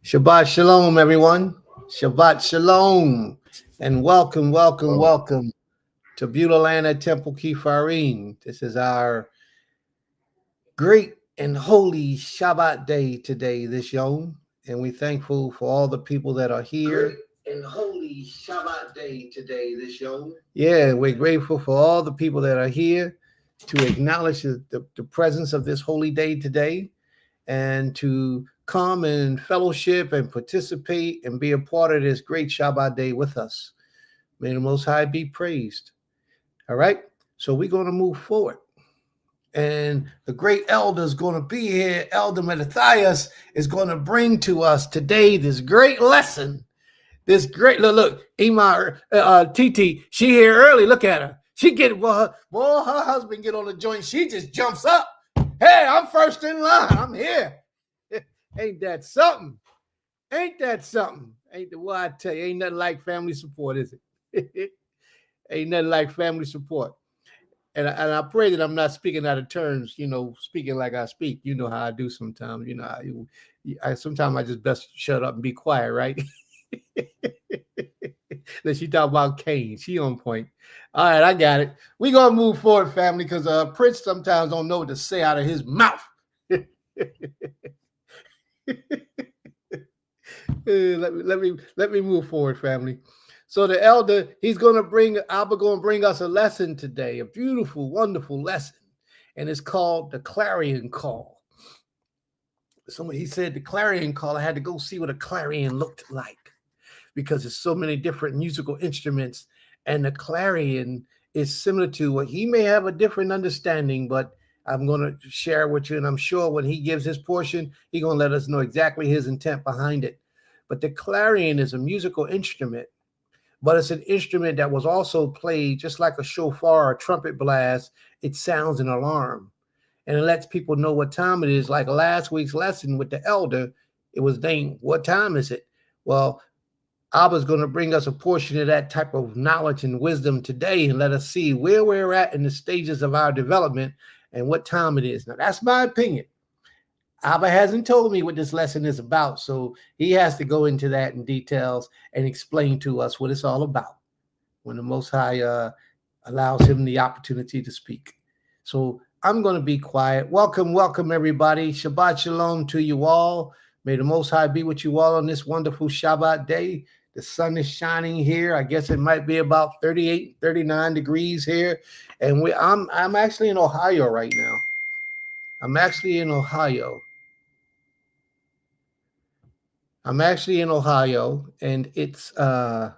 Shabbat Shalom, everyone. Shabbat Shalom. And welcome to Beulah Land at Temple Kifarim. This is our great and holy Shabbat day today, this Yom. And we're thankful for all the people that are here. Great and holy Shabbat day today, this Yom. Yeah, we're grateful for all the people that are here to acknowledge the presence of this holy day today and to come and fellowship and participate and be a part of this great Shabbat day with us. May the Most High be praised. All right, so we're going to move forward. And the great elder is going to be here. Elder Mattathias is going to bring to us today this great lesson. This great, look, Ima, Titi, she here early. Look at her. She get, her husband get on the joint. She just jumps up. Hey, I'm first in line. I'm here. Ain't that something? Ain't that something? Ain't the what I tell you? Ain't nothing like family support, is it? Ain't nothing like family support. And I pray that I'm not speaking out of turns, speaking like I speak. You know how I do sometimes. Sometimes I just best shut up and be quiet, right? Let she talk about Cain. She on point. All right, I got it. We gonna move forward, family, because Prince sometimes don't know what to say out of his mouth. let me move forward, family. So the elder, Abba gonna bring us a lesson today, a beautiful, wonderful lesson, and it's called the Clarion Call. He said the Clarion Call. I had to go see what a clarion looked like because there's so many different musical instruments, and the clarion is similar to what he may have a different understanding, but I'm going to share with you, and I'm sure when he gives his portion, he's going to let us know exactly his intent behind it. But the clarion is a musical instrument, but it's an instrument that was also played just like a shofar or a trumpet blast. It sounds an alarm, and it lets people know what time it is. Like last week's lesson with the elder, it was named, what time is it? Well, Abba's going to bring us a portion of that type of knowledge and wisdom today and let us see where we're at in the stages of our development and what time it is. Now, that's my opinion. Abba hasn't told me what this lesson is about, so he has to go into that in details and explain to us what it's all about when the Most High allows him the opportunity to speak. So I'm going to be quiet. Welcome, everybody. Shabbat Shalom to you all. May the Most High be with you all on this wonderful Shabbat day. The sun is shining here. I guess it might be about 38, 39 degrees here. And I'm actually in Ohio right now. I'm actually in Ohio, and it's about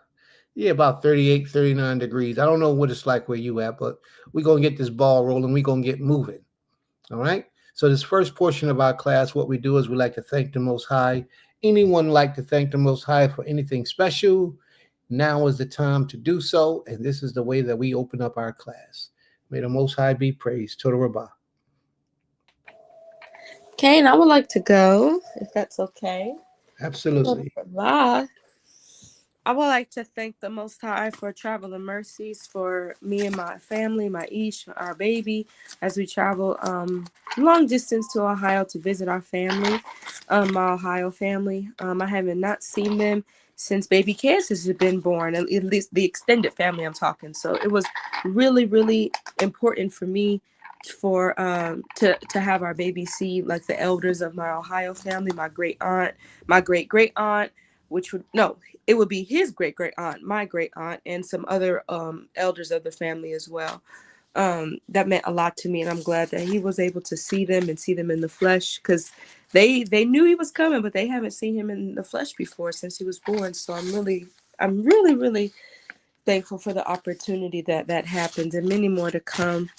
38, 39 degrees. I don't know what it's like where you at, but we're going to get this ball rolling. We're going to get moving. All right? So this first portion of our class, what we do is we like to thank the Most High. Anyone like to thank the Most High for anything special? Now is the time to do so, and this is the way that we open up our class. May the Most High be praised. Toda Rabbah. Kane, I would like to go, if that's okay. Absolutely. Bye. I would like to thank the Most High for travel and mercies for me and my family, my Ish, our baby, as we travel long distance to Ohio to visit our family, my Ohio family. I haven't not seen them since baby Kansas has been born, at least the extended family I'm talking. So it was really, really important for me for to have our baby see like the elders of my Ohio family, my great aunt, my great great aunt, it would be his great great aunt, my great aunt, and some other elders of the family as well. That meant a lot to me, and I'm glad that he was able to see them and see them in the flesh, because they knew he was coming, but they haven't seen him in the flesh before since he was born. So I'm really thankful for the opportunity that happened, and many more to come.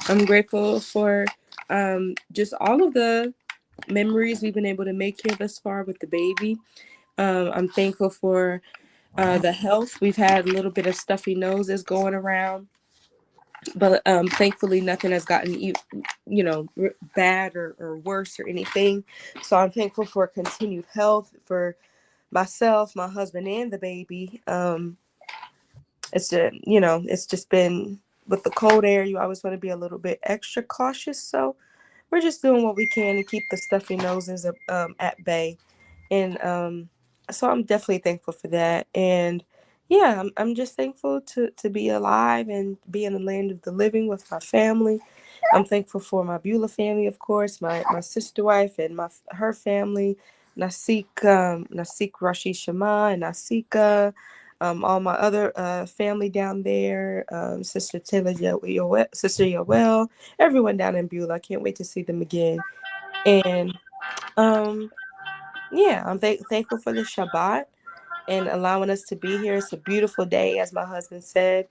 I'm grateful for just all of the memories we've been able to make here thus far with the baby. I'm thankful for the health. We've had a little bit of stuffy noses going around, but thankfully nothing has gotten bad or worse or anything. So I'm thankful for continued health for myself, my husband, and the baby. It's just been, with the cold air, you always want to be a little bit extra cautious. So we're just doing what we can to keep the stuffy noses at bay. And so I'm definitely thankful for that. And yeah, I'm just thankful to be alive and be in the land of the living with my family. I'm thankful for my Beulah family, of course, my sister wife and her family, Nasik Rashi Shema and Nasika, all my other family down there, Sister Sister Yoel, everyone down in Beulah. I can't wait to see them again. And um, yeah, I'm thankful for the Shabbat and allowing us to be here. It's a beautiful day, as my husband said.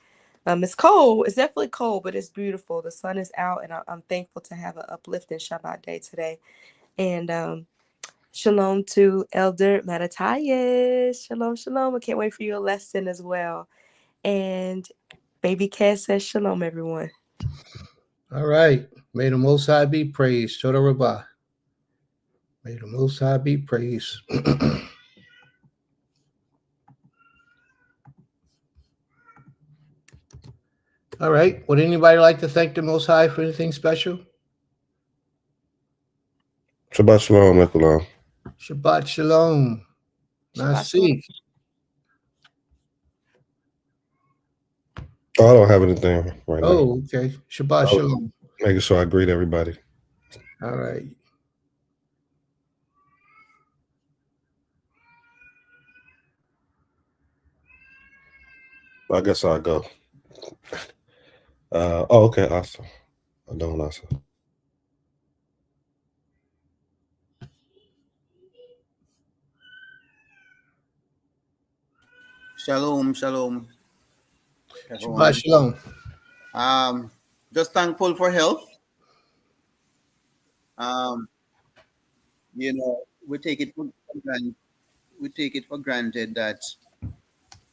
It's cold. It's definitely cold, but it's beautiful. The sun is out, and I'm thankful to have an uplifting Shabbat day today. And shalom to Elder Mattathias. Shalom, shalom. I can't wait for your lesson as well. And Baby Cass says shalom, everyone. All right. May the Most High be praised. Toda Rabbah. May the Most High be praised. All right. Would anybody like to thank the Most High for anything special? Shabbat shalom, Mekulam. Shabbat shalom. Shabbat shalom. Nasi. Oh, I don't have anything right now. Oh, okay. Shabbat shalom. Making sure I greet everybody. All right. I guess I'll go. Okay, awesome. I'm doing awesome. Shalom, shalom, Shabbat everyone. shalom. Just thankful for health. Um, we take it for granted. We take it for granted that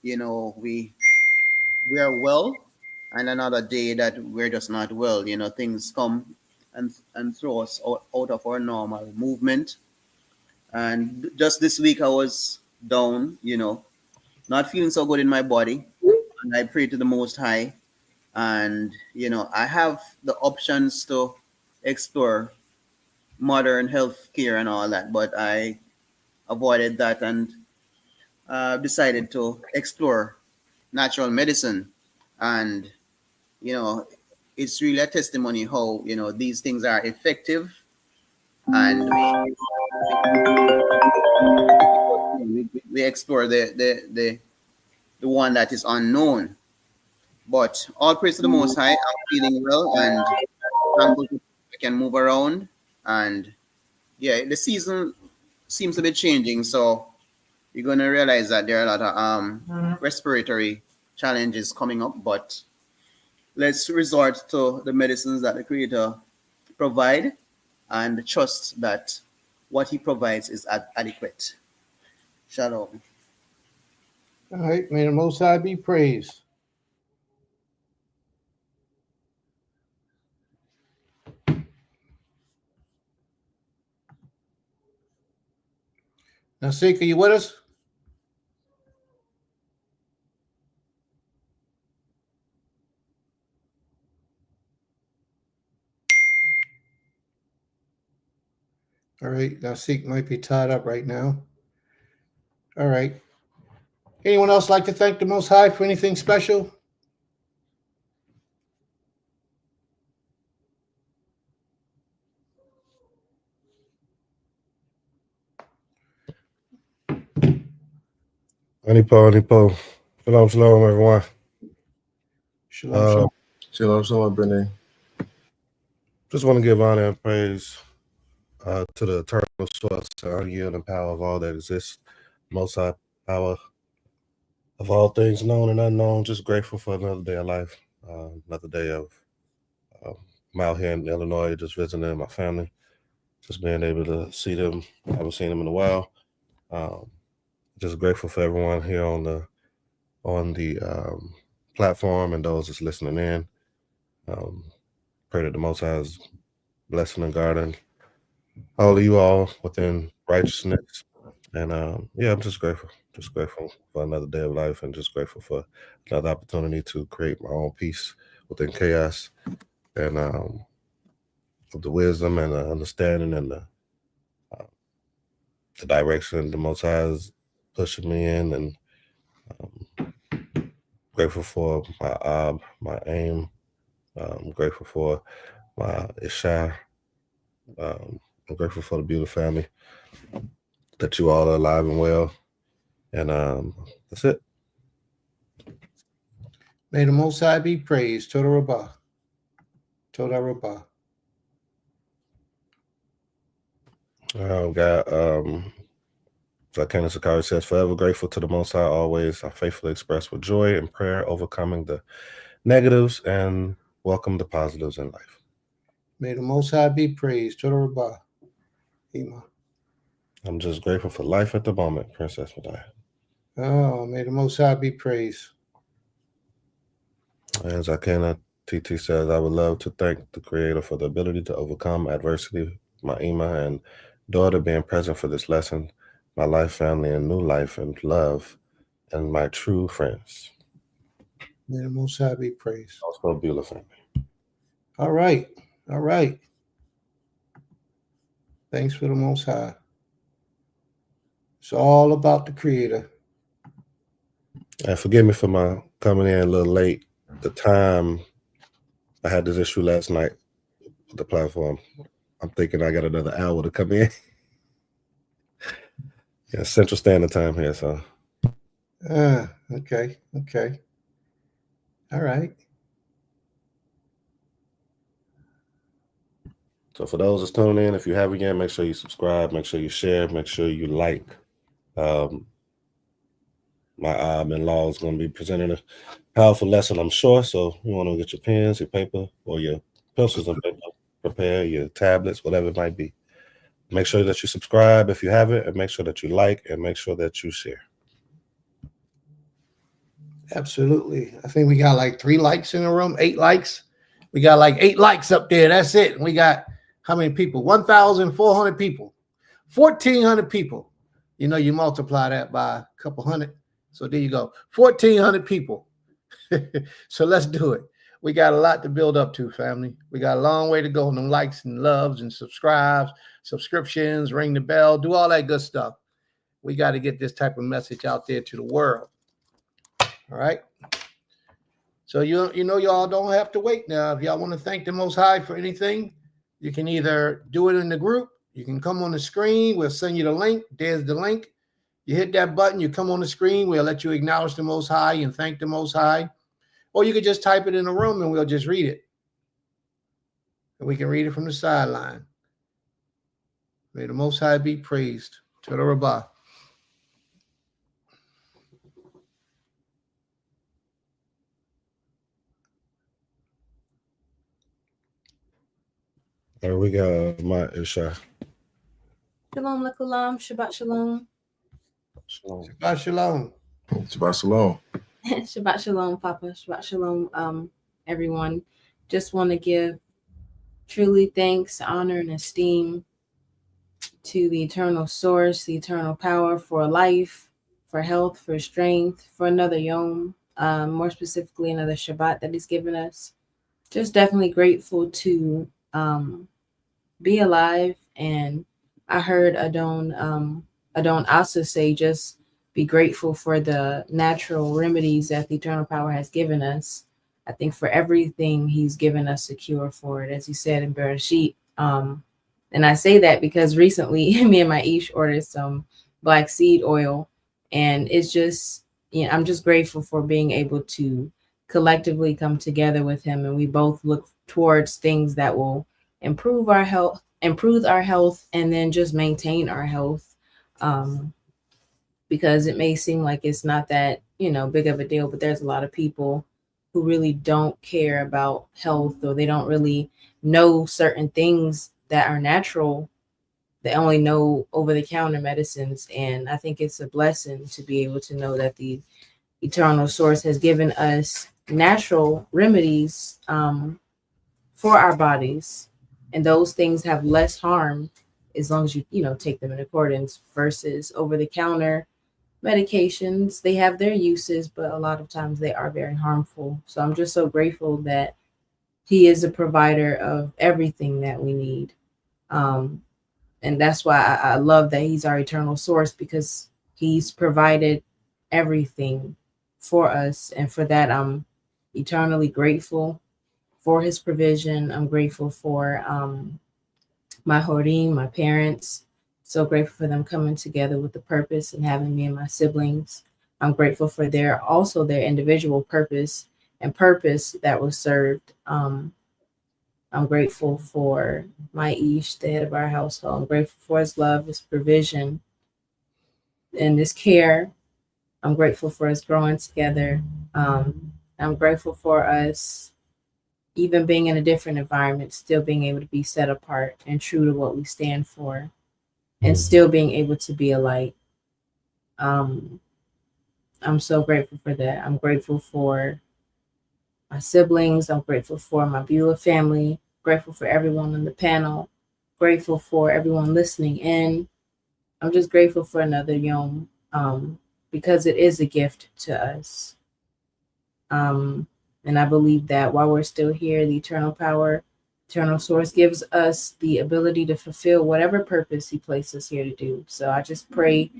we are well, and another day that we're just not well. Things come and throw us out of our normal movement. And just this week, I was down. Not feeling so good in my body, and I prayed to the Most High. And I have the options to explore modern health care and all that, but I avoided that and decided to explore natural medicine. And you know it's really a testimony how these things are effective. And we explore the one that is unknown. But all praise to the Most High. I'm feeling well and thankful we can move around. And yeah, the season seems to be changing, so you're gonna realize that there are a lot of respiratory challenges coming up. But let's resort to the medicines that the Creator provide and trust that what He provides is adequate. Shalom. All right. May the Most High be praised. Nasik, are you with us? All right. Nasik might be tied up right now. All right. Anyone else like to thank the Most High for anything special? Anipo. Shalom, shalom, everyone. Shalom, shalom. Shalom, shalom, Brene. Just want to give honor and praise to the eternal source, the unyielding power of all that exists, Most High power of all things known and unknown. Just grateful for another day of life, another day of I'm out here in Illinois, just visiting my family, just being able to see them. I haven't seen them in a while. Just grateful for everyone here on the platform and those that's listening in. Pray that the Most High's blessing and guarding all of you all within righteousness. And yeah, I'm just grateful for another day of life, and just grateful for another opportunity to create my own peace within chaos, and of the wisdom and the understanding and the the direction the Most High is pushing me in, and grateful for my aim. I'm grateful for my Isha. I'm grateful for the beautiful family, that you all are alive and well. And that's it. May the Most High be praised. Toda Rabbah. Toda Rabbah. Got Zakana Sakari says, forever grateful to the Most High, always. I faithfully express with joy and prayer, overcoming the negatives and welcome the positives in life. May the Most High be praised. Toda Rabbah. Ima. I'm just grateful for life at the moment, Princess Madai. Oh, may the Most High be praised. And Zakana TT says, I would love to thank the Creator for the ability to overcome adversity, my Ima and daughter being present for this lesson, my life, family, and new life and love, and my true friends. May the Most High be praised. Also, Beulah family. All right. All right. Thanks for the Most High. It's all about the Creator. And forgive me for my coming in a little late. The time, I had this issue last night with the platform. I'm thinking I got another hour to come in. Yeah, Central Standard Time here, so. Okay. Okay. All right. So for those that's tuning in, if you haven't yet, make sure you subscribe, make sure you share, make sure you like. My in-law is going to be presenting a powerful lesson, I'm sure. So you want to get your pens, your paper, or your pencils and paper, prepare your tablets, whatever it might be. Make sure that you subscribe if you haven't, and make sure that you like, and make sure that you share. Absolutely. I think we got like 3 likes in the room, 8 likes. We got like 8 likes up there. That's it. We got how many people? 1,400 people, 1,400 people. You know, you multiply that by a couple hundred. So there you go. 1,400 people. So let's do it. We got a lot to build up to, family. We got a long way to go on them likes and loves and subscriptions, ring the bell, do all that good stuff. We got to get this type of message out there to the world. All right. So you know y'all don't have to wait now. If y'all want to thank the Most High for anything, you can either do it in the group. You can come on the screen. We'll send you the link. There's the link. You hit that button. You come on the screen. We'll let you acknowledge the Most High and thank the Most High. Or you could just type it in the room and we'll just read it. And we can read it from the sideline. May the Most High be praised. Toda Rabbah. There we go, my Isha. Shalom lekulam, Shabbat shalom. Shabbat shalom. Shabbat shalom. Shabbat shalom, Papa. Shabbat shalom, everyone. Just want to give truly thanks, honor, and esteem to the eternal source, the eternal power for life, for health, for strength, for another yom, more specifically another Shabbat that he's given us. Just definitely grateful to be alive. And I heard Adon also say just be grateful for the natural remedies that the eternal power has given us. I think for everything he's given us a cure for it, as he said in Bereshit. And I say that because recently me and my Ish ordered some black seed oil, and it's just, I'm just grateful for being able to collectively come together with him, and we both look towards things that will improve our health, and then just maintain our health. Because it may seem like it's not that, big of a deal, but there's a lot of people who really don't care about health, or they don't really know certain things that are natural. They only know over-the-counter medicines. And I think it's a blessing to be able to know that the eternal source has given us natural remedies for our bodies. And those things have less harm as long as you take them in accordance, versus over-the-counter medications. They have their uses, but a lot of times they are very harmful. So I'm just so grateful that he is a provider of everything that we need. And And that's why I love that he's our eternal source, because he's provided everything for us. And for that, I'm eternally grateful for his provision. I'm grateful for my horim, my parents. So grateful for them coming together with the purpose and having me and my siblings. I'm grateful for their individual purpose that was served. I'm grateful for my Ish, the head of our household. I'm grateful for his love, his provision, and his care. I'm grateful for us growing together. I'm grateful for us, even being in a different environment, still being able to be set apart and true to what we stand for, and still being able to be a light. I'm so grateful for that. I'm grateful for my siblings. I'm grateful for my Beulah family. Grateful for everyone on the panel. Grateful for everyone listening in. I'm just grateful for another Yom, because it is a gift to us. And I believe that while we're still here, the eternal power, eternal source gives us the ability to fulfill whatever purpose he places here to do. So I just pray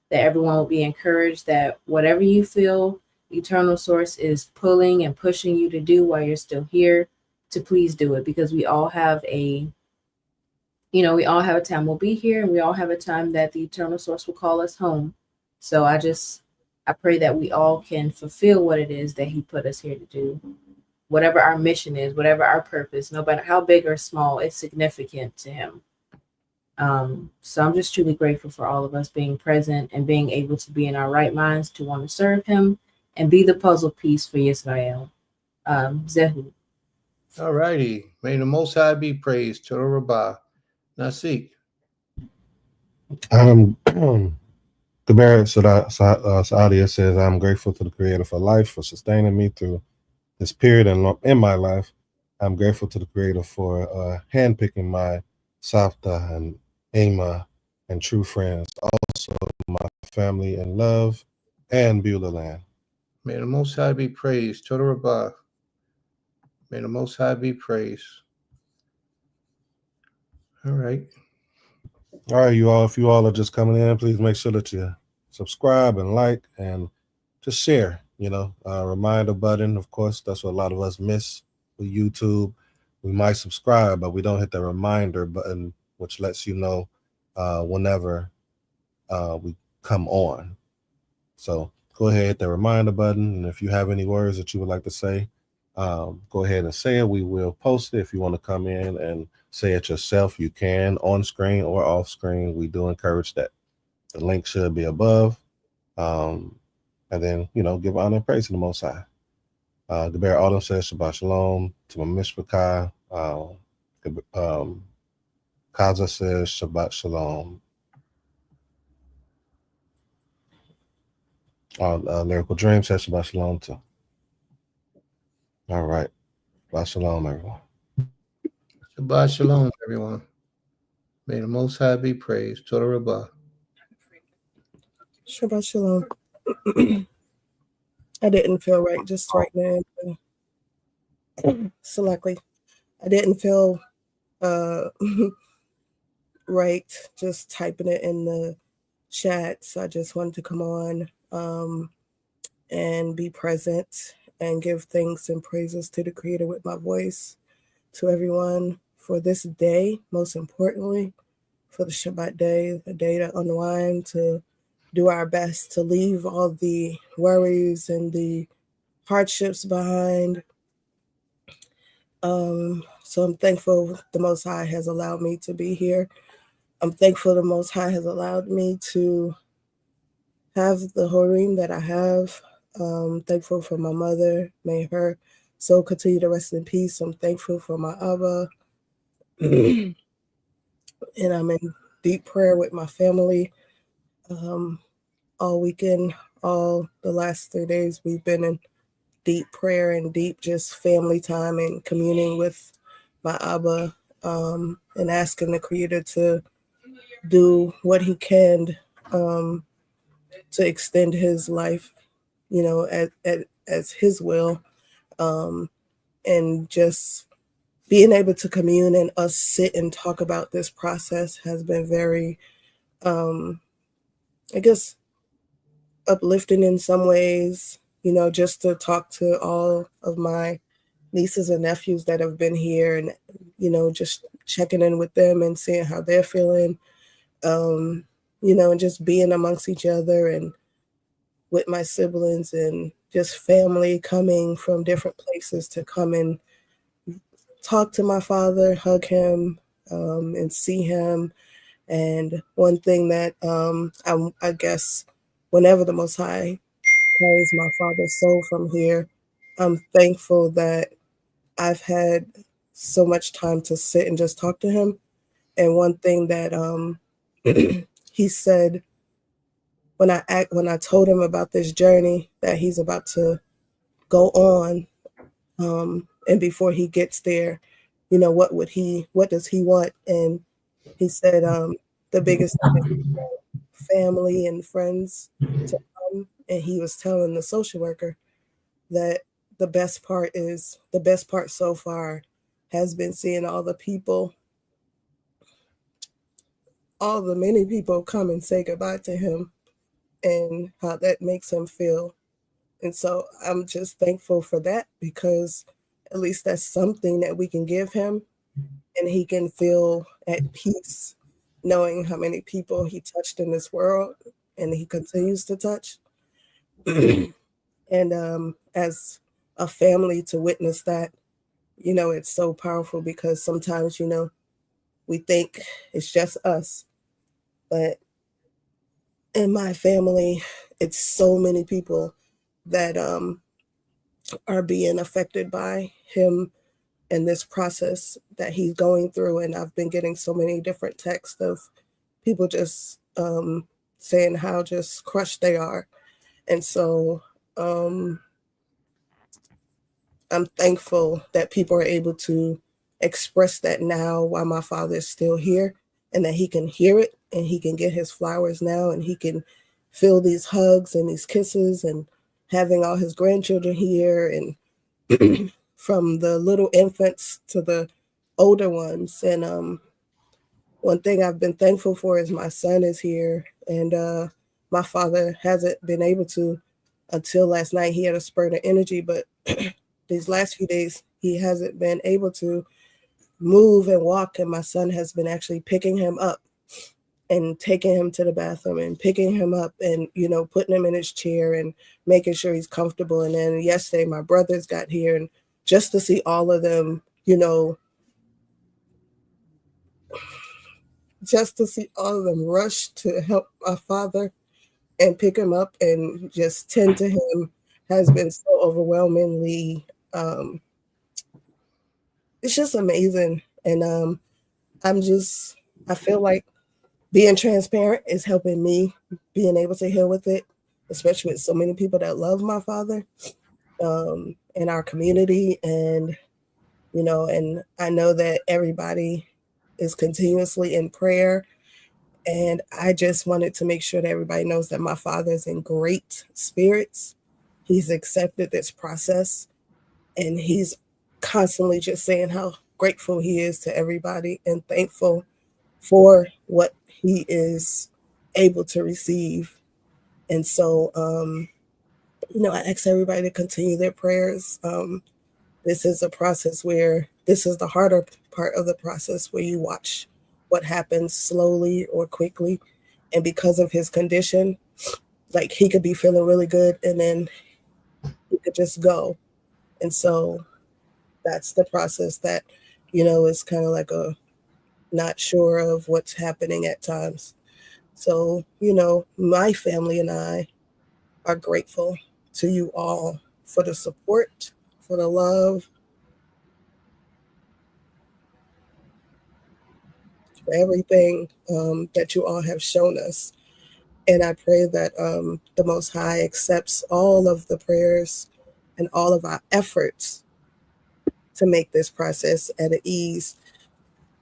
that everyone will be encouraged that whatever you feel eternal source is pulling and pushing you to do while you're still here, to please do it, because we all have a time we'll be here, and we all have a time that the eternal source will call us home. So I pray that we all can fulfill what it is that he put us here to do. Whatever our mission is, whatever our purpose, no matter how big or small, it's significant to him. So I'm just truly grateful for all of us being present and being able to be in our right minds to want to serve him and be the puzzle piece for Yisrael. Zehu. All righty. May the Most High be praised. Torah Rabbah. Nasik. Kabir Saadia says, I'm grateful to the Creator for life, for sustaining me through this period in my life. I'm grateful to the Creator for handpicking my Safta and Ama and true friends, also my family in love and Beulah land. May the Most High be praised. Torah Rabbah. May the Most High be praised. All right. All right, you all, if you all are just coming in, please make sure that you subscribe and like and just share, reminder button. Of course, that's what a lot of us miss with YouTube. We might subscribe, but we don't hit the reminder button, which lets you know whenever we come on. So go ahead, hit the reminder button. And if you have any words that you would like to say, go ahead and say it. We will post it. If you want to come in and say it yourself, you can, on screen or off screen. We do encourage that. The link should be above. And then, give honor and praise to the Most High. The Bear Autumn says Shabbat Shalom to my Mishpachah. Kaza says Shabbat Shalom. Lyrical Dream says Shabbat Shalom too. All right. Shabbat Shalom, everyone. Shabbat Shalom, everyone. May the Most High be praised. Torah Rabbah. Shabbat Shalom. I didn't feel right just right now. Selectly. I didn't feel right just typing it in the chat. So I just wanted to come on and be present and give thanks and praises to the Creator with my voice, to everyone for this day, most importantly, for the Shabbat day, the day to unwind, to do our best to leave all the worries and the hardships behind. So I'm thankful the Most High has allowed me to be here. I'm thankful the Most High has allowed me to have the Horim that I have. Thankful for my mother. May her soul continue to rest in peace. I'm thankful for my Abba. And I'm in deep prayer with my family. All weekend, all the last 3 days, we've been in deep prayer and deep just family time and communing with my Abba, and asking the Creator to do what he can to extend his life, as his will, and just being able to commune and us sit and talk about this process has been very, I guess, uplifting in some ways, just to talk to all of my nieces and nephews that have been here and, just checking in with them and seeing how they're feeling, and just being amongst each other and with my siblings and just family coming from different places to come and talk to my father, hug him, and see him. And one thing that I guess whenever the Most High carries my father's soul from here, I'm thankful that I've had so much time to sit and just talk to him. And one thing that he said when I told him about this journey that he's about to go on, and before he gets there, what does he want? And he said the biggest thing is family and friends to come. And he was telling the social worker that the best part so far has been seeing all the many people come and say goodbye to him and how that makes him feel. And so I'm just thankful for that, because at least that's something that we can give him, and he can feel at peace knowing how many people he touched in this world and he continues to touch. And as a family to witness that, it's so powerful, because sometimes, we think it's just us, but in my family, it's so many people that are being affected by him and this process that he's going through. And I've been getting so many different texts of people just saying how just crushed they are. And so I'm thankful that people are able to express that now while my father is still here, and that he can hear it and he can get his flowers now, and he can feel these hugs and these kisses, and having all his grandchildren here, and from the little infants to the older ones. And one thing I've been thankful for is my son is here, and my father hasn't been able to until last night. He had a spurt of energy, but these last few days he hasn't been able to move and walk, and my son has been actually picking him up and taking him to the bathroom and picking him up and putting him in his chair and making sure he's comfortable. And then yesterday my brothers got here, and just to see all of them, just to see all of them rush to help my father and pick him up and just tend to him has been so overwhelmingly it's just amazing. And I feel like being transparent is helping me being able to heal with it, especially with so many people that love my father in our community. And I know that everybody is continuously in prayer. And I just wanted to make sure that everybody knows that my father is in great spirits. He's accepted this process, and he's constantly just saying how grateful he is to everybody and thankful for what he is able to receive. And so, I ask everybody to continue their prayers. This is a process where this is the harder part of the process, where you watch what happens slowly or quickly. And because of his condition, like, he could be feeling really good and then he could just go. And so that's the process that, is kind of like a not sure of what's happening at times. So, my family and I are grateful to you all for the support, for the love, for everything that you all have shown us. And I pray that the Most High accepts all of the prayers and all of our efforts to make this process at ease.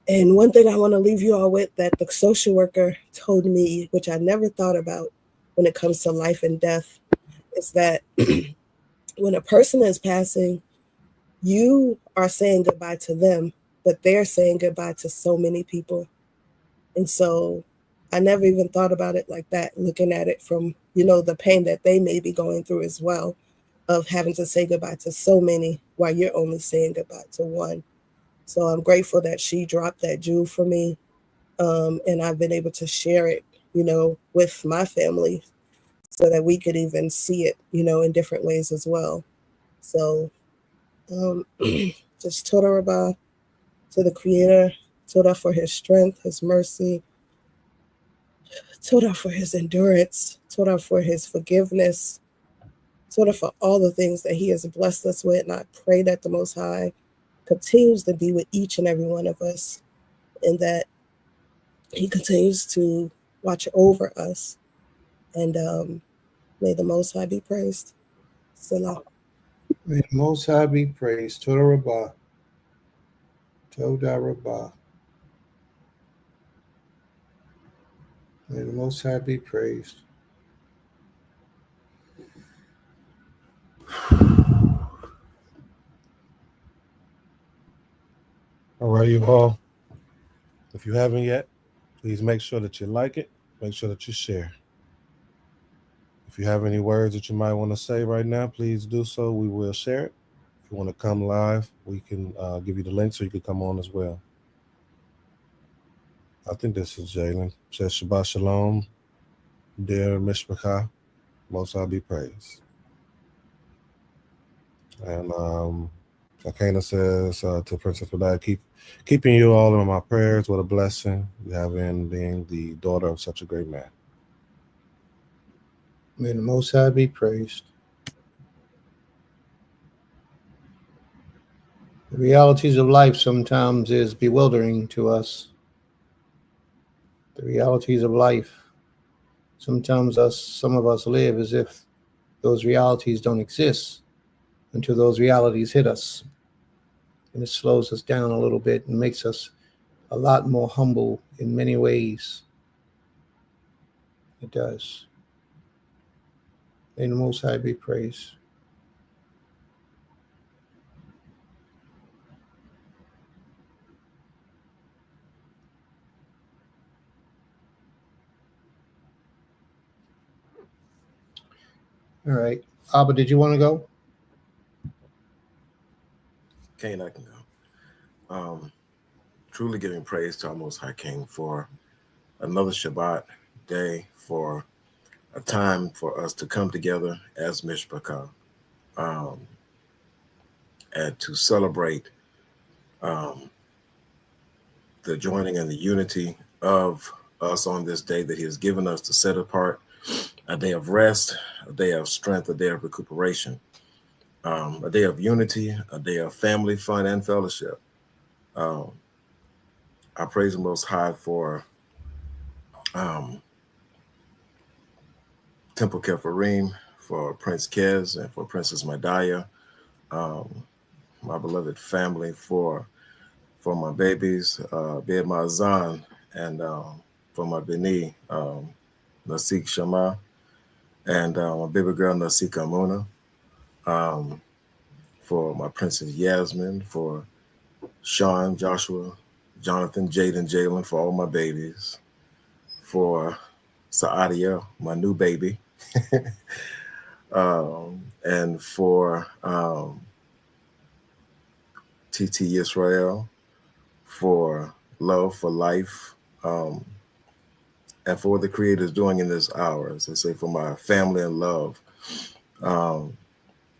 And one thing I want to leave you all with that the social worker told me, which I never thought about when it comes to life and death, is that when a person is passing, you are saying goodbye to them, but they're saying goodbye to so many people. And so I never even thought about it like that, looking at it from, the pain that they may be going through as well, of having to say goodbye to so many while you're only saying goodbye to one. So I'm grateful that she dropped that jewel for me. And I've been able to share it, with my family so that we could even see it, in different ways as well. So just Toda Rabah to the Creator, Toda for his strength, his mercy, Toda for his endurance, Toda for his forgiveness, Toda for all the things that he has blessed us with. And I pray that the Most High continues to be with each and every one of us, and that he continues to watch over us. And may the Most High be praised. Salah. May the Most High be praised. Toda Rabah. Toda Rabah. May the Most High be praised. All right, you all. If you haven't yet, please make sure that you like it. Make sure that you share. If you have any words that you might want to say right now, please do so. We will share it. If you want to come live, we can give you the link so you can come on as well. I think this is Jalen. Says Shabbat Shalom, dear Mishpachah. Most High be praised. And Shakana says to Princess Badai, keeping you all in my prayers. What a blessing you have in being the daughter of such a great man. May the Most High be praised. The realities of life sometimes is bewildering to us. The realities of life. Sometimes some of us live as if those realities don't exist until those realities hit us. And it slows us down a little bit and makes us a lot more humble in many ways. It does. May the Most High be praised. All right. Abba, did you want to go? Cain, I can go. Truly giving praise to our Most High King for another Shabbat day, for a time for us to come together as Mishpachah, and to celebrate the joining and the unity of us on this day that he has given us to set apart, a day of rest, a day of strength, a day of recuperation, a day of unity, a day of family, fun, and fellowship. I praise the Most High for Temple Kefarim, for Prince Kez, and for Princess Madaya, my beloved family, for my babies, Bid Mazan, and for my Beni, Nasik Shama, and my baby girl, Nasik Amuna, for my Princess Yasmin, for Sean, Joshua, Jonathan, Jaden, Jalen, for all my babies, for Saadia, my new baby, and for TT Israel, for love, for life, and for what the Creator is doing in this hour. As I say, for my family and love,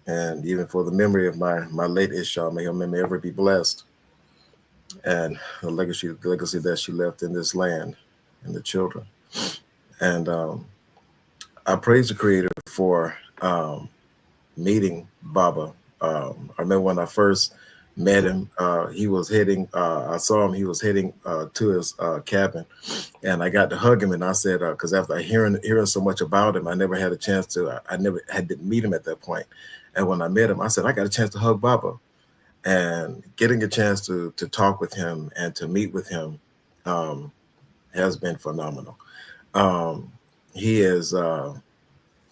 and even for the memory of my late Isha, may her memory ever be blessed, and the legacy that she left in this land and the children. And I praise the Creator for meeting Baba. I remember when I first met him, he was heading, I saw him, he was heading to his cabin, and I got to hug him, and I said, because after hearing so much about him, I never had a chance to, I never had to meet him at that point. And when I met him, I said, I got a chance to hug Baba. And getting a chance to talk with him and to meet with him has been phenomenal. He is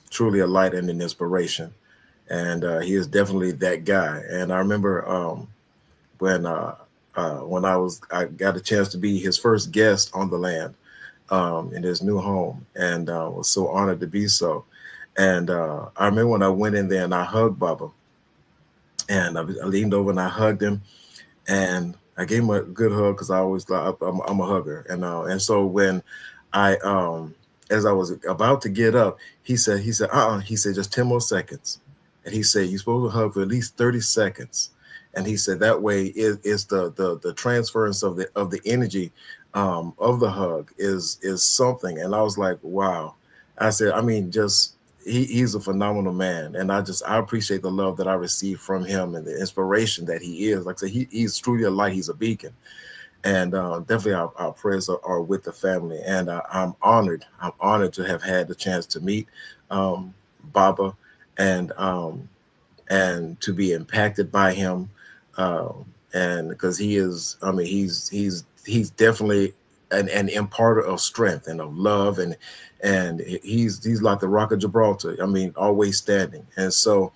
truly a light and an inspiration. and he is definitely that guy. And I remember when I got a chance to be his first guest on the land in his new home, and was so honored to be so. And I remember when I went in there and I hugged Baba, and I leaned over and I hugged him, and I gave him a good hug because I always I'm a hugger, and so when I as I was about to get up, he said he said just 10 more seconds, and he said you're supposed to hug for at least 30 seconds, and he said that way is the transference of the energy of the hug is something, and I was like, wow. I said, I mean, just he's a phenomenal man, and I appreciate the love that I received from him and the inspiration that he is. Like I said, he's truly a light. He's a beacon, and definitely our prayers are with the family. And I'm honored. I'm honored to have had the chance to meet Baba, and to be impacted by him, and because he is, I mean, he's definitely an imparter of strength and of love, and he's like the Rock of Gibraltar. I mean, always standing, and so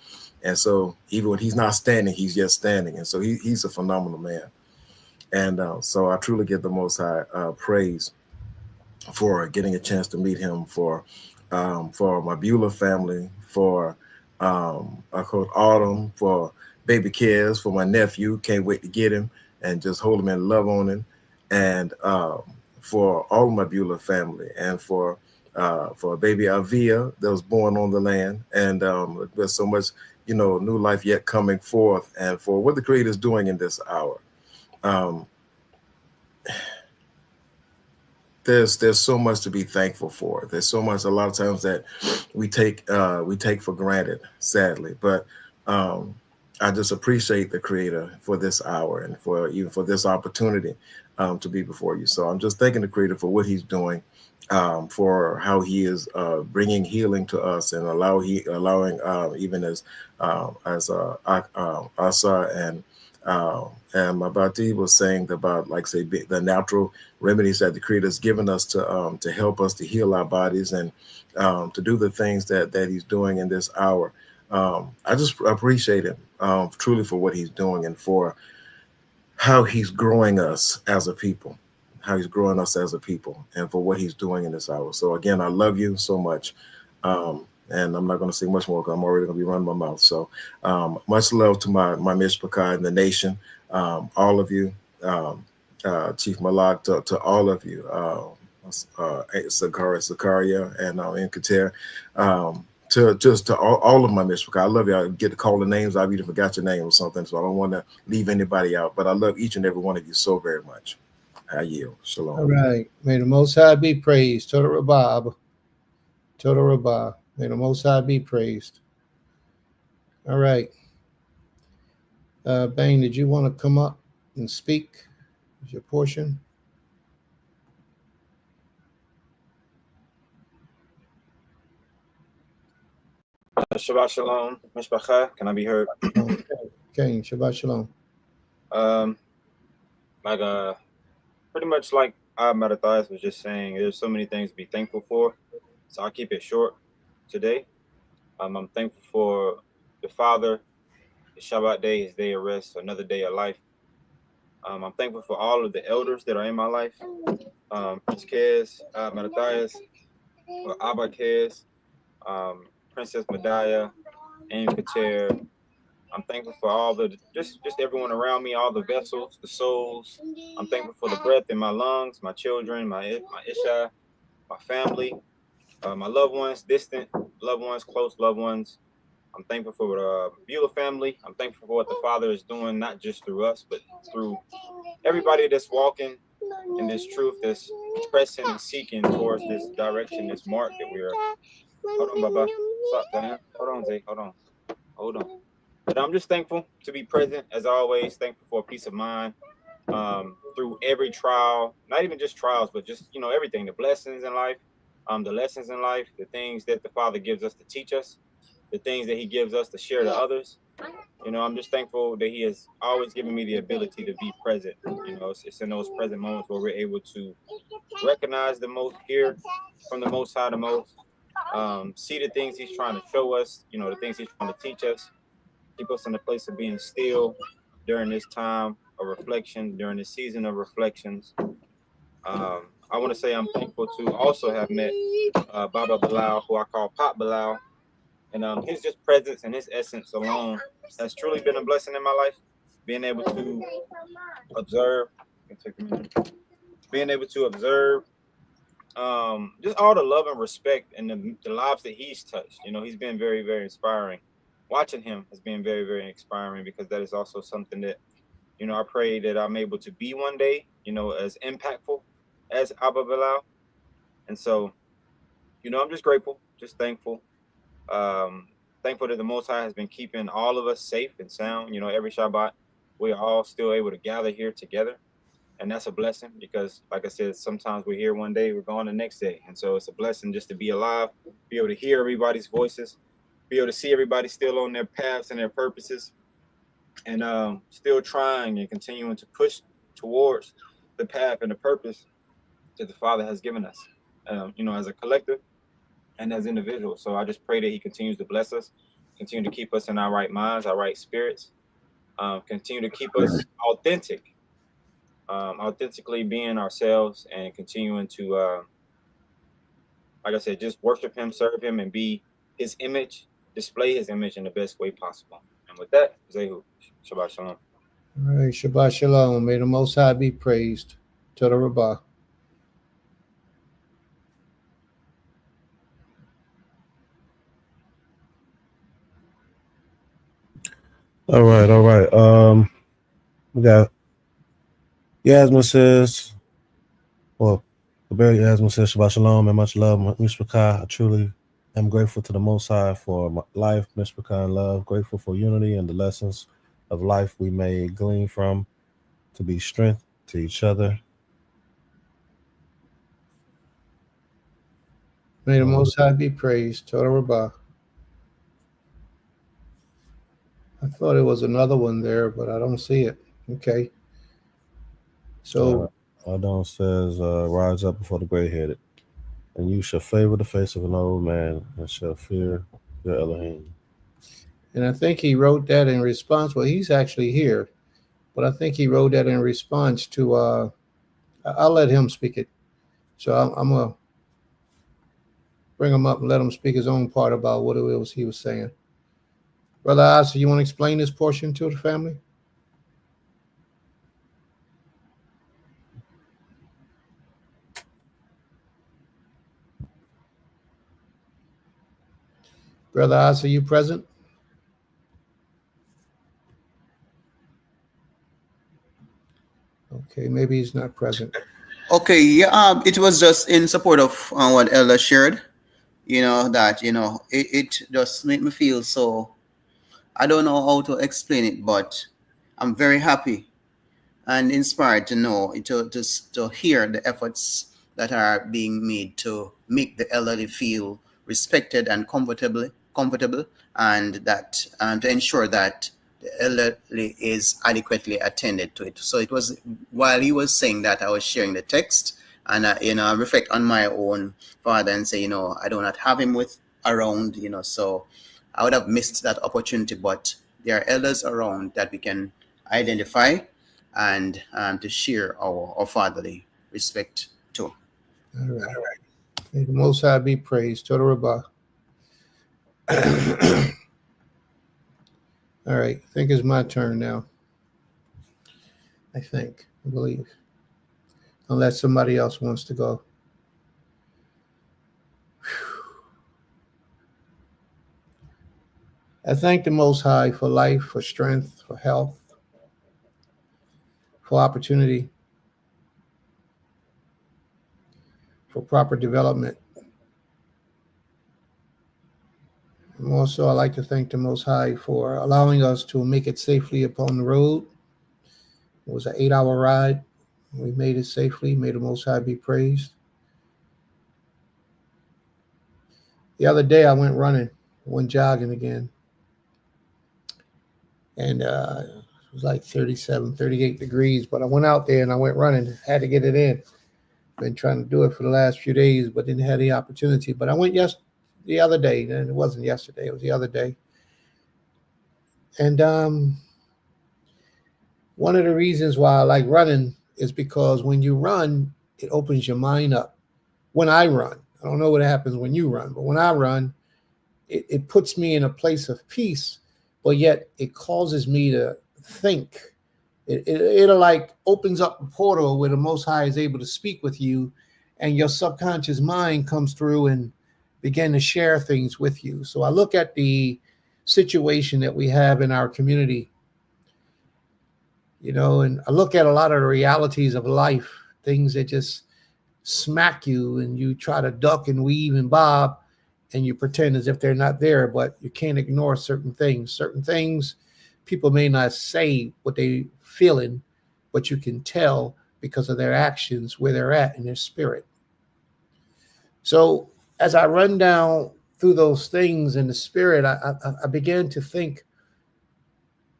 even when he's not standing, he's just standing, and so he's a phenomenal man, and so I truly give the Most High praise for getting a chance to meet him, for my Beulah family, for Coach Autumn, for baby Kez, for my nephew. Can't wait to get him and just hold him and love on him, and for all of my Beulah family, and for baby Avia that was born on the land, and there's so much new life yet coming forth, and for what the Creator is doing in this hour. There's so much to be thankful for. There's so much, a lot of times, that we take for granted, sadly. But I just appreciate the Creator for this hour, and for this opportunity to be before you. So I'm just thanking the Creator for what He's doing, for how He is bringing healing to us, and allowing even as Asa and Mabati was saying about, like, say, the natural remedies that the Creator has given us to help us to heal our bodies, and to do the things that He's doing in this hour. I just appreciate Him truly for what He's doing, and for how He's growing us as a people, and for what He's doing in this hour. So again, I love you so much. And I'm not going to say much more because I'm already going to be running my mouth. So much love to my Mishpachah and the nation, all of you, Chief Malak, to all of you, Zakaria, and Kater, to all of my Mishpachah. I love you. I get to call the names. I've even forgot your name or something, so I don't want to leave anybody out. But I love each and every one of you so very much. I yield. Shalom. All right. May the Most High be praised. Total Rabab. Total Rabah. May the Most High be praised. All right. Bane, did you want to come up and speak? Is your portion? Shabbat Shalom, Mishpachah. Can I be heard? Okay. Shabbat Shalom. Pretty much like Matthias was just saying, there's so many things to be thankful for. So I'll keep it short today. I'm thankful for the Father, the Shabbat day, His day of rest, another day of life. I'm thankful for all of the elders that are in my life. Prince Kez, Matthias, Abba Kez, Princess Medaya, and Kater. I'm thankful for all the just everyone around me, all the vessels, the souls. I'm thankful for the breath in my lungs, my children, my Isha, my family, my loved ones, distant loved ones, close loved ones. I'm thankful for the Beulah family. I'm thankful for what the Father is doing, not just through us, but through everybody that's walking in this truth, that's pressing and seeking towards this direction, this mark that we're. Hold on, Baba. Stop, Diane. Hold on, Zay. Hold on. But I'm just thankful to be present, as always. Thankful for peace of mind through every trial, not even just trials, but just, everything, the blessings in life, the lessons in life, the things that the Father gives us to teach us, the things that He gives us to share to others. I'm just thankful that He has always given me the ability to be present. It's in those present moments where we're able to recognize the most, hear from the Most High the most, see the things he's trying to show us, the things he's trying to teach us, keep us in a place of being still during this time of reflection, during this season of reflections. I want to say I'm thankful to also have met Baba Bilal, who I call Pop Bilal. And his just presence and his essence alone has truly been a blessing in my life. Being able to observe, being able to observe just all the love and respect and the lives that he's touched. He's been very, very inspiring. Watching him has been very, very inspiring, because that is also something that, I pray that I'm able to be one day, as impactful as Abba Bilal. And so, I'm just grateful, just thankful. Thankful that the Most High has been keeping all of us safe and sound. Every Shabbat, we're all still able to gather here together. And that's a blessing, because, like I said, sometimes we're here one day, we're gone the next day. And so it's a blessing just to be alive, be able to hear everybody's voices, be able to see everybody still on their paths and their purposes, and still trying and continuing to push towards the path and the purpose that the Father has given us, as a collective and as individuals. So I just pray that he continues to bless us, continue to keep us in our right minds, our right spirits, continue to keep us authentically being ourselves, and continuing to, like I said, just worship him, serve him, and be his image, display his image in the best way possible. And with that, Zehu, Shabbat Shalom. All right, Shabbat Shalom. May the Most High be praised. Toda Rabbah. All right. We got Yasmin says, well, Barry Yasmin says, Shabbat Shalom and much love, Mishpachah. I truly am grateful to the Most High for my life, Mishpachah, and love. Grateful for unity and the lessons of life we may glean from, to be strength to each other. May the Most High be praised. Toda Rabbah. I thought it was another one there, but I don't see it. Okay. So Adon says, rise up before the gray-headed, and you shall favor the face of an old man, and shall fear your Elohim. And I think he wrote that in response. Well, he's actually here, but I think he wrote that in response to, I'll let him speak it. So I'm going to bring him up and let him speak his own part about what it was he was saying. Brother Asa, you want to explain this portion to the family? Brother Asa, you present? Okay, maybe he's not present. Okay, yeah, it was just in support of what Elder shared. That it just made me feel so. I don't know how to explain it, but I'm very happy and inspired to know to hear the efforts that are being made to make the elderly feel respected and comfortable, and that to ensure that the elderly is adequately attended to it. So it was while he was saying that, I was sharing the text, and I reflect on my own father and say, I do not have him with around, so I would have missed that opportunity. But there are elders around that we can identify and to share our fatherly respect to. All right. May the Most High be praised. Toda Rabbah. All right. I think it's my turn now. I believe. Unless somebody else wants to go. I thank the Most High for life, for strength, for health, for opportunity, for proper development. And also, I like to thank the Most High for allowing us to make it safely upon the road. It was an 8-hour ride. We made it safely. May the Most High be praised. The other day, I went jogging again. And it was like 37, 38 degrees. But I went out there and I went running. Had to get it in. Been trying to do it for the last few days, but didn't have the opportunity. But I went the other day, and it wasn't yesterday, it was the other day. And one of the reasons why I like running is because when you run, it opens your mind up. When I run, I don't know what happens when you run, but when I run, it puts me in a place of peace, but yet it causes me to think. It'll like opens up a portal where the Most High is able to speak with you, and your subconscious mind comes through and begin to share things with you. So I look at the situation that we have in our community, and I look at a lot of the realities of life, things that just smack you and you try to duck and weave and bob and you pretend as if they're not there, but you can't ignore certain things. Certain things people may not say what they feeling, but you can tell because of their actions where they're at in their spirit. So as I run down through those things in the spirit, I began to think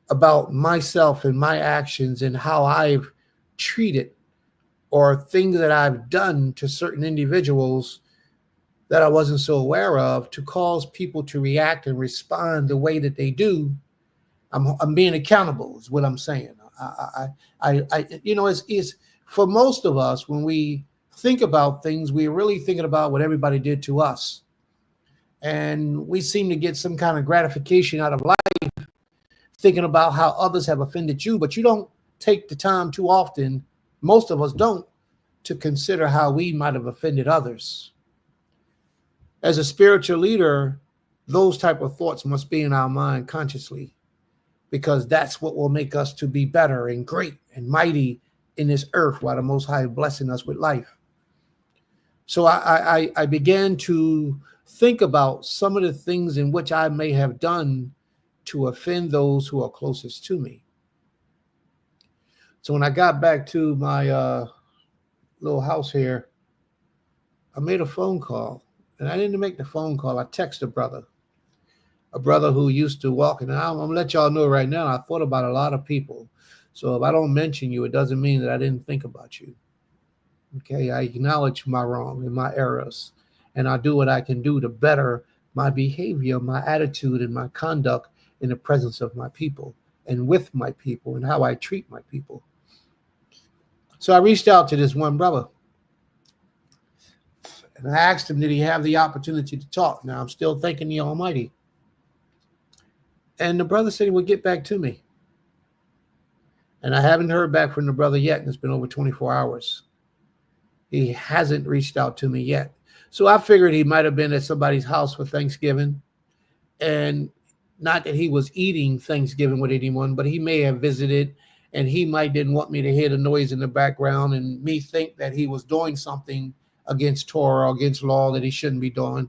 about myself and my actions and how I've treated or things that I've done to certain individuals that I wasn't so aware of to cause people to react and respond the way that they do. I'm being accountable is what I'm saying. It's for most of us, when we think about things, we're really thinking about what everybody did to us. And we seem to get some kind of gratification out of life thinking about how others have offended you, but you don't take the time too often, most of us don't, to consider how we might have offended others. As a spiritual leader, those type of thoughts must be in our mind consciously, because that's what will make us to be better and great and mighty in this earth while the Most High is blessing us with life. So I began to think about some of the things in which I may have done to offend those who are closest to me. So when I got back to my little house here, I made a phone call. And I didn't make the phone call. I texted a brother who used to walk. And I'm going to let y'all know right now, I thought about a lot of people. So if I don't mention you, it doesn't mean that I didn't think about you. Okay, I acknowledge my wrong and my errors. And I do what I can do to better my behavior, my attitude, and my conduct in the presence of my people and with my people and how I treat my people. So I reached out to this one brother. And I asked him, did he have the opportunity to talk? Now, I'm still thanking the Almighty. And the brother said he would get back to me. And I haven't heard back from the brother yet, and it's been over 24 hours. He hasn't reached out to me yet. So I figured he might have been at somebody's house for Thanksgiving. And not that he was eating Thanksgiving with anyone, but he may have visited, and he might didn't want me to hear the noise in the background and me think that he was doing something against Torah or against law that he shouldn't be doing.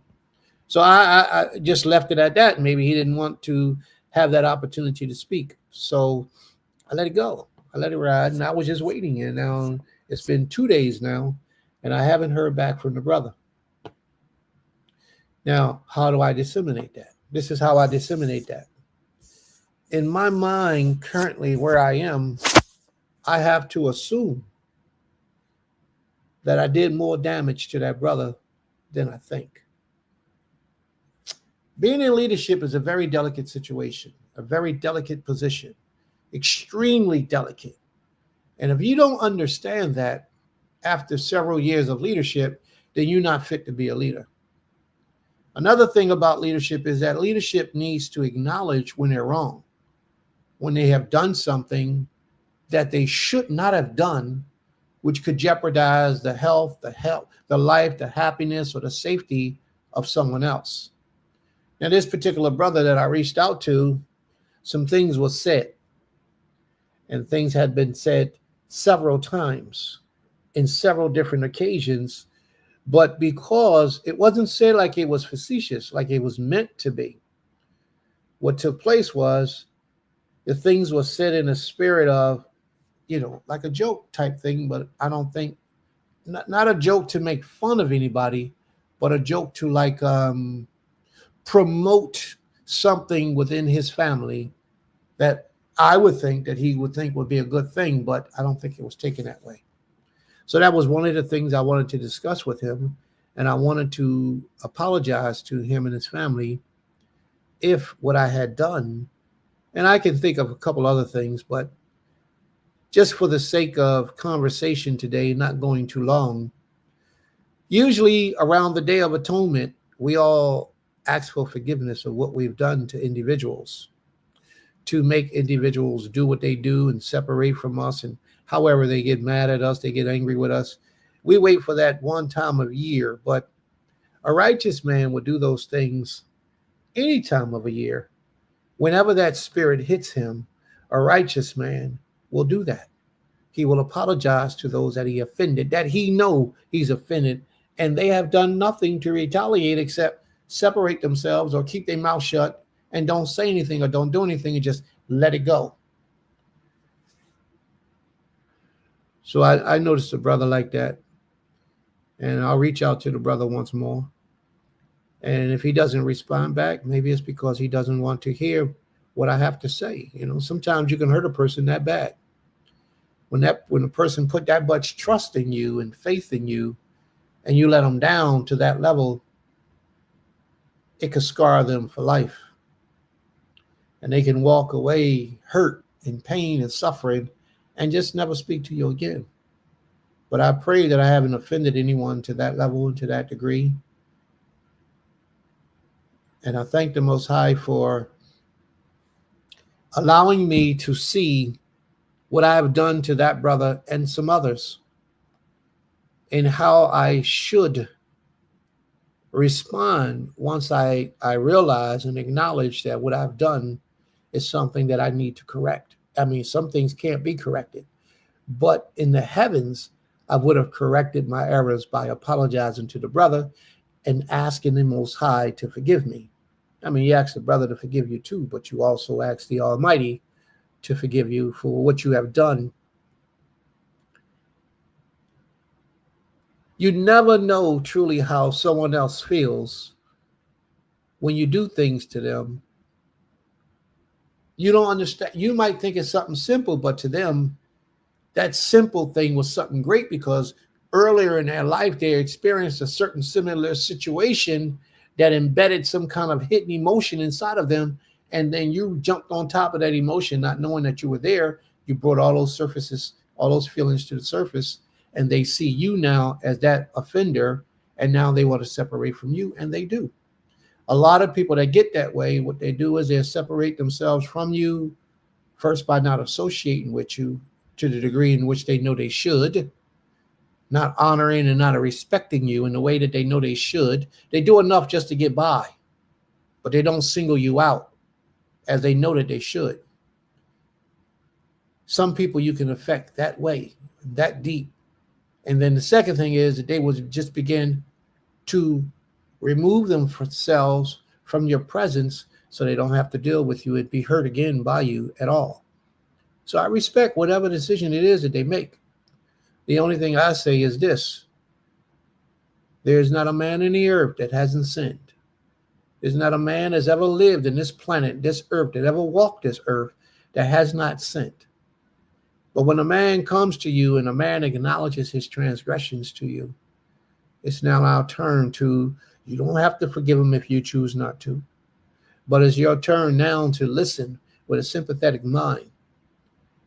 So I just left it at that. Maybe he didn't want to have that opportunity to speak. So I let it go. I let it ride, and I was just waiting. And now it's been 2 days now, and I haven't heard back from the brother. Now, how do I disseminate that? This is how I disseminate that. In my mind, currently where I am, I have to assume that I did more damage to that brother than I think. Being in leadership is a very delicate situation, a very delicate position, extremely delicate. And if you don't understand that after several years of leadership, then you're not fit to be a leader. Another thing about leadership is that leadership needs to acknowledge when they're wrong, when they have done something that they should not have done, which could jeopardize the health, the life, the happiness, or the safety of someone else. Now, this particular brother that I reached out to, some things were said, and things had been said several times in several different occasions, but because it wasn't said like it was facetious, like it was meant to be, what took place was the things were said in a spirit of, like a joke type thing, but I don't think, not a joke to make fun of anybody, but a joke to like promote something within his family that I would think that he would think would be a good thing, but I don't think it was taken that way. So that was one of the things I wanted to discuss with him. And I wanted to apologize to him and his family if what I had done, and I can think of a couple other things, but just for the sake of conversation today, not going too long, usually around the Day of Atonement, we all ask for forgiveness of what we've done to individuals, to make individuals do what they do and separate from us. And however they get mad at us, they get angry with us. We wait for that one time of year, but a righteous man would do those things any time of a year. Whenever that spirit hits him, a righteous man will do that. He will apologize to those that he offended, that he know he's offended, and they have done nothing to retaliate except separate themselves or keep their mouth shut and don't say anything or don't do anything and just let it go. So I noticed a brother like that, and I'll reach out to the brother once more. And if he doesn't respond back, maybe it's because he doesn't want to hear what I have to say. You know, sometimes you can hurt a person that bad. When a person put that much trust in you and faith in you, and you let them down to that level, it could scar them for life. And they can walk away hurt in pain and suffering and just never speak to you again. But I pray that I haven't offended anyone to that level and to that degree. And I thank the Most High for allowing me to see what I have done to that brother and some others, and how I should respond once I realize and acknowledge that what I've done is something that I need to correct. I mean, some things can't be corrected, but in the heavens, I would have corrected my errors by apologizing to the brother and asking the Most High to forgive me. I mean, you ask the brother to forgive you too, but you also ask the Almighty to forgive you for what you have done. You never know truly how someone else feels when you do things to them. You don't understand. You might think it's something simple, but to them, that simple thing was something great because earlier in their life, they experienced a certain similar situation that embedded some kind of hidden emotion inside of them. And then you jumped on top of that emotion, not knowing that you were there. You brought all those surfaces, all those feelings to the surface, and they see you now as that offender, and now they want to separate from you, and they do. A lot of people that get that way, what they do is they separate themselves from you, first by not associating with you to the degree in which they know they should, not honoring and not respecting you in the way that they know they should. They do enough just to get by, but they don't single you out as they know that they should. Some people you can affect that way, that deep. And then the second thing is that they will just begin to remove themselves from your presence so they don't have to deal with you and be hurt again by you at all. So I respect whatever decision it is that they make. The only thing I say is this: there's not a man in the earth that hasn't sinned. There's not a man that's ever lived in this planet, this earth, that ever walked this earth that has not sinned. But when a man comes to you and a man acknowledges his transgressions to you, it's now our turn to, you don't have to forgive him if you choose not to, but it's your turn now to listen with a sympathetic mind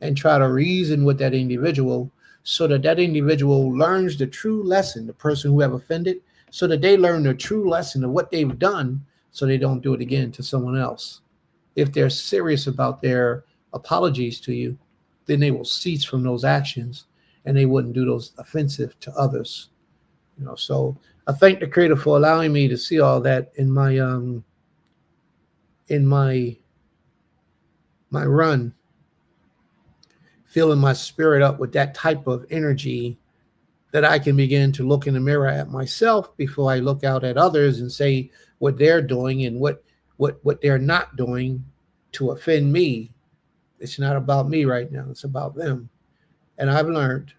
and try to reason with that individual so that that individual learns the true lesson, the person who have offended, so that they learn the true lesson of what they've done so they don't do it again to someone else. If they're serious about their apologies to you, then they will cease from those actions and they wouldn't do those offensive to others. You know, so I thank the Creator for allowing me to see all that in my run, filling my spirit up with that type of energy that I can begin to look in the mirror at myself before I look out at others and say what they're doing and what they're not doing to offend me. It's not about me right now. It's about them. And I've learned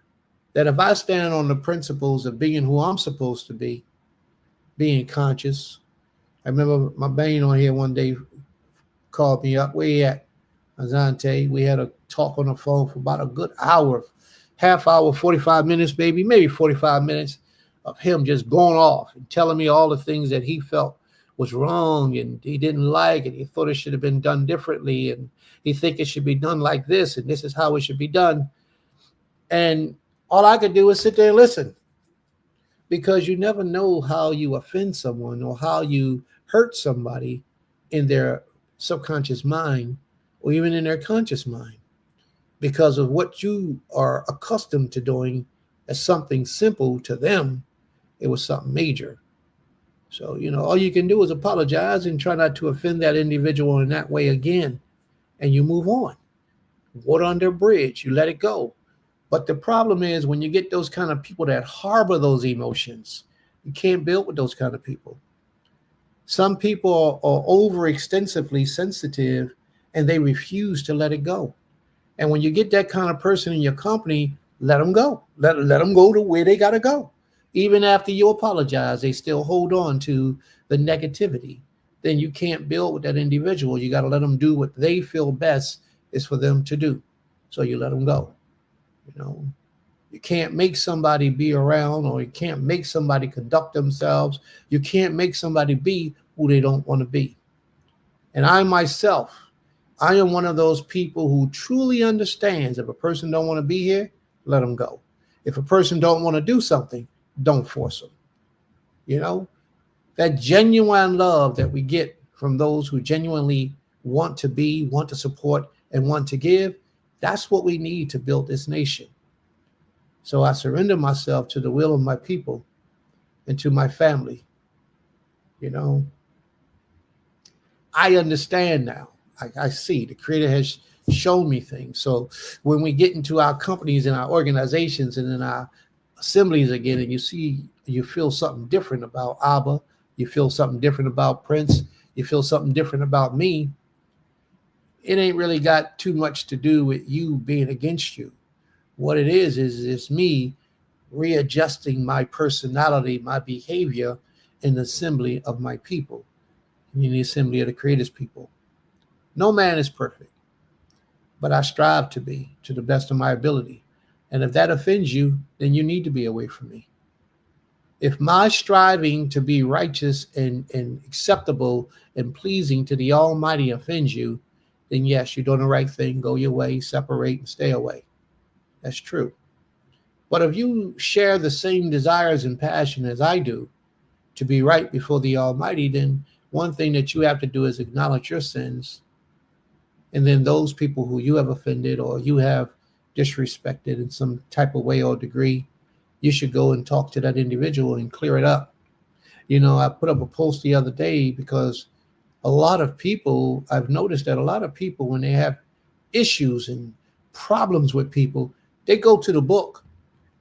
that if I stand on the principles of being who I'm supposed to be, being conscious. I remember my Bane on here one day called me up. Where you at, Azante? We had a talk on the phone for about a good hour, half hour, 45 minutes, maybe 45 minutes. of him just going off and telling me all the things that he felt was wrong and he didn't like and he thought it should have been done differently and he think it should be done like this and this is how it should be done. And all I could do is sit there and listen, because you never know how you offend someone or how you hurt somebody in their subconscious mind or even in their conscious mind because of what you are accustomed to doing as something simple. To them, it was something major. So, all you can do is apologize and try not to offend that individual in that way again. And you move on. Water under a bridge, you let it go. But the problem is when you get those kind of people that harbor those emotions, you can't build with those kind of people. Some people are over extensively sensitive and they refuse to let it go. And when you get that kind of person in your company, let them go. Let them go to where they got to go. Even after you apologize, they still hold on to the negativity. Then you can't build with that individual. You got to let them do what they feel best is for them to do. So you let them go. You can't make somebody be around, or you can't make somebody conduct themselves. You can't make somebody be who they don't want to be. And I myself, I am one of those people who truly understands if a person don't want to be here, let them go. If a person don't want to do something, don't force them. That genuine love that we get from those who genuinely want to be, want to support, and want to give, that's what we need to build this nation. So I surrender myself to the will of my people and to my family. I understand now. I see the Creator has shown me things. So when we get into our companies and our organizations and in our assemblies again, and you feel something different about Abba, you feel something different about Prince, you feel something different about me, it ain't really got too much to do with you being against you. What it is it's me readjusting my personality, my behavior in the assembly of my people, in the assembly of the Creator's people. No man is perfect, but I strive to be to the best of my ability. And if that offends you, then you need to be away from me. If my striving to be righteous and acceptable and pleasing to the Almighty offends you, then yes, you're doing the right thing. Go your way, separate, and stay away. That's true. But if you share the same desires and passion as I do to be right before the Almighty, then one thing that you have to do is acknowledge your sins. And then those people who you have offended or you have disrespected in some type of way or degree, you should go and talk to that individual and clear it up. I put up a post the other day because I've noticed that a lot of people, when they have issues and problems with people, they go to the book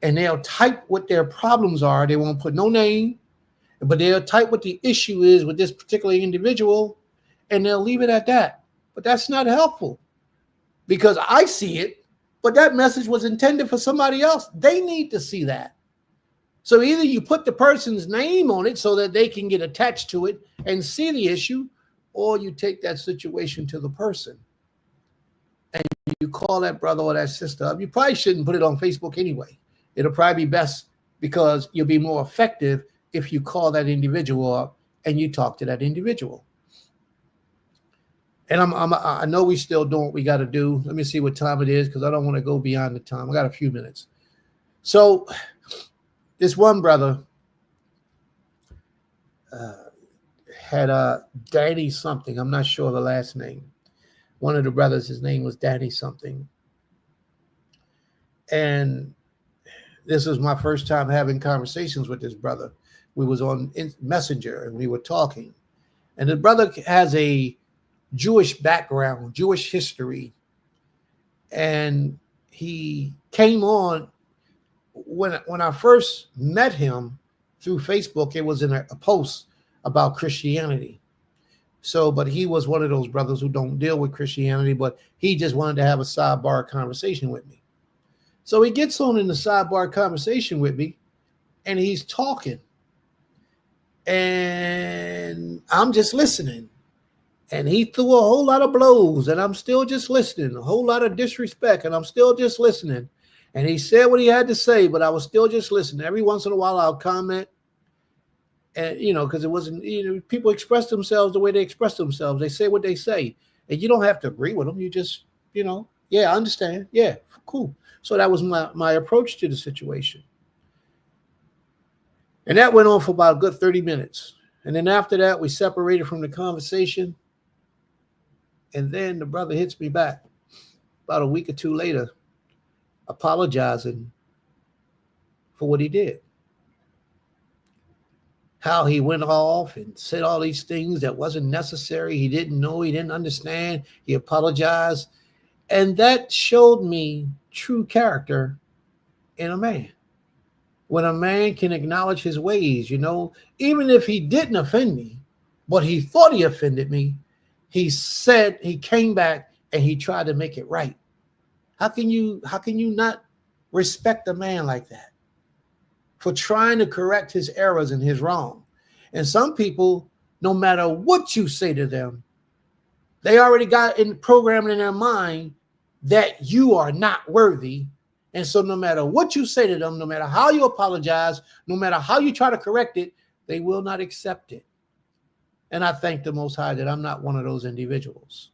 and they'll type what their problems are. They won't put no name, but they'll type what the issue is with this particular individual and they'll leave it at that. But that's not helpful because I see it, but that message was intended for somebody else. They need to see that. So either you put the person's name on it so that they can get attached to it and see the issue, or you take that situation to the person and you call that brother or that sister up. You probably shouldn't put it on Facebook anyway. It'll probably be best because you'll be more effective if you call that individual up and you talk to that individual. And I know we still doing what we got to do. Let me see what time it is because I don't want to go beyond the time. I got a few minutes. So this one brother had Danny something. I'm not sure the last name. One of the brothers, his name was Danny something. And this was my first time having conversations with this brother. We was on Messenger and we were talking. And the brother has a Jewish background, Jewish history. And he came on when I first met him through Facebook. It was in a post about Christianity. So, but he was one of those brothers who don't deal with Christianity, but he just wanted to have a sidebar conversation with me. So he gets on in the sidebar conversation with me and he's talking and I'm just listening. And he threw a whole lot of blows and I'm still just listening, a whole lot of disrespect and I'm still just listening. And he said what he had to say, but I was still just listening. Every once in a while, I'll comment. And, because it wasn't, people express themselves the way they express themselves. They say what they say. And you don't have to agree with them. You just, yeah, I understand. Yeah, cool. So that was my approach to the situation. And that went on for about a good 30 minutes. And then after that, we separated from the conversation. And then the brother hits me back about a week or two later, apologizing for what he did. How he went off and said all these things that wasn't necessary. He didn't know, he didn't understand. He apologized. And that showed me true character in a man. When a man can acknowledge his ways, even if he didn't offend me, but he thought he offended me, he came back and he tried to make it right. How can you not respect a man like that for trying to correct his errors and his wrong? And some people, no matter what you say to them, they already got programmed in their mind that you are not worthy. And so no matter what you say to them, no matter how you apologize, no matter how you try to correct it, they will not accept it. And I thank the Most High that I'm not one of those individuals.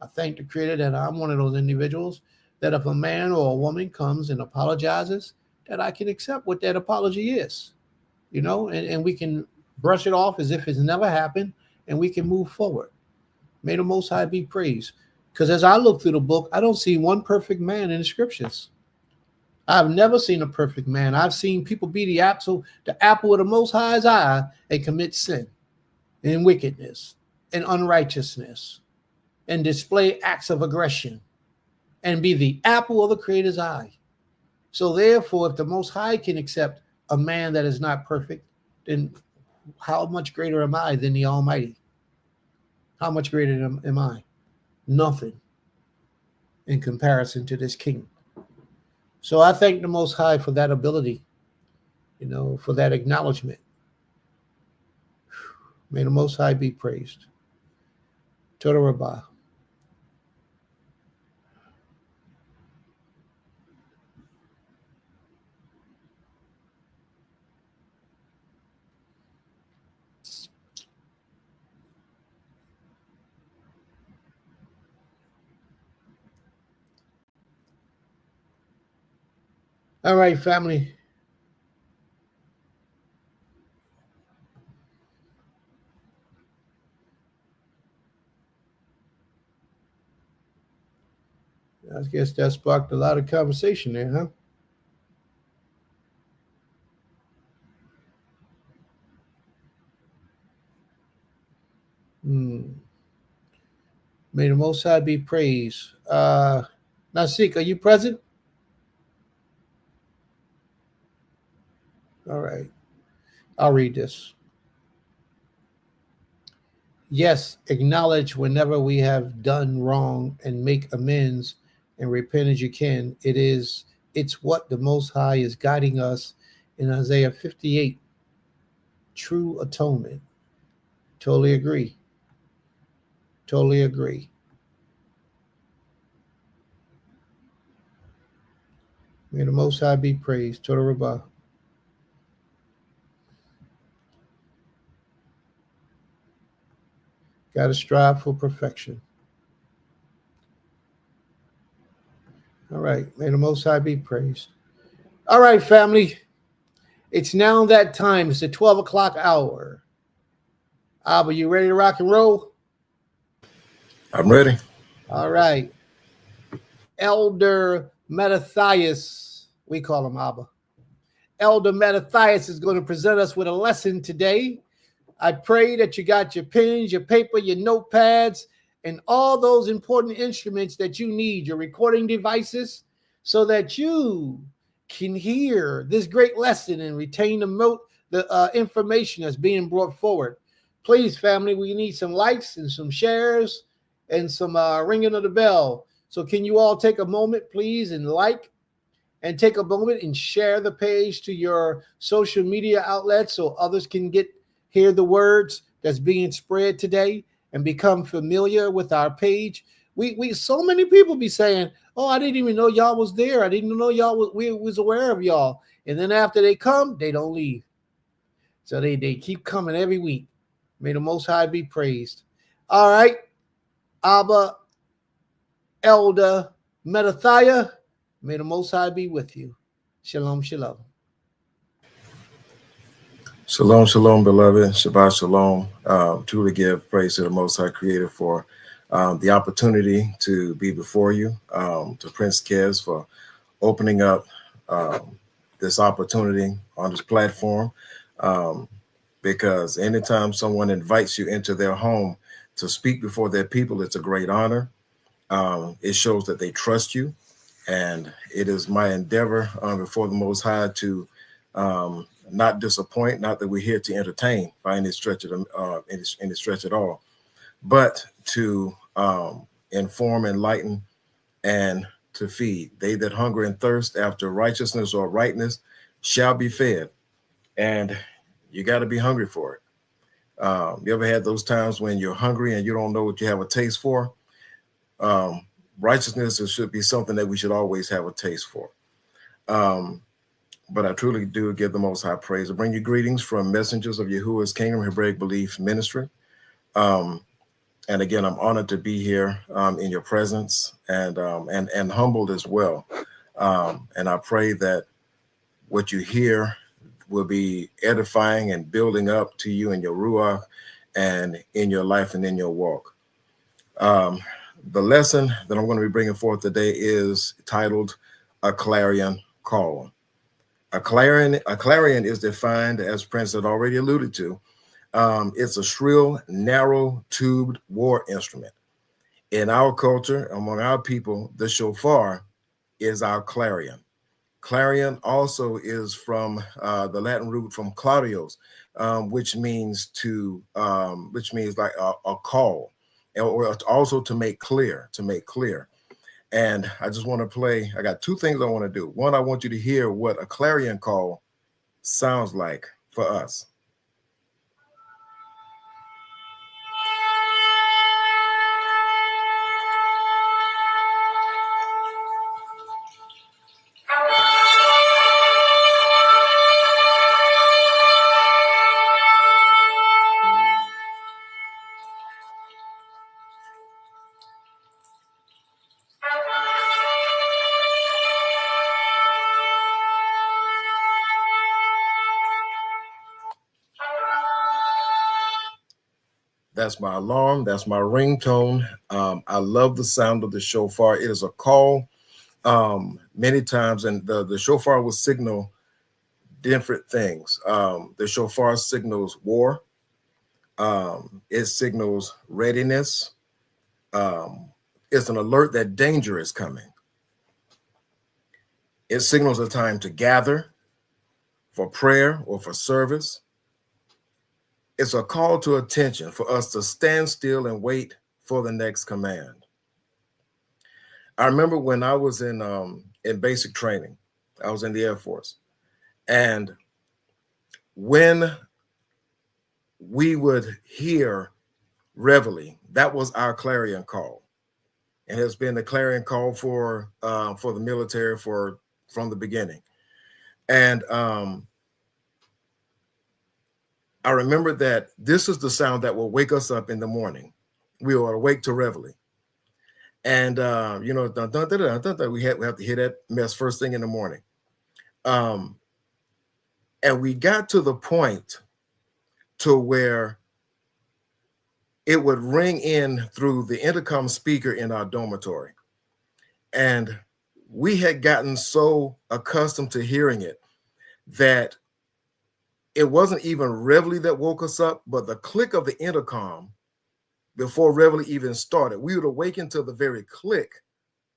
I thank the Creator that I'm one of those individuals that if a man or a woman comes and apologizes, that I can accept what that apology is, and we can brush it off as if it's never happened, and we can move forward. May the Most High be praised. Because as I look through the book, I don't see one perfect man in the scriptures. I've never seen a perfect man. I've seen people be the apple of the Most High's eye and commit sin and wickedness and unrighteousness and display acts of aggression and be the apple of the Creator's eye. So therefore, if the Most High can accept a man that is not perfect, then how much greater am I than the Almighty? How much greater am I? Nothing in comparison to this King. So I thank the Most High for that ability, for that acknowledgement. May the Most High be praised. Toda Rabbah. All right, family. I guess that sparked a lot of conversation there, huh? May the Most High be praised. Nasik, are you present? All right. I'll read this. Yes, acknowledge whenever we have done wrong and make amends and repent as you can. It's what the Most High is guiding us in Isaiah 58. True atonement. Totally agree. Totally agree. May the Most High be praised. Toda Rabbah. Got to strive for perfection. All right. May the Most High be praised. All right, family. It's now that time. It's the 12 o'clock hour. Abba, you ready to rock and roll? I'm ready. All right. Elder Mattathias, we call him Abba. Elder Mattathias is going to present us with a lesson today. I pray that you got your pens, your paper, your notepads, and all those important instruments that you need, your recording devices, so that you can hear this great lesson and retain the information that's being brought forward. Please, family, we need some likes and some shares and some ringing of the bell. So can you all take a moment, please, and like and take a moment and share the page to your social media outlets so others can hear the words that's being spread today and become familiar with our page. We so many people be saying, "Oh, I didn't even know y'all was there. I didn't know we was aware of y'all." And then after they come, they don't leave. So they keep coming every week. May the Most High be praised. All right, Abba, Elder, Metathiah, may the Most High be with you. Shalom, shalom. Shalom, shalom, beloved. Shabbat shalom. Truly give praise to the Most High Creator for the opportunity to be before you, to Prince Kez for opening up this opportunity on this platform. Because anytime someone invites you into their home to speak before their people, it's a great honor. It shows that they trust you. And it is my endeavor before the Most High to not disappoint, not that we're here to entertain by any stretch at all, but to inform, enlighten, and to feed. They that hunger and thirst after righteousness or rightness shall be fed. And you got to be hungry for it. You ever had those times when you're hungry and you don't know what you have a taste for? Righteousness should be something that we should always have a taste for. But I truly do give the Most High praise. I bring you greetings from messengers of Yahuwah's Kingdom Hebraic Belief Ministry. And again, I'm honored to be here in your presence and humbled as well. And I pray that what you hear will be edifying and building up to you in your ruach and in your life and in your walk. The lesson that I'm going to be bringing forth today is titled A Clarion Call. A clarion is defined, as Prince had already alluded to. It's a shrill, narrow-tubed war instrument. In our culture, among our people, the shofar is our clarion. Clarion also is from the Latin root from clarios, which means like a call, or also to make clear, And I just want to play. I got two things I want to do. One, I want you to hear what a clarion call sounds like for us. That's my alarm. That's my ringtone. I love the sound of the shofar. It is a call many times, and the shofar will signal different things. The shofar signals war. It signals readiness. It's an alert that danger is coming. It signals a time to gather for prayer or for service. It's a call to attention for us to stand still and wait for the next command. I remember when I was in basic training, I was in the Air Force, and when we would hear reveille, that was our clarion call, and it's been the clarion call for the military from the beginning. And I remember that this is the sound that will wake us up in the morning. We will awake to reveille. And, we have to hear that mess first thing in the morning. And we got to the point to where it would ring in through the intercom speaker in our dormitory. And we had gotten so accustomed to hearing it that it wasn't even reveille that woke us up, but the click of the intercom before reveille even started. We would awaken to the very click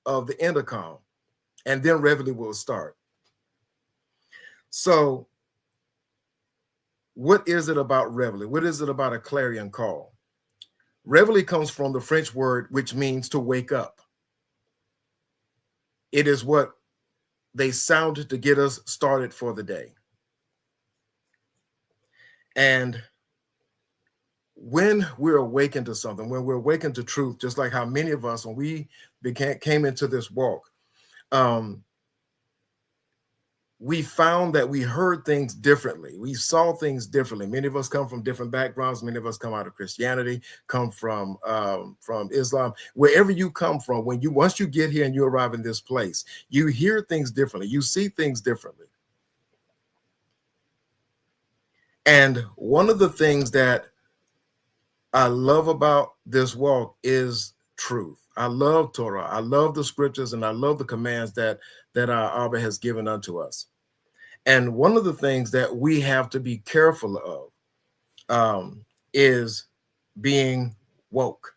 of the intercom, and then reveille will start. So what is it about reveille? What is it about a clarion call? Reveille comes from the French word, which means to wake up. It is what they sounded to get us started for the day. And when we're awakened to something, when we're awakened to truth, just like how many of us, when we came into this walk, we found that we heard things differently. We saw things differently. Many of us come from different backgrounds. Many of us come out of Christianity, come from Islam. Wherever you come from, once you get here and you arrive in this place, you hear things differently. You see things differently. And one of the things that I love about this walk is truth. I love Torah. I love the scriptures, and I love the commands that our Abba has given unto us. And one of the things that we have to be careful of is being woke,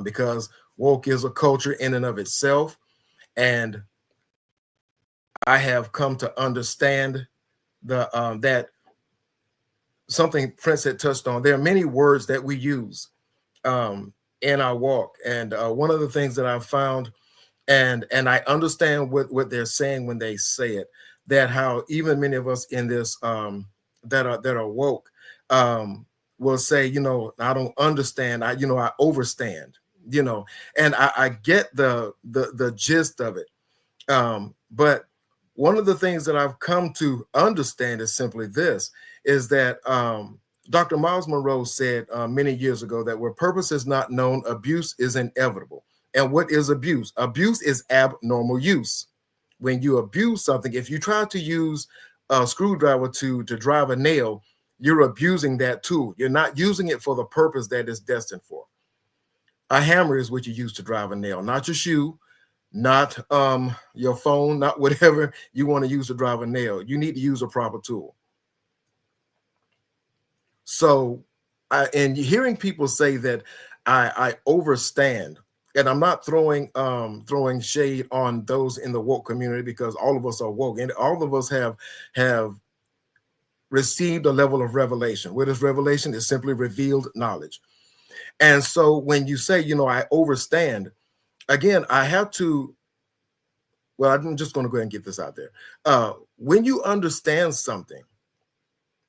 because woke is a culture in and of itself. And I have come to understand that something Prince had touched on. There are many words that we use in our walk. And one of the things that I've found, and I understand what they're saying when they say it, that how even many of us in this that are woke will say, I don't understand. I overstand, and I get the gist of it. But one of the things that I've come to understand is simply this, is that Dr. Miles Monroe said many years ago that where purpose is not known, abuse is inevitable. And what is abuse? Abuse is abnormal use. When you abuse something, if you try to use a screwdriver to drive a nail, you're abusing that tool. You're not using it for the purpose that it's destined for. A hammer is what you use to drive a nail, not your shoe, not your phone, not whatever you want to use to drive a nail. You need to use a proper tool. So, and hearing people say that I overstand, and I'm not throwing shade on those in the woke community, because all of us are woke, and all of us have received a level of revelation. What is revelation? Is simply revealed knowledge. And so when you say, I overstand, again, I have to, well, I'm just going to go ahead and get this out there. When you understand something,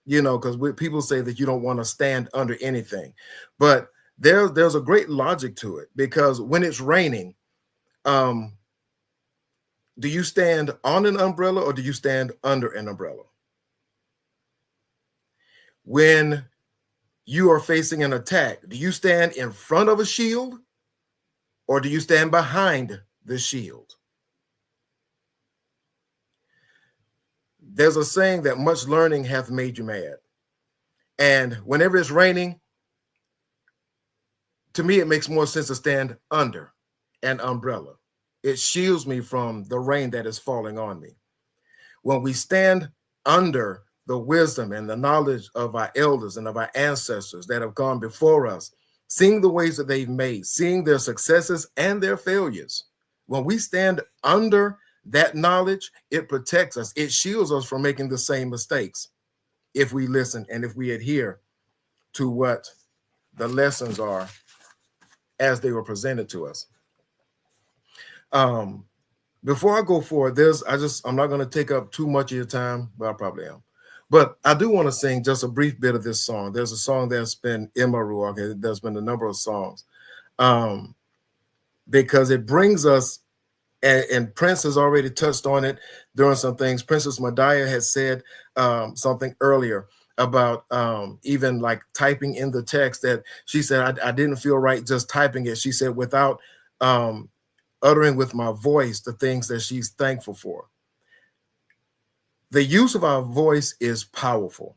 because people say that you don't want to stand under anything, but there's a great logic to it, because when it's raining, do you stand on an umbrella or do you stand under an umbrella? When you are facing an attack, do you stand in front of a shield or do you stand behind the shield? There's a saying that much learning hath made you mad. And whenever it's raining, to me, it makes more sense to stand under an umbrella. It shields me from the rain that is falling on me. When we stand under the wisdom and the knowledge of our elders and of our ancestors that have gone before us, seeing the ways that they've made, seeing their successes and their failures, when we stand under that knowledge, it protects us. It shields us from making the same mistakes if we listen and if we adhere to what the lessons are as they were presented to us. Before I go forward, I'm not going to take up too much of your time, but I probably am. But I do want to sing just a brief bit of this song. There's a song that's been in my ruach. There's been a number of songs, because it brings us, and Prince has already touched on it during some things. Princess Madiah has said something earlier about even like typing in the text, that she said, I didn't feel right just typing it. She said, without uttering with my voice the things that she's thankful for. The use of our voice is powerful.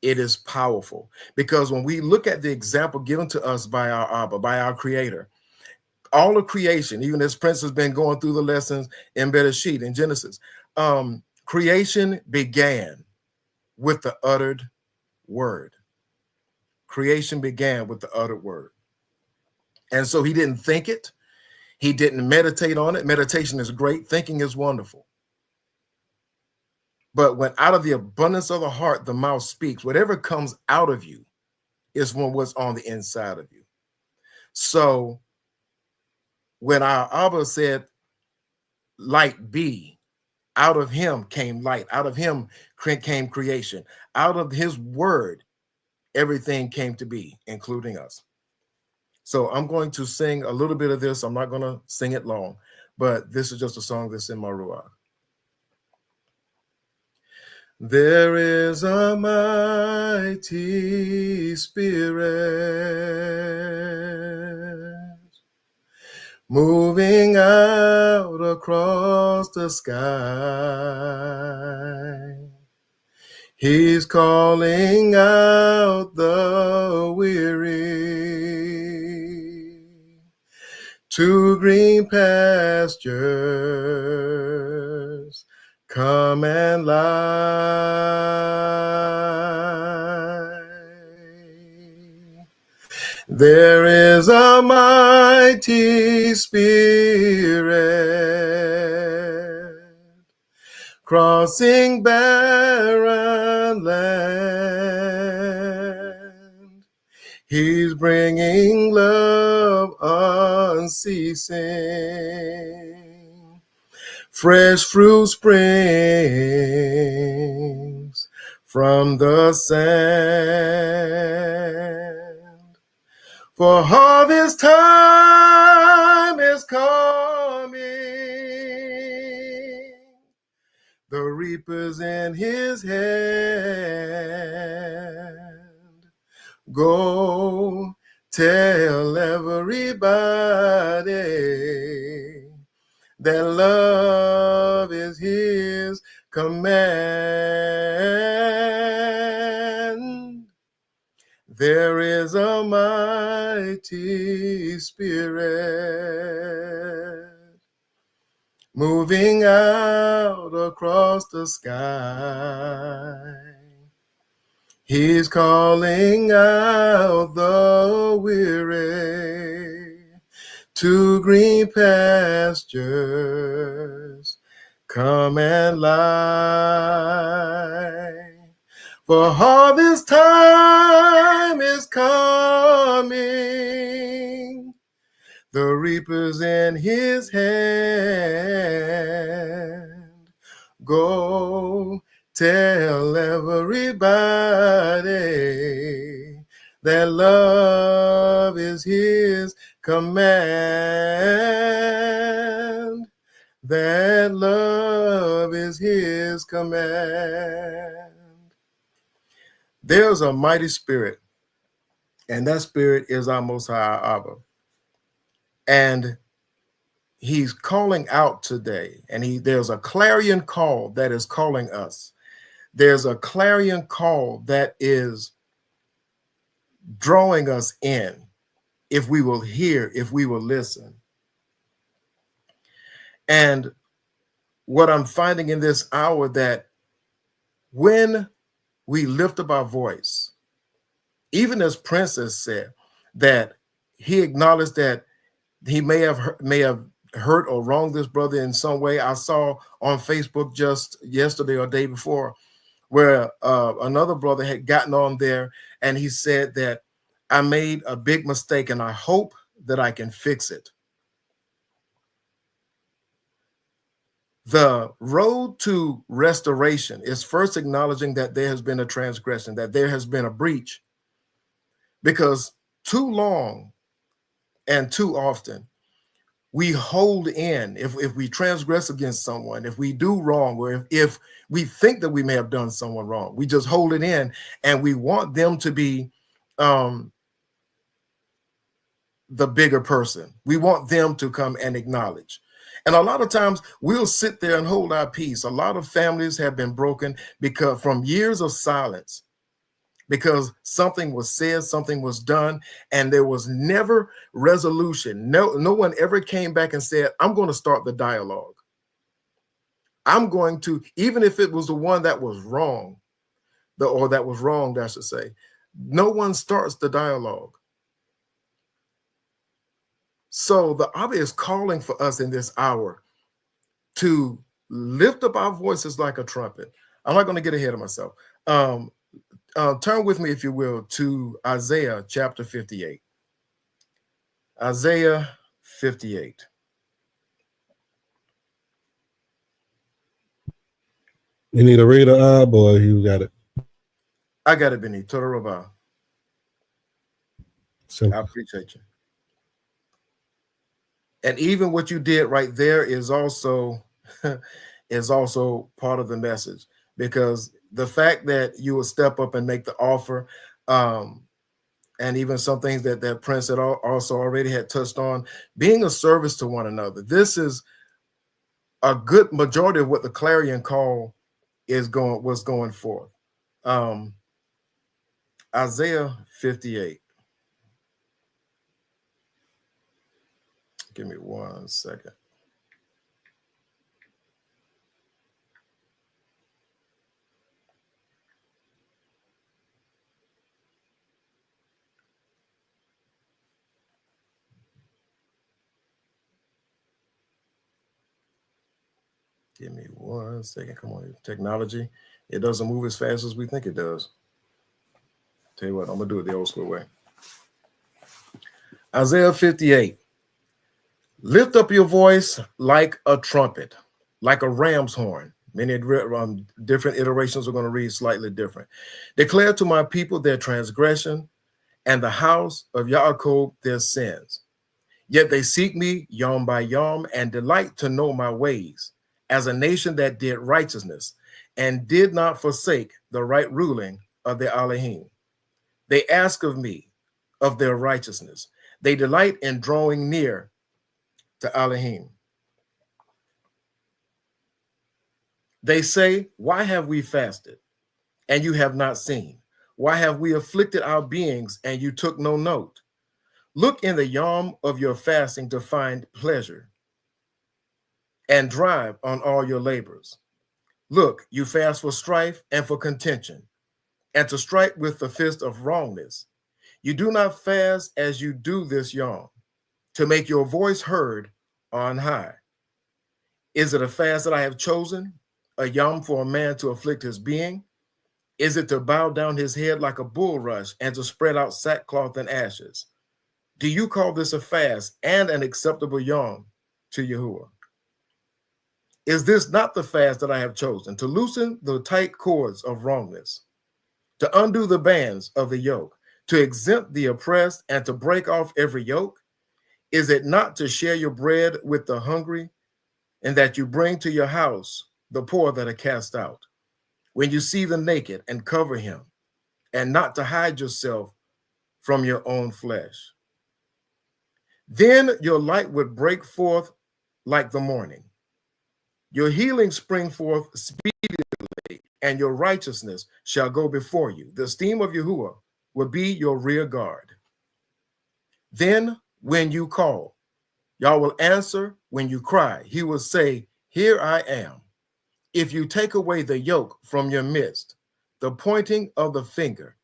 It is powerful, because when we look at the example given to us by our Abba, by our Creator, all of creation, even as Prince has been going through the lessons in Bereshit in Genesis, creation began with the uttered word. Creation began with the uttered word. And so he didn't think it. He didn't meditate on it. Meditation is great. Thinking is wonderful. But when out of the abundance of the heart, the mouth speaks, whatever comes out of you is from what's on the inside of you. So when our Abba said, light be, out of him came light. Out of him came creation. Out of his word everything came to be, including us. So I'm going to sing a little bit of this. I'm not going to sing it long, but this is just a song that's in my ruach. There is a mighty spirit moving out across the sky. He's calling out the weary to green pastures. Come and lie. There is a mighty spirit crossing barren land. He's bringing love unceasing. Fresh fruit springs from the sand. For harvest time is coming. The reaper's in his hand. Go tell everybody that love is his command. There is a mighty spirit moving out across the sky. He's calling out the weary to green pastures. Come and lie. For harvest time is coming. The reaper's in his hand. Go tell everybody that love is his command. That love is his command. There's a mighty spirit, and that spirit is our Most High Abba. And he's calling out today, and there's a clarion call that is calling us. There's a clarion call that is drawing us in, if we will hear, if we will listen. And what I'm finding in this hour, that when we lift up our voice, even as Princess said, that he acknowledged that he may have hurt or wronged this brother in some way. I saw on Facebook just yesterday or day before where another brother had gotten on there and he said that I made a big mistake and I hope that I can fix it. The road to restoration is first acknowledging that there has been a transgression, that there has been a breach, because too long and too often we hold in, if we transgress against someone, if we do wrong, or if we think that we may have done someone wrong, we just hold it in and we want them to be the bigger person. We want them to come and acknowledge. And a lot of times we'll sit there and hold our peace. A lot of families have been broken because from years of silence, because something was said, something was done, and there was never resolution. No one ever came back and said, I'm going to start the dialogue. I'm going to, even if it was the one that was wrong, or that was wronged, I should say, no one starts the dialogue. So the Abba is calling for us in this hour to lift up our voices like a trumpet. I'm not going to get ahead of myself. Turn with me, if you will, to Isaiah chapter 58. Isaiah 58. You need a reader, boy, you got it. I got it, Benny. Total Rabah. Simple. I appreciate you. And even what you did right there is also is also part of the message, because the fact that you will step up and make the offer, and even some things that Prince had also already had touched on, being a service to one another. This is a good majority of what the Clarion Call was going forth. Isaiah 58. Give me 1 second. Give me 1 second. Come on, technology. It doesn't move as fast as we think it does. Tell you what, I'm going to do it the old school way. Isaiah 58. Lift up your voice like a trumpet, like a ram's horn. Many different iterations are going to read slightly different. Declare to my people their transgression, and the house of Yaakov their sins. Yet they seek me yom by yom and delight to know my ways, as a nation that did righteousness and did not forsake the right ruling of the Elohim. They ask of me of their righteousness. They delight in drawing near to Elohim. They say, why have we fasted and you have not seen? Why have we afflicted our beings and you took no note? Look in the yom of your fasting to find pleasure and drive on all your labors. Look, you fast for strife and for contention, and to strike with the fist of wrongness. You do not fast as you do this yom, to make your voice heard on high. Is it a fast that I have chosen, a yom for a man to afflict his being? Is it to bow down his head like a bulrush and to spread out sackcloth and ashes? Do you call this a fast and an acceptable yom to Yahuwah? Is this not the fast that I have chosen, to loosen the tight cords of wrongness, to undo the bands of the yoke, to exempt the oppressed, and to break off every yoke? Is it not to share your bread with the hungry, and that you bring to your house the poor that are cast out? When you see the naked and cover him, and not to hide yourself from your own flesh. Then your light would break forth like the morning. Your healing spring forth speedily, and your righteousness shall go before you. The esteem of Yahuwah will be your rear guard. Then when you call, Yah will answer. When you cry, he will say, here I am. If you take away the yoke from your midst, the pointing of the finger,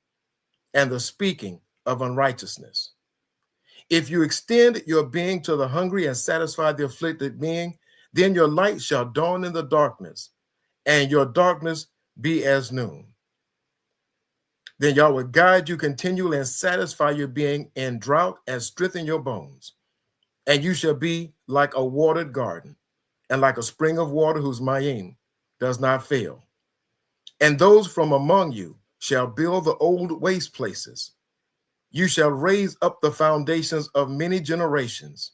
and the speaking of unrighteousness. If you extend your being to the hungry and satisfy the afflicted being, then your light shall dawn in the darkness, and your darkness be as noon. Then Yah will guide you continually and satisfy your being in drought and strengthen your bones. And you shall be like a watered garden and like a spring of water whose mayim does not fail. And those from among you shall build the old waste places. You shall raise up the foundations of many generations,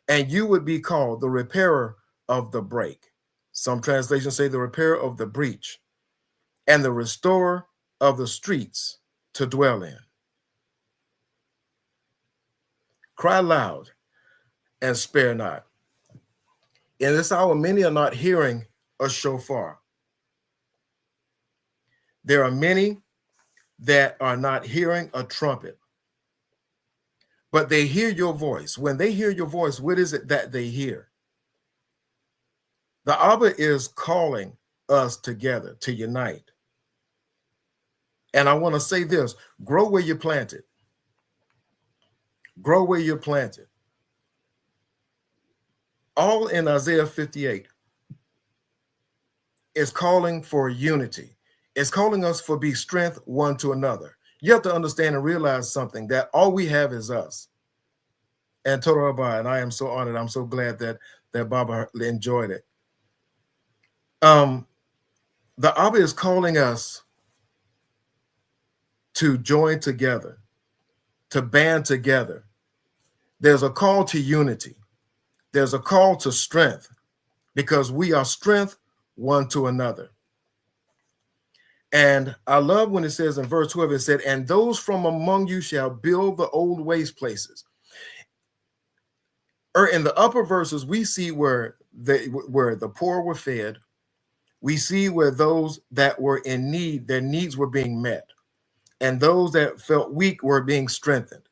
and you would be called the repairer of the break. Some translations say the repairer of the breach, and the restorer of the streets to dwell in. Cry loud and spare not. In this hour, many are not hearing a shofar. There are many that are not hearing a trumpet, but they hear your voice. When they hear your voice, what is it that they hear? The Abba is calling us together to unite. And I want to say this: grow where you're planted. Grow where you're planted. All in Isaiah 58 is calling for unity. It's calling us for be strength one to another. You have to understand and realize something, that all we have is us. And Total Rabbi, and I am so honored. I'm so glad that Baba enjoyed it. The Abba is calling us to join together to band together. There's a call to unity. There's a call to strength, because we are strength one to another. And I love when it says in verse 12, it said, and those from among you shall build the old waste places. Or in the upper verses, we see where the poor were fed. We see where those that were in need, their needs were being met. And those that felt weak were being strengthened.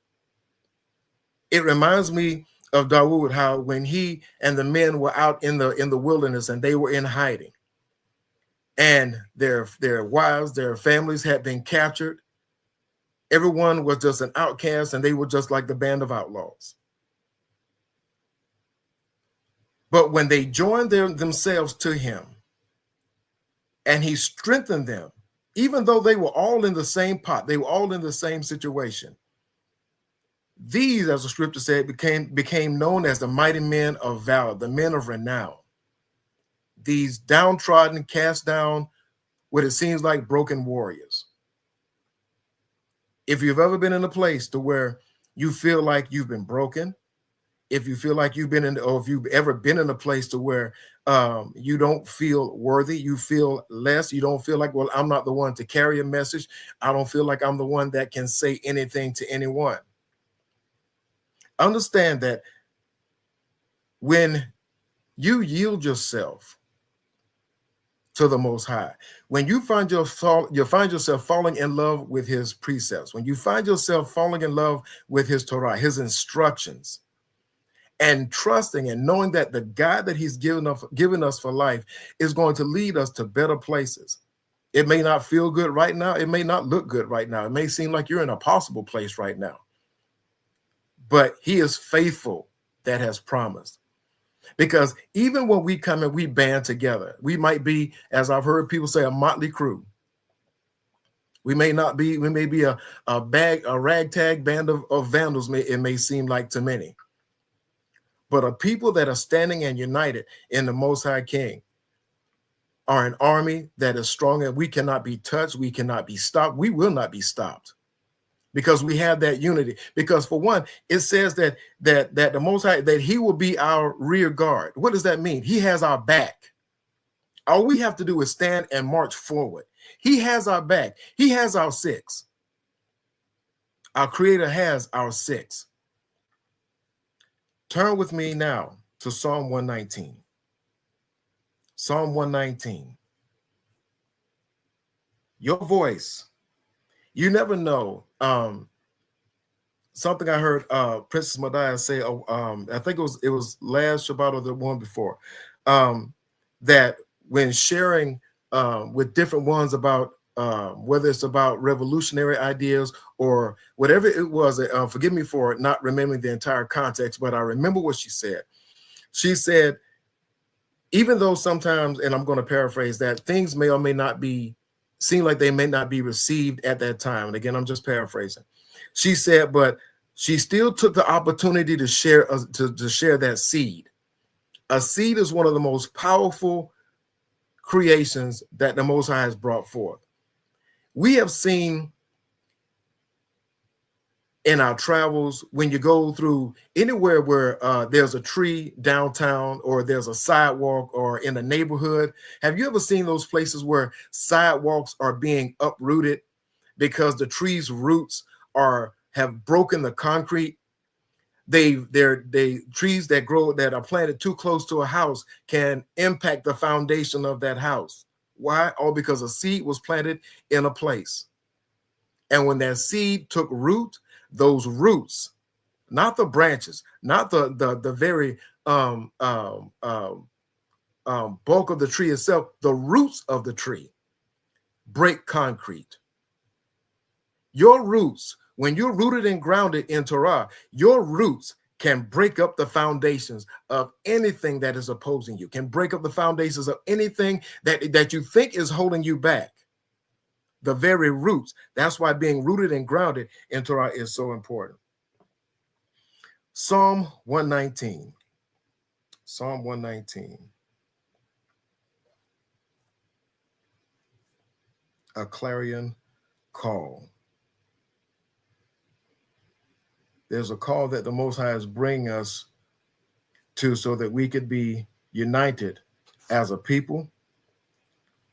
It reminds me of Dawood, how when he and the men were out in the wilderness and they were in hiding, and their wives, their families had been captured. Everyone was just an outcast, and they were just like the band of outlaws. But when they joined themselves to him, and he strengthened them, even though they were all in the same pot, they were all in the same situation. These, as the scripture said, became known as the mighty men of valor, the men of renown. These downtrodden, cast down, what it seems like broken warriors. If you've ever been in a place to where you feel like you've been broken, if you feel like you've been in, or if you've ever been in a place to where you don't feel worthy, you feel less, you don't feel like, well, I'm not the one to carry a message. I don't feel like I'm the one that can say anything to anyone. Understand that when you yield yourself to the Most High, when you find yourself falling in love with his precepts, when you find yourself falling in love with his Torah, his instructions, and trusting and knowing that the God that he's given us for life is going to lead us to better places. It may not feel good right now. It may not look good right now. It may seem like you're in a possible place right now. But he is faithful that has promised. Because even when we come and we band together, we might be, as I've heard people say, a motley crew. We may be a ragtag band of vandals, it may seem like to many. But a people that are standing and united in the Most High King are an army that is strong, and we cannot be touched. We cannot be stopped. We will not be stopped, because we have that unity. Because for one, it says that the Most High, that he will be our rear guard. What does that mean? He has our back. All we have to do is stand and march forward. He has our back. He has our six. Our Creator has our six. Turn with me now to Psalm 119. Psalm 119. Your voice. You never know. Something I heard Princess Madiah say, I think it was last Shabbat or the one before, that when sharing with different ones about whether it's about revolutionary ideas or whatever it was, forgive me for not remembering the entire context, but I remember what she said. She said, even though sometimes, and I'm going to paraphrase that, things may or may not seem like they may not be received at that time. And again, I'm just paraphrasing. She said, but she still took the opportunity to share that seed. A seed is one of the most powerful creations that the Most High has brought forth. We have seen in our travels, when you go through anywhere where there's a tree downtown, or there's a sidewalk, or in a neighborhood, have you ever seen those places where sidewalks are being uprooted because the tree's roots have broken the concrete? They're trees that are planted too close to a house can impact the foundation of that house. Why? All because a seed was planted in a place. And when that seed took root, those roots, not the branches, not the very bulk of the tree itself, the roots of the tree break concrete. Your roots, when you're rooted and grounded in Torah, your roots can break up the foundations of anything that is opposing you, can break up the foundations of anything that you think is holding you back. The very roots. That's why being rooted and grounded in Torah is so important. Psalm 119. Psalm 119. A clarion call. There's a call that the Most High is bringing us to so that we could be united as a people,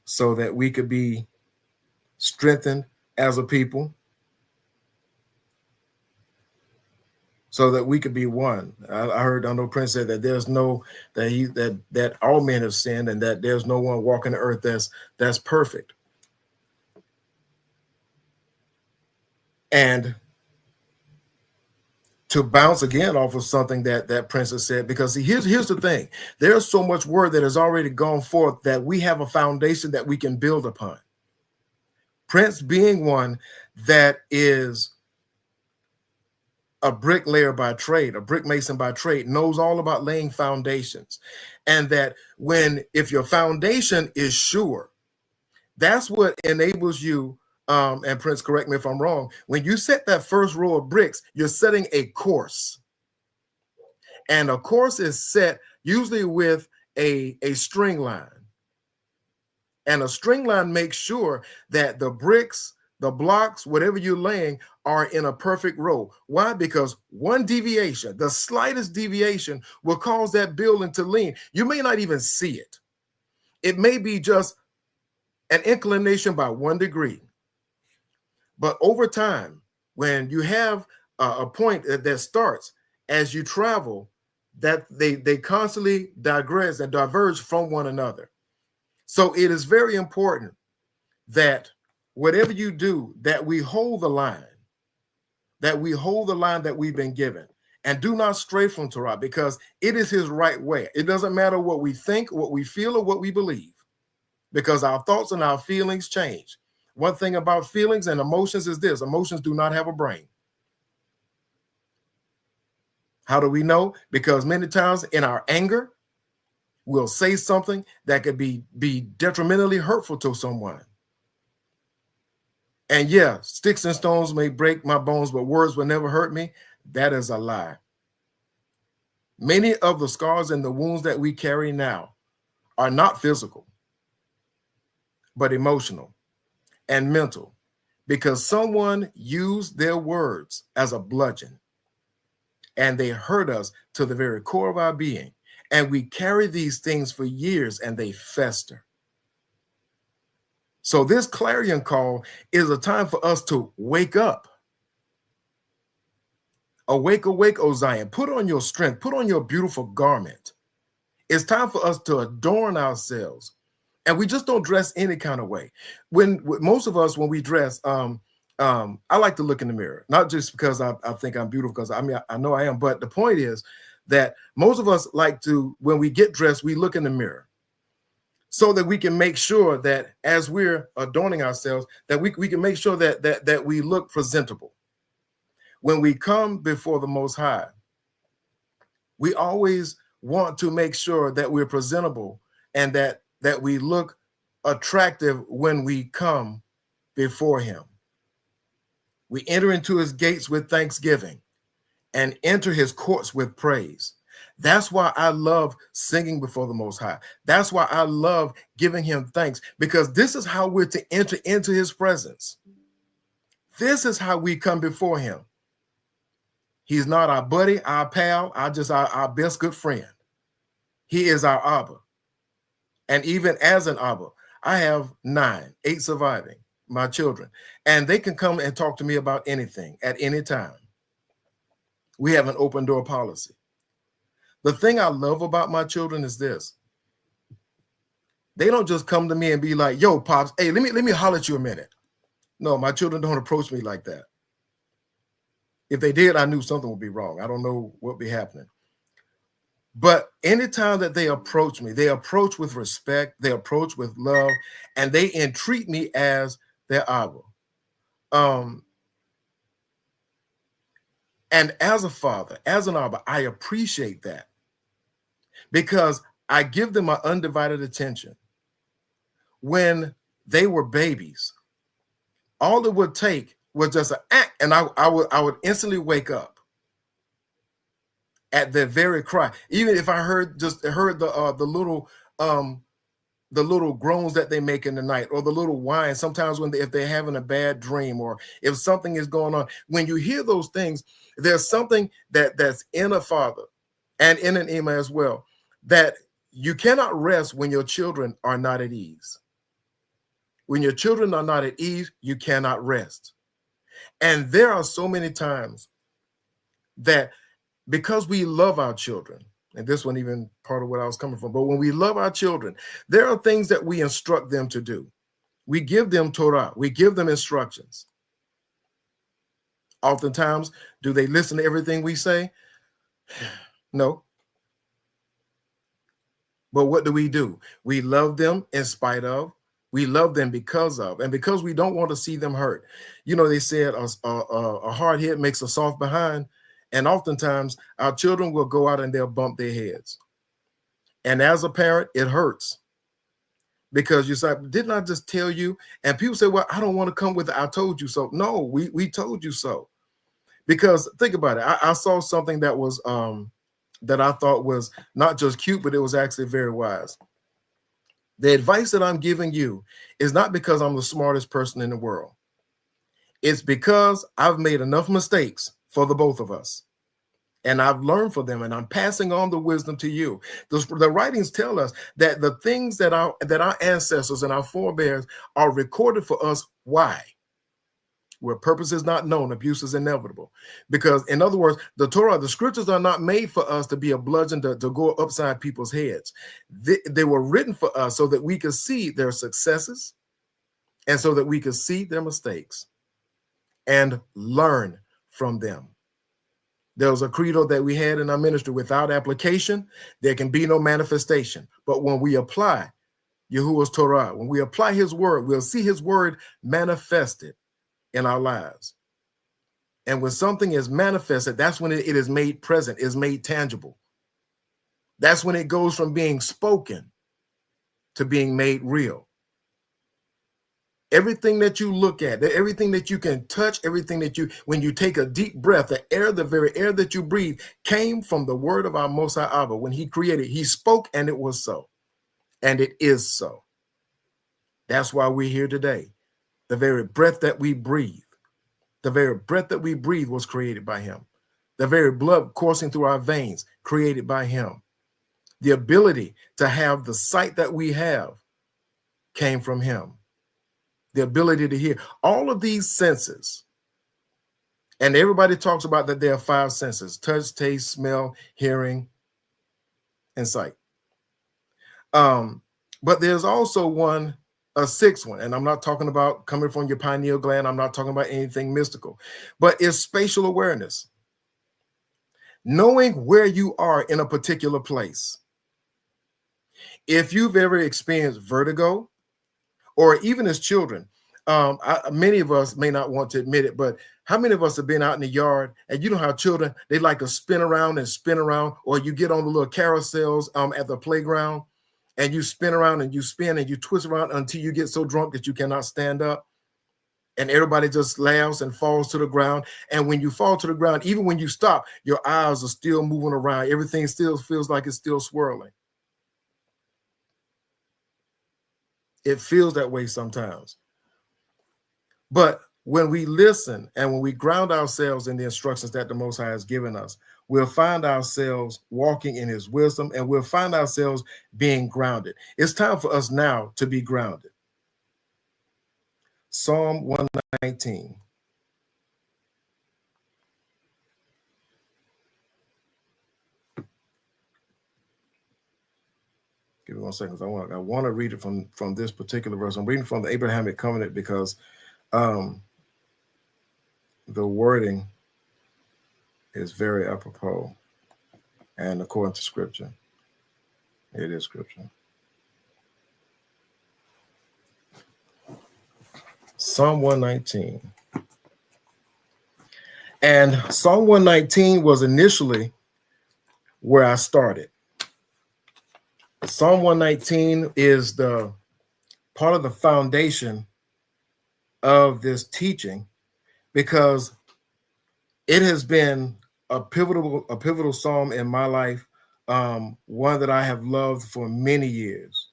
so that we could be strengthened as a people, so that we could be one. I know Prince said that there's no, that all men have sinned and that there's no one walking the earth that's perfect. And to bounce again off of something that Prince has said, because here's the thing. There's so much word that has already gone forth that we have a foundation that we can build upon. Prince being one that is a bricklayer by trade, a brick mason by trade, knows all about laying foundations. And that if your foundation is sure, that's what enables you, and Prince, correct me if I'm wrong, when you set that first row of bricks, you're setting a course. And a course is set usually with a string line. And a string line makes sure that the bricks, the blocks, whatever you're laying, are in a perfect row. Why? Because one deviation, the slightest deviation, will cause that building to lean. You may not even see it. It may be just an inclination by 1 degree. But over time, when you have a point that starts, as you travel, that they constantly digress and diverge from one another. So it is very important that whatever you do, that we hold the line, that we've been given, and do not stray from Torah, because it is his right way. It doesn't matter what we think, what we feel, or what we believe, because our thoughts and our feelings change. One thing about feelings and emotions is this: emotions do not have a brain. How do we know? Because many times in our anger, we'll say something that could be detrimentally hurtful to someone. And yeah, sticks and stones may break my bones, but words will never hurt me. That is a lie. Many of the scars and the wounds that we carry now are not physical, but emotional and mental, because someone used their words as a bludgeon and they hurt us to the very core of our being. And we carry these things for years and they fester. So this clarion call is a time for us to wake up. Awake, awake, O Zion. Put on your strength. Put on your beautiful garment. It's time for us to adorn ourselves. And we just don't dress any kind of way. Most of us, when we dress, I like to look in the mirror, not just because I think I'm beautiful, because I know I am. But the point is that most of us like to, when we get dressed, we look in the mirror so that we can make sure that as we're adorning ourselves, that we can make sure that we look presentable. When we come before the Most High, we always want to make sure that we're presentable and that we look attractive when we come before him. We enter into his gates with thanksgiving and enter his courts with praise. That's why I love singing before the Most High. That's why I love giving him thanks, because this is how we're to enter into his presence. This is how we come before him. He's not our buddy, our pal, our best good friend. He is our Abba. And even as an Abba, I have 8 surviving, my children, and they can come and talk to me about anything at any time. We have an open door policy. The thing I love about my children is this: they don't just come to me and be like, "Yo, Pops, hey, let me holler at you a minute." No, my children don't approach me like that. If they did, I knew something would be wrong. I don't know what would be happening. But anytime that they approach me, they approach with respect, they approach with love, and they entreat me as their Abba. And as a father, as an Abba, I appreciate that, because I give them my undivided attention. When they were babies, all it would take was just an act, and I would instantly wake up at their very cry. Even if I heard the little the little groans that they make in the night, or the little whine sometimes if they're having a bad dream, or if something is going on. When you hear those things, there's something that's in a father and in an Ima as well, that you cannot rest when your children are not at ease. When your children are not at ease, you cannot rest. And there are so many times that, because we love our children, and this one even part of what I was coming from, but when we love our children, there are things that we instruct them to do. We give them Torah, we give them instructions. Oftentimes, do they listen to everything we say? No. But what do? We love them in spite of. We love them because of, and because we don't want to see them hurt. You know, they said a hard head makes a soft behind, and oftentimes our children will go out and they'll bump their heads. And as a parent, it hurts, because you say, didn't I just tell you? And people say, well, I don't want to come with it. I told you so. No, we told you so. Because think about it. I saw something that was that I thought was not just cute, but it was actually very wise. The advice that I'm giving you is not because I'm the smartest person in the world. It's because I've made enough mistakes for the both of us, and I've learned from them, and I'm passing on the wisdom to you. The writings tell us that the things that our ancestors and our forebears are recorded for us. Why? Where purpose is not known, abuse is inevitable. Because, in other words, the Torah, the scriptures are not made for us to be a bludgeon to go upside people's heads. They were written for us so that we could see their successes, and so that we could see their mistakes and learn from them. There was a credo that we had in our ministry: without application, there can be no manifestation. But when we apply Yahuwah's Torah, when we apply his word, we'll see his word manifested in our lives. And when something is manifested, that's when it is made present, is made tangible. That's when it goes from being spoken to being made real. Everything that you look at, everything that you can touch, everything that when you take a deep breath, the very air that you breathe came from the word of our Most High Abba. When he created, he spoke, and it was so. And it is so. That's why we're here today. The very breath that we breathe, was created by him. The very blood coursing through our veins, created by him. The ability to have the sight that we have came from him. The ability to hear, all of these senses. And everybody talks about that there are 5 senses: touch, taste, smell, hearing, and sight. But there's also a 6th one, and I'm not talking about coming from your pineal gland. I'm not talking about anything mystical, but it's spatial awareness. Knowing where you are in a particular place. If you've ever experienced vertigo, or even as children, many of us may not want to admit it, but how many of us have been out in the yard, and you know how children, they like to spin around, or you get on the little carousels at the playground, and you spin around and you spin and you twist around until you get so drunk that you cannot stand up, and everybody just laughs and falls to the ground. And when you fall to the ground, even when you stop, your eyes are still moving around. Everything still feels like it's still swirling. It feels that way sometimes. But when we listen and when we ground ourselves in the instructions that the Most High has given us, we'll find ourselves walking in his wisdom, and we'll find ourselves being grounded. It's time for us now to be grounded. Psalm 119. Give me 1 second. I want to read it from this particular verse. I'm reading from the Abrahamic covenant because the wording is very apropos and according to scripture. It is scripture. Psalm 119. And Psalm 119 was initially where I started. Psalm 119 is the part of the foundation of this teaching, because it has been a pivotal psalm in my life, one that I have loved for many years.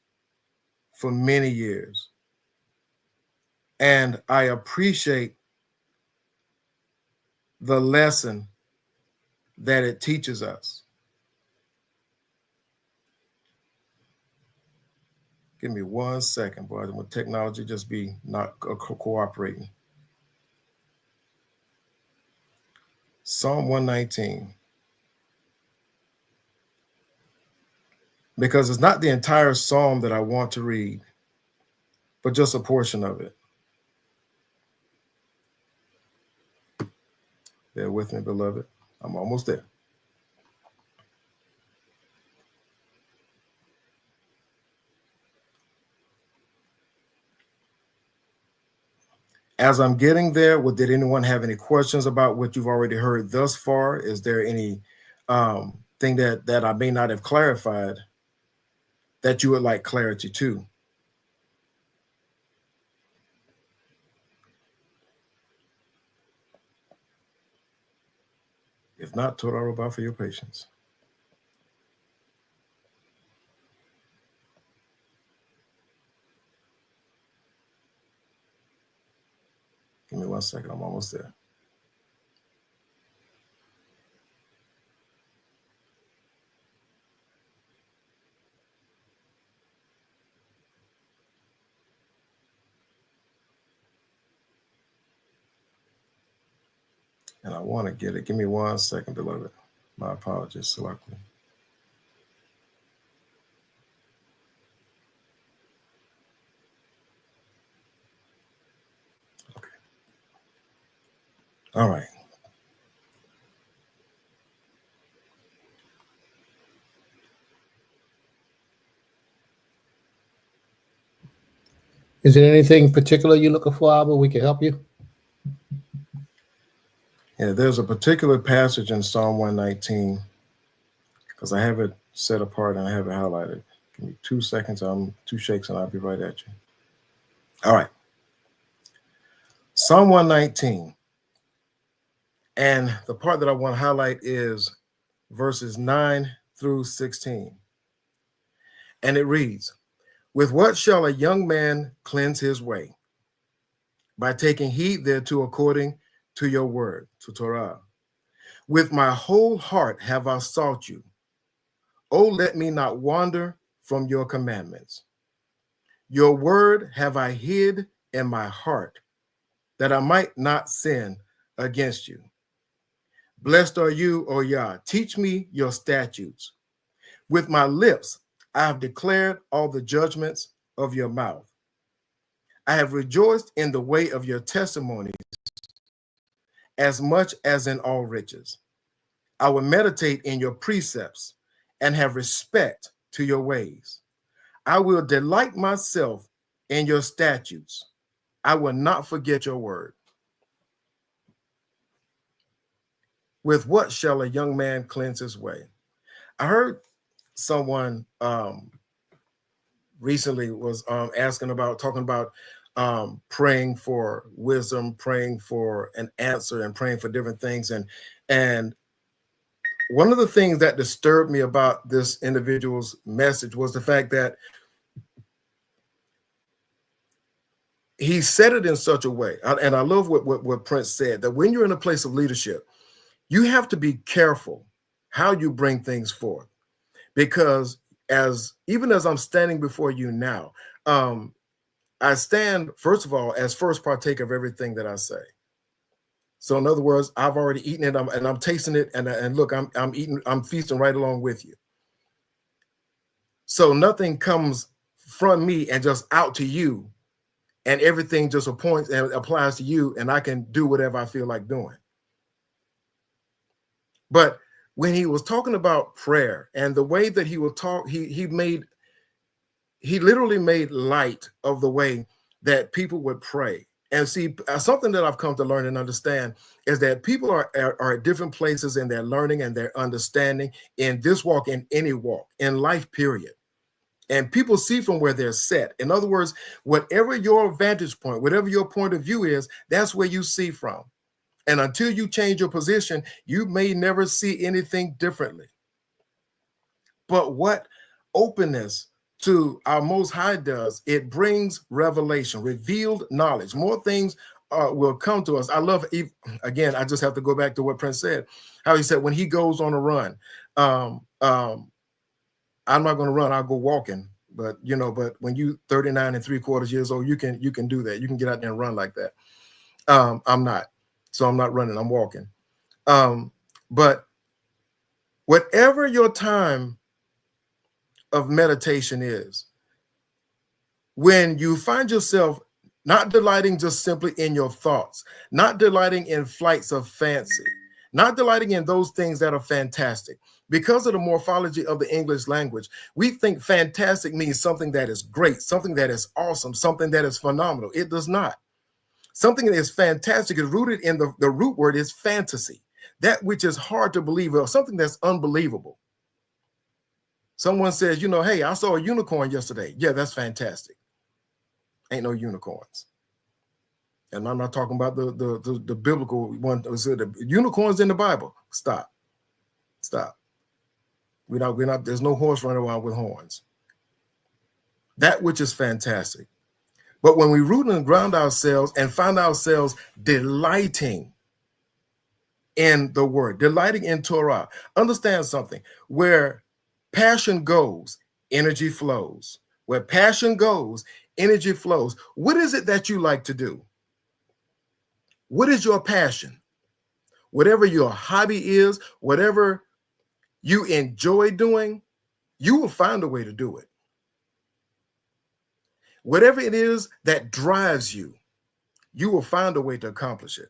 for many years. And I appreciate the lesson that it teaches us. Give me 1 second, boy. When technology just be not cooperating. Psalm 119. Because it's not the entire psalm that I want to read, but just a portion of it. Bear with me, beloved. I'm almost there. As I'm getting there, did anyone have any questions about what you've already heard thus far? Is there any thing that I may not have clarified that you would like clarity to? If not, Torah Rabah for your patience. Give me 1 second. I'm almost there. And I want to get it. Give me 1 second, beloved. My apologies, Salakli. Okay. All right. Is there anything particular you're looking for, Abba? We can help you. Yeah, there's a particular passage in Psalm 119 because I have it set apart and I have it highlighted. Give me 2 seconds. I'm 2 shakes and I'll be right at you. All right. Psalm 119. And the part that I want to highlight is verses 9 through 16. And it reads, "With what shall a young man cleanse his way? By taking heed thereto according to your word," to Torah. "With my whole heart have I sought you. Oh, let me not wander from your commandments. Your word have I hid in my heart, that I might not sin against you. Blessed are you, O Yah. Teach me your statutes. With my lips I have declared all the judgments of your mouth. I have rejoiced in the way of your testimonies as much as in all riches. I will meditate in your precepts and have respect to your ways. I will delight myself in your statutes. I will not forget your word." With what shall a young man cleanse his way? I heard someone recently was talking about praying for wisdom, praying for an answer, and praying for different things. And one of the things that disturbed me about this individual's message was the fact that he said it in such a way, and I love what Prince said, that when you're in a place of leadership, you have to be careful how you bring things forth, because even as I'm standing before you now, I stand, first of all, as first partaker of everything that I say. So in other words, I've already eaten it, and I'm tasting it, and look, I'm feasting right along with you. So nothing comes from me and just out to you, and everything just appoints and applies to you, and I can do whatever I feel like doing. But when he was talking about prayer and the way that he would talk, he literally made light of the way that people would pray. And see, something that I've come to learn and understand is that people are at different places in their learning and their understanding in this walk, in any walk, in life, period. And people see from where they're set. In other words, whatever your vantage point, whatever your point of view is, that's where you see from. And until you change your position, you may never see anything differently. But what openness to our Most High does, it brings revelation, revealed knowledge. More things will come to us. I love, again, I just have to go back to what Prince said, how he said when he goes on a run, I'm not going to run, I'll go walking. But, you know, but when you 39 3/4 years old, you can do that. You can get out there and run like that. I'm not. So I'm not running, I'm walking. But whatever your time of meditation is, when you find yourself not delighting just simply in your thoughts, not delighting in flights of fancy, not delighting in those things that are fantastic. Because of the morphology of the English language, we think fantastic means something that is great, something that is awesome, something that is phenomenal. It does not. Something that is fantastic is rooted in the root word is fantasy, that which is hard to believe, or something that's unbelievable. Someone says, you know, hey, I saw a unicorn yesterday. Yeah, that's fantastic. Ain't no unicorns. And I'm not talking about the biblical one. The unicorns in the Bible. Stop. We're not, there's no horse running around with horns. That which is fantastic. But when we root and ground ourselves and find ourselves delighting in the word, delighting in Torah, understand something. Where passion goes, energy flows. Where passion goes, energy flows. What is it that you like to do? What is your passion? Whatever your hobby is, whatever you enjoy doing, you will find a way to do it. Whatever it is that drives you, you will find a way to accomplish it.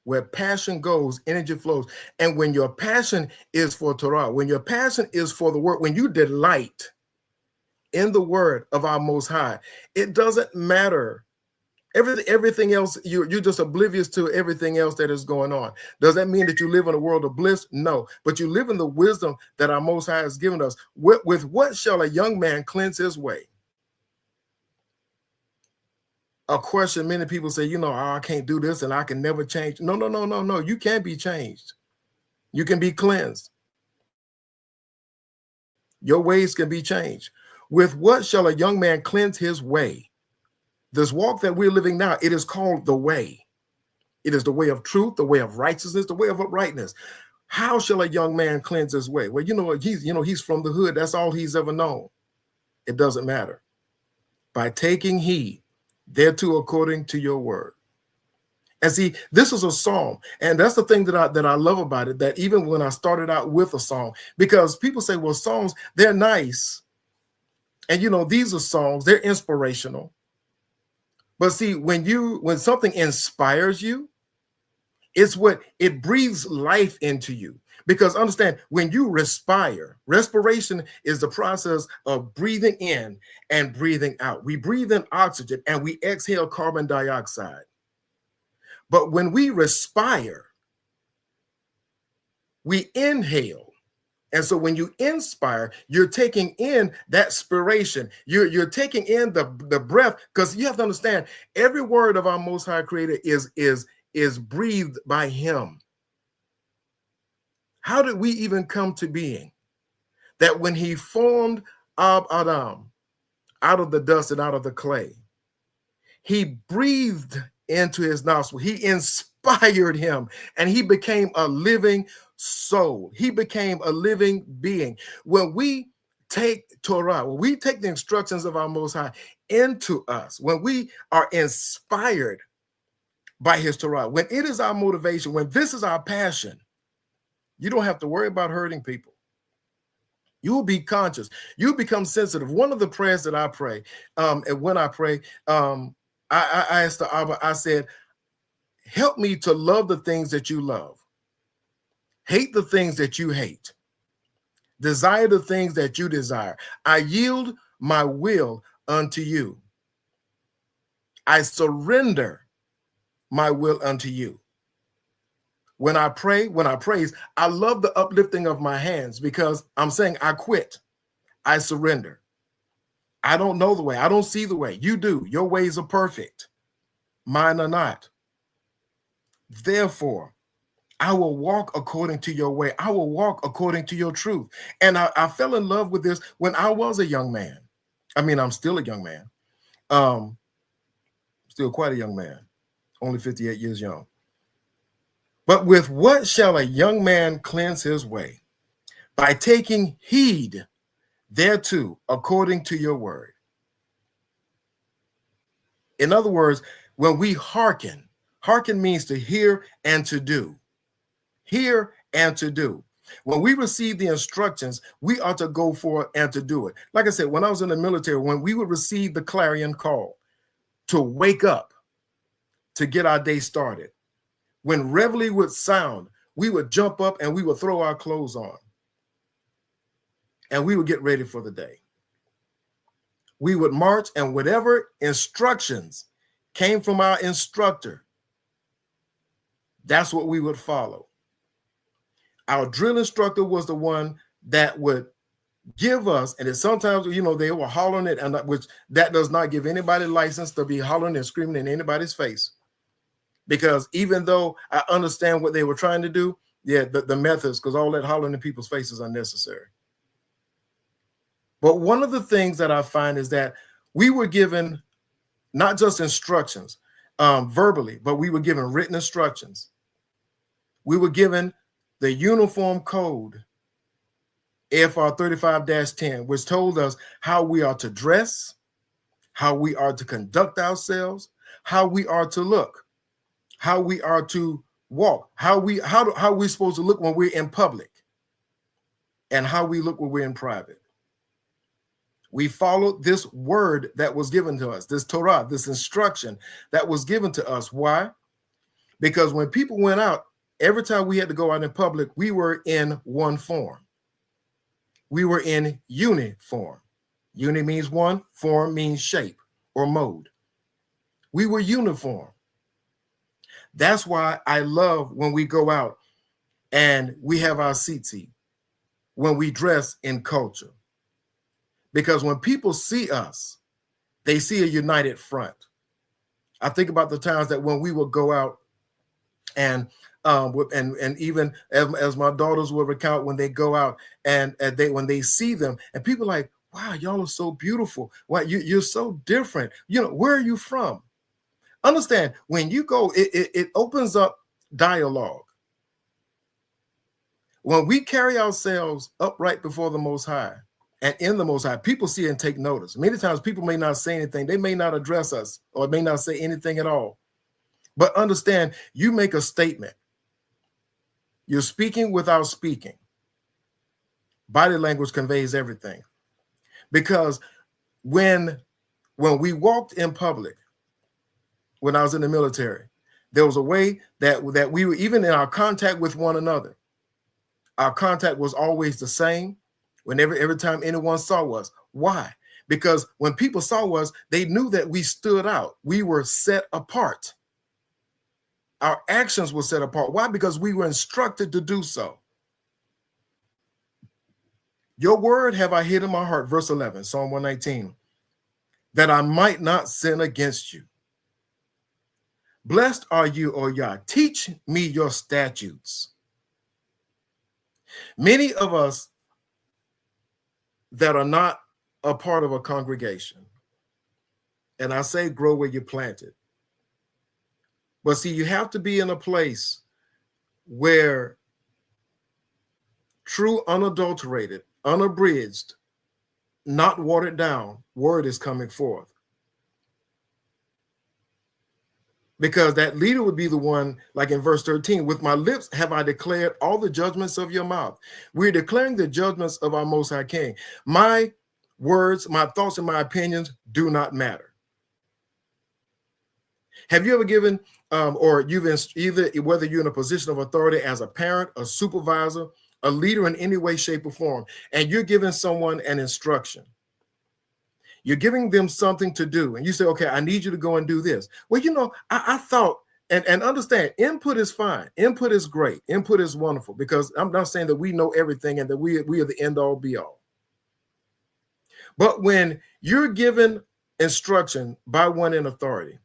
Where passion goes, energy flows. And when your passion is for Torah, when your passion is for the word, when you delight in the word of our Most High, it doesn't matter. Everything else, you're just oblivious to everything else that is going on. Does that mean that you live in a world of bliss? No, but you live in the wisdom that our Most High has given us. With what shall a young man cleanse his way? A question many people say, you know, oh, I can't do this and I can never change. No. You can be changed. You can be cleansed. Your ways can be changed. With what shall a young man cleanse his way? This walk that we're living now, it is called the way. It is the way of truth, the way of righteousness, the way of uprightness. How shall a young man cleanse his way? Well, he's from the hood. That's all he's ever known. It doesn't matter. By taking heed thereto according to your word. And see, this is a song. And that's the thing that I love about it, that even when I started out with a song, because people say, well, songs, they're nice. And, you know, these are songs, they're inspirational. But see, when something inspires you, it breathes life into you. Because understand, when you respire, respiration is the process of breathing in and breathing out. We breathe in oxygen and we exhale carbon dioxide. But when we respire, we inhale. And so when you inspire, you're taking in that spiration. You're taking in the breath, because you have to understand, every word of our Most High Creator is breathed by him. How did we even come to being? That when he formed Adam out of the dust and out of the clay, he breathed into his nostril. He inspired him and he became a living soul. He became a living being. When we take Torah, when we take the instructions of our Most High into us, when we are inspired by his Torah, when it is our motivation, when this is our passion, you don't have to worry about hurting people. You will be conscious. You become sensitive. One of the prayers that I pray, and when I pray, I asked the Abba, I said, help me to love the things that you love, hate the things that you hate, desire the things that you desire. I yield my will unto you. I surrender my will unto you. When I pray, when I praise, I love the uplifting of my hands, because I'm saying I quit. I surrender. I don't know the way. I don't see the way. You do. Your ways are perfect. Mine are not. Therefore, I will walk according to your way. I will walk according to your truth. And I fell in love with this when I was a young man. I mean, I'm still a young man. Still quite a young man, only 58 years young. But with what shall a young man cleanse his way? By taking heed thereto according to your word. In other words, when we hearken means to hear and to do. Hear and to do. When we receive the instructions, we ought to go for it and to do it. Like I said, when I was in the military, when we would receive the clarion call to wake up, to get our day started, when reveille would sound, we would jump up and we would throw our clothes on. And we would get ready for the day. We would march, and whatever instructions came from our instructor, that's what we would follow. Our drill instructor was the one that would give us, and sometimes, they were hollering it, and which that does not give anybody license to be hollering and screaming in anybody's face. Because even though I understand what they were trying to do, the methods, because all that hollering in people's faces are necessary. But one of the things that I find is that we were given not just instructions verbally, but we were given written instructions. We were given the uniform code, AFR 35-10, which told us how we are to dress, how we are to conduct ourselves, how we are to look, how we are to walk, how we're supposed to look when we're in public, and how we look when we're in private. We followed this word that was given to us, this Torah, this instruction that was given to us. Why? Because when people went out, every time we had to go out in public, we were in one form. We were in uniform. Uni means one, form means shape or mode. We were uniform. That's why I love when we go out and we have our tzitzit, when we dress in culture. Because when people see us, they see a united front. I think about the times that when we would go out and even as my daughters will recount, when they go out and when they see them, and people are like, wow, y'all are so beautiful. Wow, you're so different. Where are you from? Understand, when you go, it opens up dialogue. When we carry ourselves upright before the Most High and in the Most High, people see and take notice. Many times people may not say anything. They may not address us or may not say anything at all. But understand, you make a statement. You're speaking without speaking. Body language conveys everything. Because when we walked in public, when I was in the military, there was a way that we were, even in our contact with one another, our contact was always the same whenever every time anyone saw us. Why? Because when people saw us, they knew that we stood out. We were set apart. Our actions were set apart. Why? Because we were instructed to do so. Your word have I hid in my heart, verse 11, Psalm 119, that I might not sin against you. Blessed are you, O Yah. Teach me your statutes. Many of us that are not a part of a congregation, and I say grow where you're planted. But see, you have to be in a place where true, unadulterated, unabridged, not watered down word is coming forth. Because that leader would be the one, like in verse 13, with my lips have I declared all the judgments of your mouth. We're declaring the judgments of our Most High King. My words, my thoughts, and my opinions do not matter. Have you ever given, or you've either, whether you're in a position of authority as a parent, a supervisor, a leader in any way, shape, or form, and you're giving someone an instruction? You're giving them something to do, and you say, okay, I need you to go and do this. Well, I thought, and understand, input is fine. Input is great. Input is wonderful, because I'm not saying that we know everything and that we are the end all be all. But when you're given instruction by one in authority,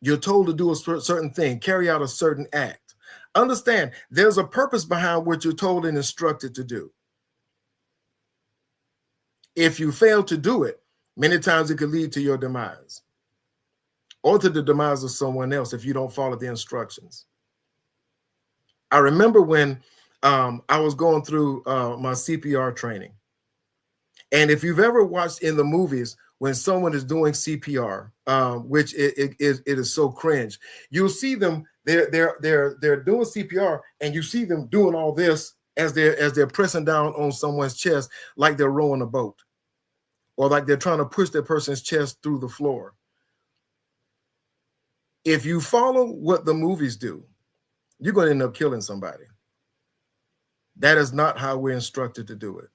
you're told to do a certain thing, carry out a certain act. Understand, there's a purpose behind what you're told and instructed to do. If you fail to do it, many times it could lead to your demise or to the demise of someone else if you don't follow the instructions. I remember when I was going through my CPR training. And if you've ever watched in the movies when someone is doing CPR, which it is so cringe, you'll see them, they're doing CPR, and you see them doing all this as they're pressing down on someone's chest like they're rowing a boat, or like they're trying to push that person's chest through the floor. If you follow what the movies do, you're going to end up killing somebody. That is not how we're instructed to do it.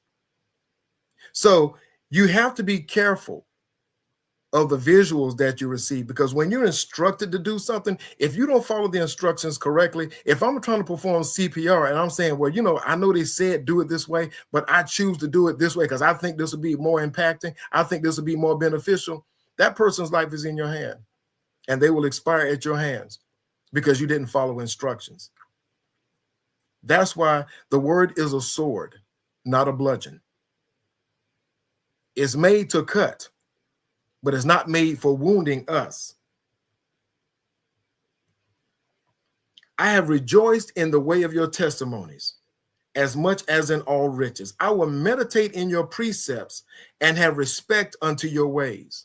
So you have to be careful of the visuals that you receive, because when you're instructed to do something, if you don't follow the instructions correctly, if I'm trying to perform CPR and I'm saying, well, I know they said do it this way, but I choose to do it this way because I think this will be more impacting, I think this will be more beneficial, that person's life is in your hand and they will expire at your hands because you didn't follow instructions. That's why the word is a sword, not a bludgeon. It's made to cut, but it's not made for wounding us. I have rejoiced in the way of your testimonies as much as in all riches. I will meditate in your precepts and have respect unto your ways.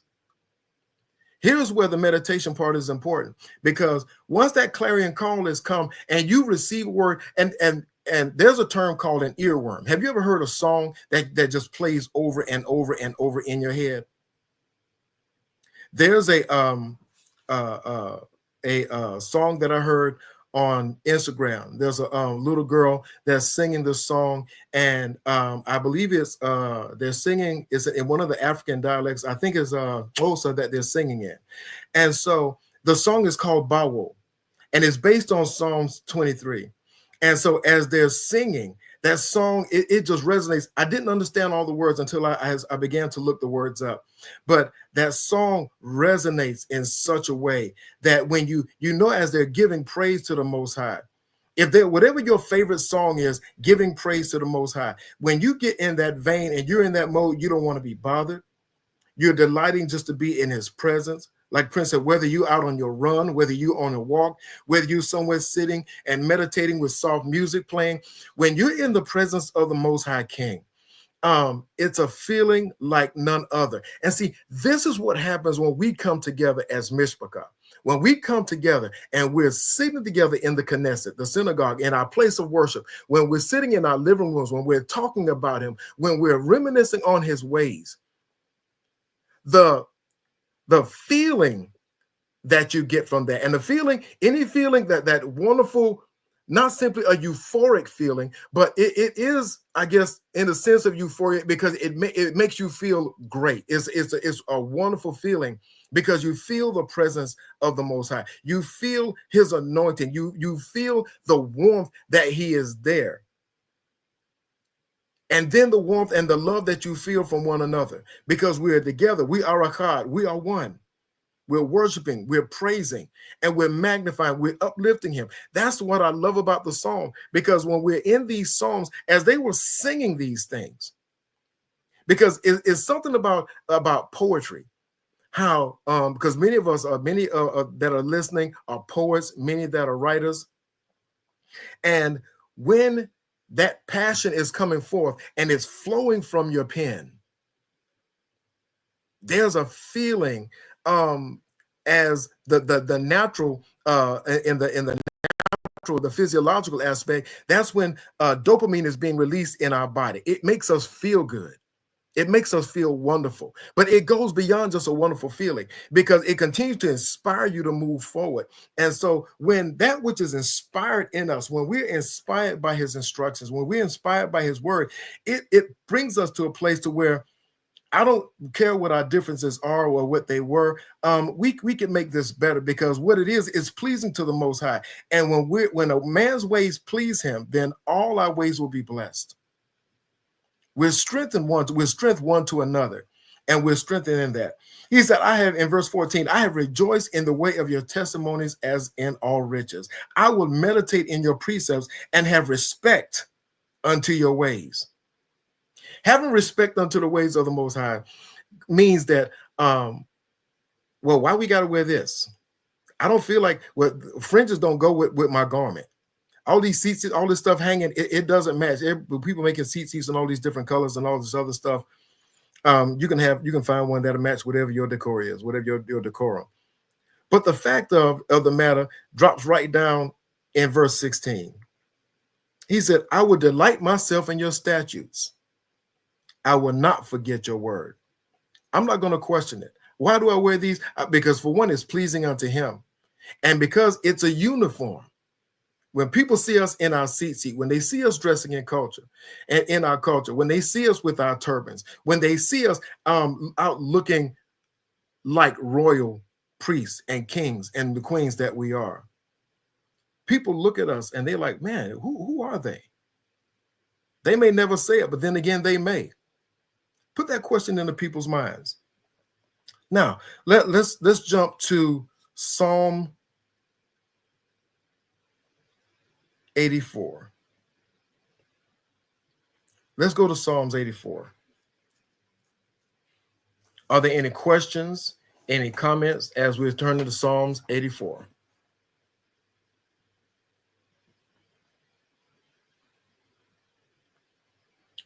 Here's where the meditation part is important, because once that clarion call has come and you receive word, and there's a term called an earworm. Have you ever heard a song that just plays over and over and over in your head? There's a song that I heard on Instagram. There's a little girl that's singing this song, and I believe it's they're singing is in one of the African dialects. I think it's Xhosa that they're singing in, and so the song is called Bawo, and it's based on Psalms 23. And so as they're singing that song, it just resonates. I didn't understand all the words until I began to look the words up. But that song resonates in such a way that when as they're giving praise to the Most High, whatever your favorite song is, giving praise to the Most High, when you get in that vein and you're in that mode, you don't want to be bothered. You're delighting just to be in his presence. Like Prince said, whether you out on your run, whether you on a walk, whether you somewhere sitting and meditating with soft music playing, when you're in the presence of the Most High King, it's a feeling like none other. And see, this is what happens when we come together as Mishpachah. When we come together and we're sitting together in the Knesset, the synagogue, in our place of worship, when we're sitting in our living rooms, when we're talking about him, when we're reminiscing on his ways, the feeling that you get from that, and the feeling, any feeling that wonderful, not simply a euphoric feeling, but it is, I guess, in a sense of euphoria, because it makes you feel great. It's a wonderful feeling because you feel the presence of the Most High. You feel his anointing. You feel the warmth that he is there. And then the warmth and the love that you feel from one another, because we are together. We are Echad. We are one. We're worshiping, we're praising, and we're magnifying, we're uplifting him. That's what I love about the psalm, because when we're in these psalms, as they were singing these things, because it's something about poetry, how because many of us that are listening are poets, many that are writers, and when that passion is coming forth and it's flowing from your pen, there's a feeling as the natural in the natural, the physiological aspect. That's when dopamine is being released in our body. It makes us feel good. It makes us feel wonderful, but it goes beyond just a wonderful feeling, because it continues to inspire you to move forward. And so when that which is inspired in us, when we're inspired by his instructions, when we're inspired by his word, it brings us to a place to where I don't care what our differences are or what they were. We can make this better, because what it is pleasing to the Most High. And when a man's ways please him, then all our ways will be blessed. We're strengthened one to another. and we're strengthened in that. He said, I have, in verse 14, I have rejoiced in the way of your testimonies as in all riches. I will meditate in your precepts and have respect unto your ways. Having respect unto the ways of the Most High means that, well, why we got to wear this? I don't feel like, well, fringes don't go with my garment. All these seats, all this stuff hanging, it doesn't match. People making seats and all these different colors and all this other stuff. You can find one that'll match whatever your decor is, whatever your decorum. But the fact of the matter drops right down in verse 16. He said, I will delight myself in your statutes. I will not forget your word. I'm not going to question it. Why do I wear these? Because for one, it's pleasing unto him. And because it's a uniform. When people see us in our seat, when they see us dressing in culture and in our culture, when they see us with our turbans, when they see us out looking like royal priests and kings and the queens that we are, people look at us and they're like, man, who are they? They may never say it, but then again, they may. Put that question into people's minds. Now, let's jump to Psalm 84. Let's go to Psalms 84. Are there any questions, any comments as we turn to Psalms 84?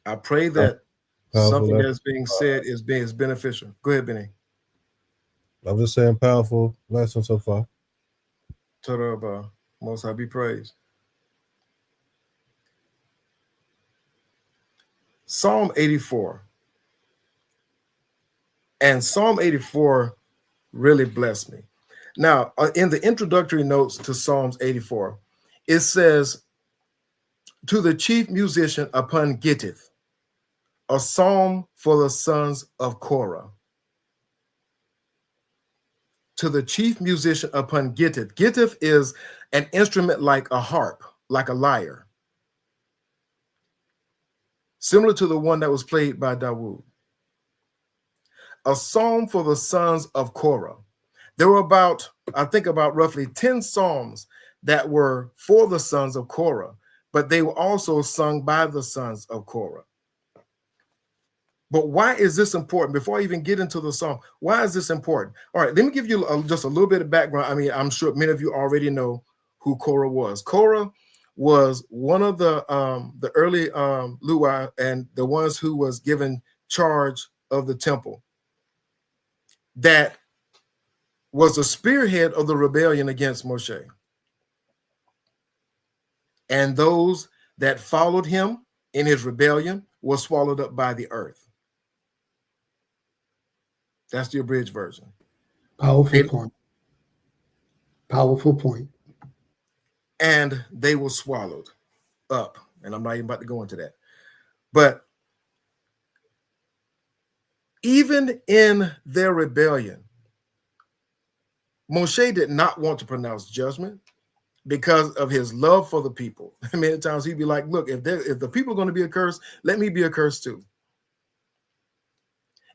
I pray that something that's being said is beneficial. Go ahead, Benny. I'm just saying, powerful lesson so far. Torah, Most High be praised. Psalm 84. And Psalm 84 really blessed me. Now, in the introductory notes to Psalms 84, it says, to the chief musician upon Gittith, a psalm for the sons of Korah. To the chief musician upon Gittith. Gittith is an instrument like a harp, like a lyre, similar to the one that was played by Dawood. A psalm for the sons of Korah. There were about roughly 10 psalms that were for the sons of Korah, but they were also sung by the sons of Korah. But why is this important? Before I even get into the song, why is this important? All right, let me give you just a little bit of background. I mean, I'm sure many of you already know who Korah was. Korah was one of the early Luai and the ones who was given charge of the temple. That was the spearhead of the rebellion against Moshe. And those that followed him in his rebellion were swallowed up by the earth. That's the abridged version. Powerful point. Powerful point. And they were swallowed up. And I'm not even about to go into that. But even in their rebellion, Moshe did not want to pronounce judgment because of his love for the people. Many times he'd be like, look, if the people are going to be accursed, let me be accursed too.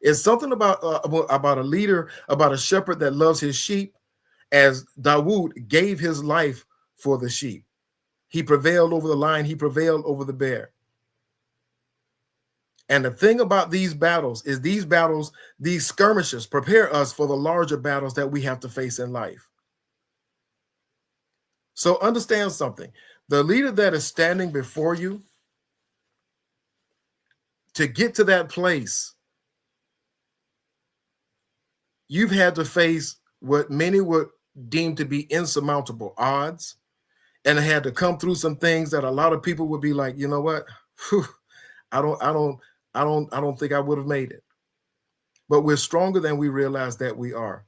It's something about a leader, about a shepherd that loves his sheep, as Dawood gave his life for the sheep. He prevailed over the lion. He prevailed over the bear. And the thing about these battles is these skirmishes prepare us for the larger battles that we have to face in life. So understand something. The leader that is standing before you, to get to that place, you've had to face what many would deem to be insurmountable odds, and had to come through some things that a lot of people would be like, you know what? Whew, I don't think I would have made it. But we're stronger than we realize that we are.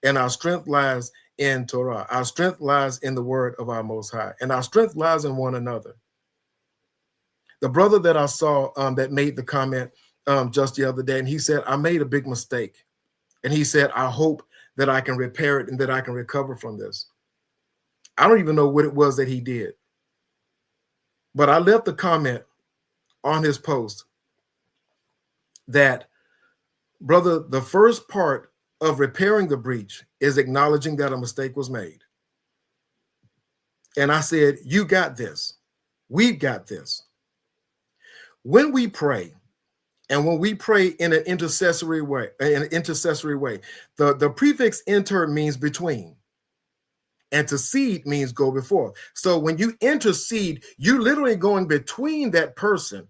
And our strength lies in Torah. Our strength lies in the word of our Most High. And our strength lies in one another. The brother that I saw that made the comment just the other day, and he said, I made a big mistake. And he said, I hope that I can repair it and that I can recover from this. I don't even know what it was that he did. But I left the comment on his post that Brother, the first part of repairing the breach is acknowledging that a mistake was made. And I said, you got this. We've got this. When we pray, and when we pray in an intercessory way, the prefix inter means between. And to seed means go before. So when you intercede, you're literally going between that person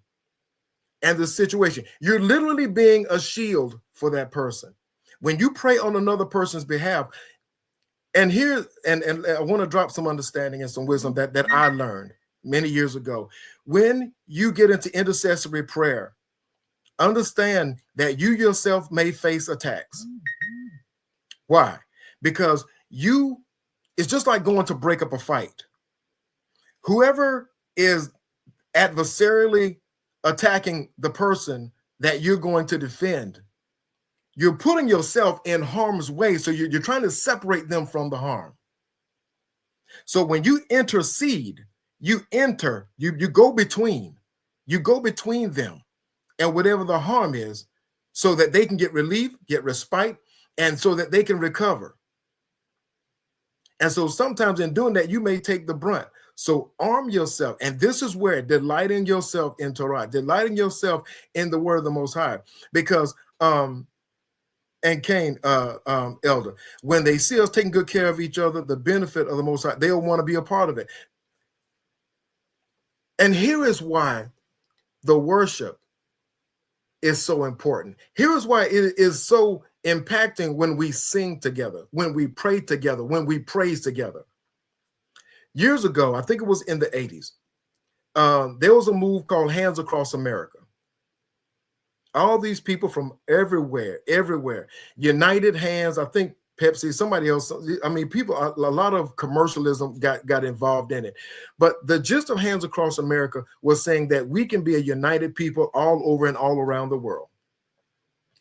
and the situation. You're literally being a shield for that person. When you pray on another person's behalf, and here, and I want to drop some understanding and some wisdom that I learned many years ago. When you get into intercessory prayer, understand that you yourself may face attacks. Why? Because it's just like going to break up a fight. Whoever is adversarially attacking the person that you're going to defend, you're putting yourself in harm's way. So you're trying to separate them from the harm. So when you intercede, you go between them and whatever the harm is, so that they can get relief, get respite, and so that they can recover. And so sometimes in doing that, you may take the brunt. So arm yourself. And this is where delighting yourself in Torah, delighting yourself in the word of the Most High. Because, and Cain, elder, when they see us taking good care of each other, the benefit of the Most High, they'll want to be a part of it. And here is why the worship is so important. Here is why it is so impacting when we sing together, when we pray together, when we praise together. Years ago, I think it was in the 80s, there was a move called Hands Across America. All these people from everywhere, united hands. I think Pepsi, somebody else. I mean, people, a lot of commercialism got involved in it. But the gist of Hands Across America was saying that we can be a united people all over and all around the world.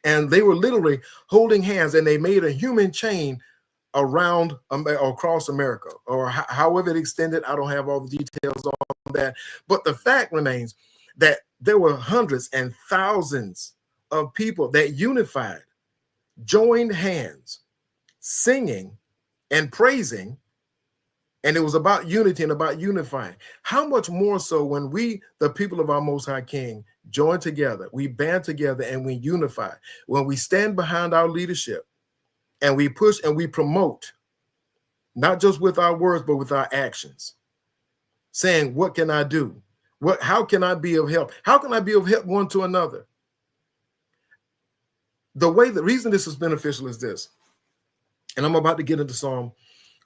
And they were literally holding hands, and they made a human chain around across America, or however it extended. I don't have all the details on that. But the fact remains that there were hundreds and thousands of people that unified, joined hands, singing and praising, and it was about unity and about unifying. How much more so when we, the people of our Most High King, join together, we band together, and we unify, when we stand behind our leadership and we push and we promote, not just with our words, but with our actions, saying, what can I do? How can I be of help? How can I be of help one to another? The reason this is beneficial is this, and I'm about to get into Psalm.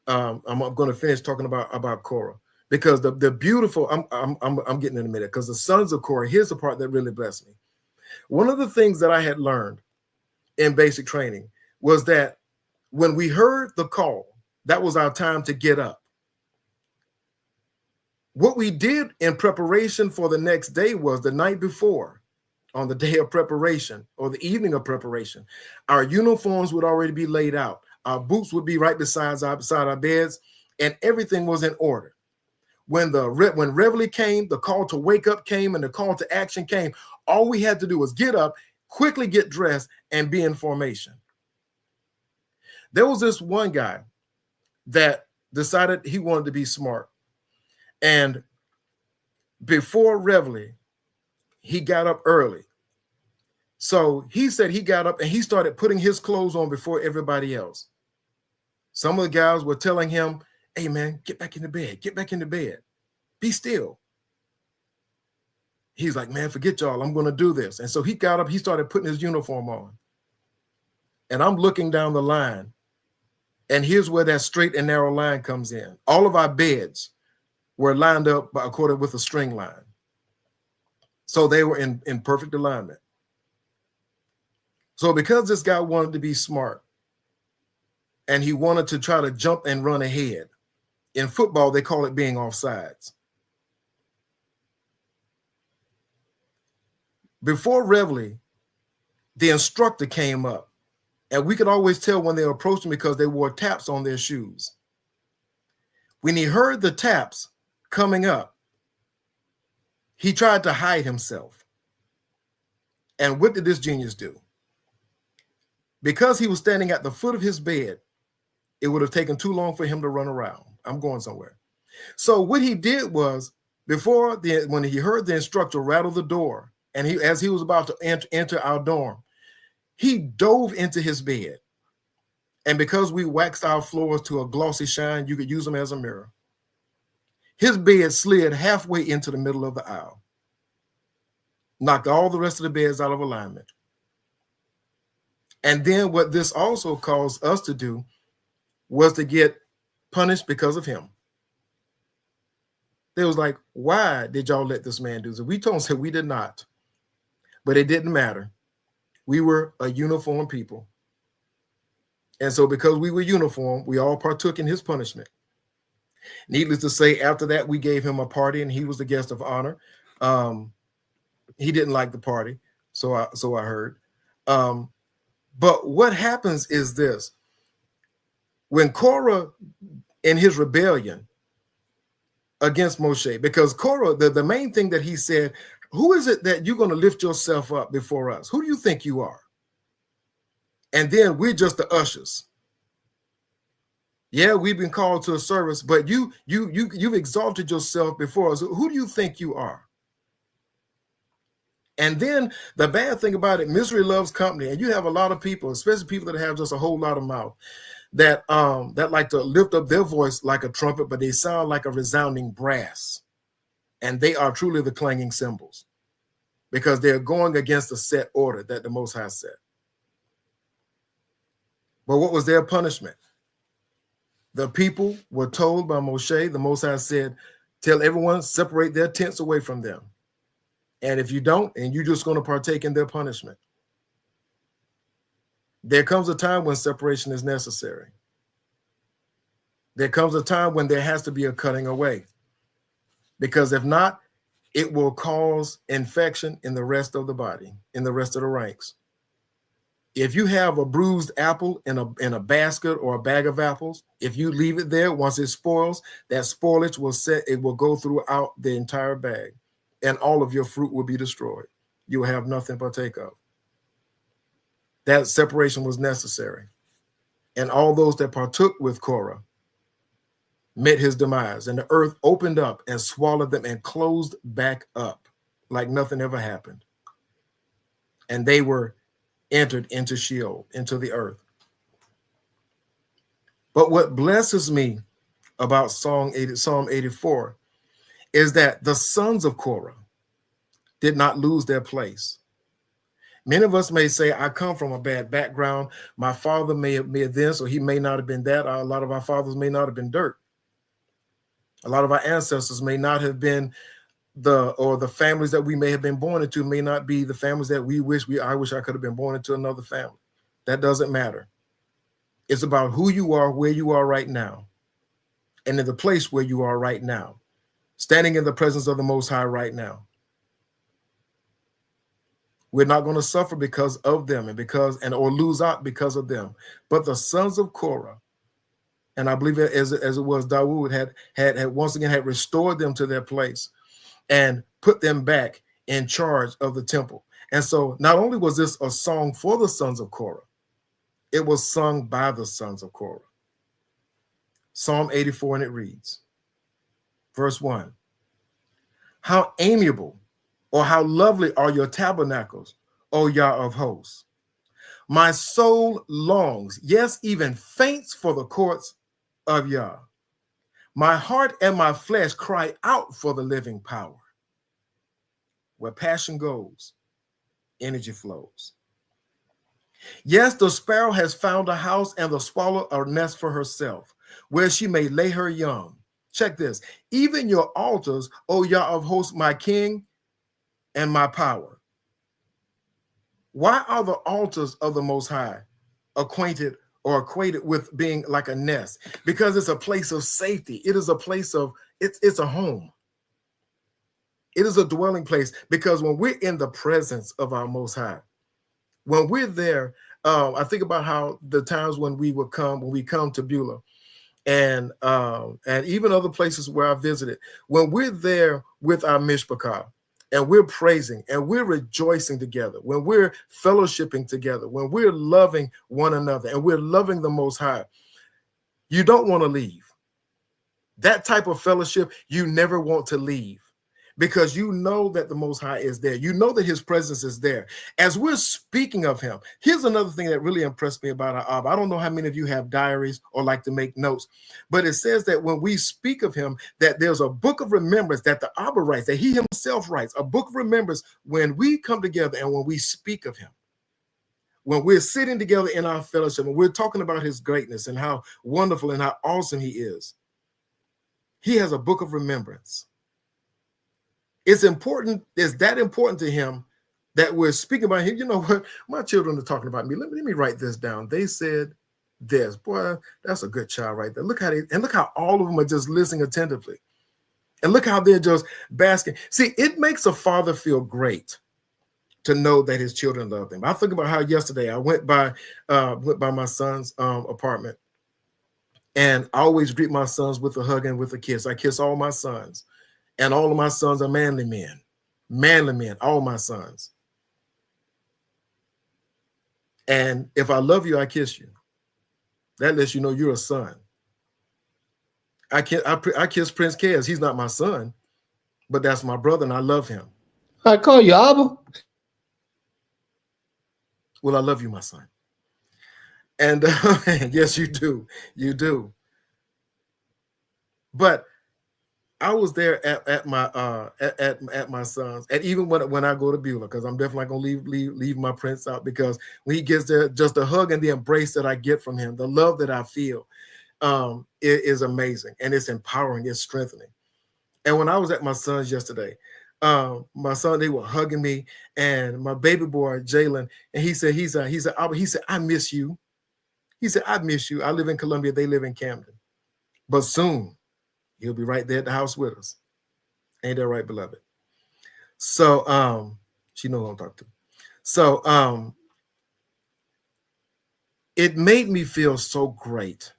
I'm going to finish talking about Korah, because the beautiful. I'm getting in a minute, because the sons of Korah. Here's the part that really blessed me. One of the things that I had learned in basic training was that when we heard the call, that was our time to get up. What we did in preparation for the next day was the night before, on the day of preparation or the evening of preparation, our uniforms would already be laid out. Our boots would be right beside our beds, and everything was in order. When Reveille came, the call to wake up came, and the call to action came. All we had to do was get up, quickly get dressed, and be in formation. There was this one guy that decided he wanted to be smart. And before Reveille, he got up early. So he said he got up and he started putting his clothes on before everybody else. Some of the guys were telling him, hey, man, get back in the bed. Get back in the bed. Be still. He's like, man, forget y'all. I'm going to do this. And so he got up. He started putting his uniform on. And I'm looking down the line. And here's where that straight and narrow line comes in. All of our beds were lined up according with a string line. So they were in perfect alignment. So because this guy wanted to be smart and he wanted to try to jump and run ahead, in football, they call it being offsides. Before Reveille, the instructor came up, and we could always tell when they were approaching because they wore taps on their shoes. When he heard the taps coming up, he tried to hide himself. And what did this genius do? Because he was standing at the foot of his bed, it would have taken too long for him to run around. I'm going somewhere. So what he did was, when he heard the instructor rattle the door, and as he was about to enter our dorm, he dove into his bed. And because we waxed our floors to a glossy shine, you could use them as a mirror. His bed slid halfway into the middle of the aisle, knocked all the rest of the beds out of alignment. And then what this also caused us to do was to get punished because of him. They was like, why did y'all let this man do this? We told him, we did not. But it didn't matter. We were a uniform people. And so because we were uniform, we all partook in his punishment. Needless to say, after that, we gave him a party, and he was the guest of honor. He didn't like the party, so I heard. But what happens is this. When Korah, in his rebellion against Moshe, because Korah, the main thing that he said, who is it that you're going to lift yourself up before us? Who do you think you are? And then we're just the ushers. Yeah, we've been called to a service, but you've exalted yourself before us. Who do you think you are? And then the bad thing about it, misery loves company. And you have a lot of people, especially people that have just a whole lot of mouth, that like to lift up their voice like a trumpet, but they sound like a resounding brass. And they are truly the clanging cymbals, because they're going against the set order that the Most High set. But what was their punishment? The people were told by Moshe, the Most High said, tell everyone, separate their tents away from them. And if you don't, and you're just going to partake in their punishment. There comes a time when separation is necessary. There comes a time when there has to be a cutting away. Because if not, it will cause infection in the rest of the body, in the rest of the ranks. If you have a bruised apple in a basket or a bag of apples, if you leave it there, once it spoils, that spoilage will go throughout the entire bag, and all of your fruit will be destroyed. You will have nothing to partake of. That separation was necessary. And all those that partook with Korah met his demise, and the earth opened up and swallowed them and closed back up like nothing ever happened. And they were entered into Sheol, into the earth. But what blesses me about Psalm 84 is that the sons of Korah did not lose their place. Many of us may say, I come from a bad background. My father may have been this, or he may not have been that. A lot of our fathers may not have been dirt. A lot of our ancestors may not have been the families that we may have been born into may not be the families that I wish I could have been born into another family. That doesn't matter. It's about who you are, where you are right now, and in the place where you are right now, standing in the presence of the Most High right now. We're not going to suffer because of them or lose out because of them. But the sons of Korah, and I believe as it was Dawood had once again had restored them to their place and put them back in charge of the temple. And so not only was this a song for the sons of Korah, it was sung by the sons of Korah. Psalm 84, and it reads, verse 1, how amiable or how lovely are your tabernacles, O Yah of hosts. My soul longs, yes, even faints for the courts of Yah. My heart and my flesh cry out for the living power. Where passion goes, energy flows. Yes, the sparrow has found a house and the swallow a nest for herself, where she may lay her young. Check this. Even your altars, O Yah of hosts, my king and my power. Why are the altars of the Most High equated with being like a nest? Because it's a place of safety. It is a place of, it's a home. It is a dwelling place, because when we're in the presence of our Most High, when we're there, I think about how the times when we come to Beulah and even other places where I visited, when we're there with our mishpachah, and we're praising and we're rejoicing together, when we're fellowshipping together, when we're loving one another and we're loving the Most High, you don't want to leave. That type of fellowship, you never want to leave, because you know that the Most High is there. You know that his presence is there. As we're speaking of him, here's another thing that really impressed me about our Abba. I don't know how many of you have diaries or like to make notes, but it says that when we speak of him, that there's a book of remembrance that the Abba writes, that he himself writes, a book of remembrance when we come together and when we speak of him. When we're sitting together in our fellowship and we're talking about his greatness and how wonderful and how awesome he is, he has a book of remembrance. It's important, it's that important to him that we're speaking about him. You know what? My children are talking about me. Let me write this down. They said this. Boy, that's a good child right there. Look how all of them are just listening attentively. And look how they're just basking. See, it makes a father feel great to know that his children love him. I think about how yesterday I went by my son's apartment, and I always greet my sons with a hug and with a kiss. I kiss all my sons. And all of my sons are manly men, all my sons. And if I love you, I kiss you. That lets you know you're a son. I kiss Prince Kez. He's not my son, but that's my brother, and I love him. I call you Abba. Well, I love you, my son. And yes, you do. You do. But I was there at my son's, and even when I go to Beulah, because I'm definitely gonna leave my prince out, because when he gets there, just the hug and the embrace that I get from him, the love that I feel, it is amazing, and it's empowering, it's strengthening. And when I was at my son's yesterday, my son, they were hugging me, and my baby boy Jalen, and he said, I miss you. He said, I miss you. I live in Columbia, they live in Camden, but soon he'll be right there at the house with us. Ain't that right, beloved? So she knows who I'm talking to. So it made me feel so great,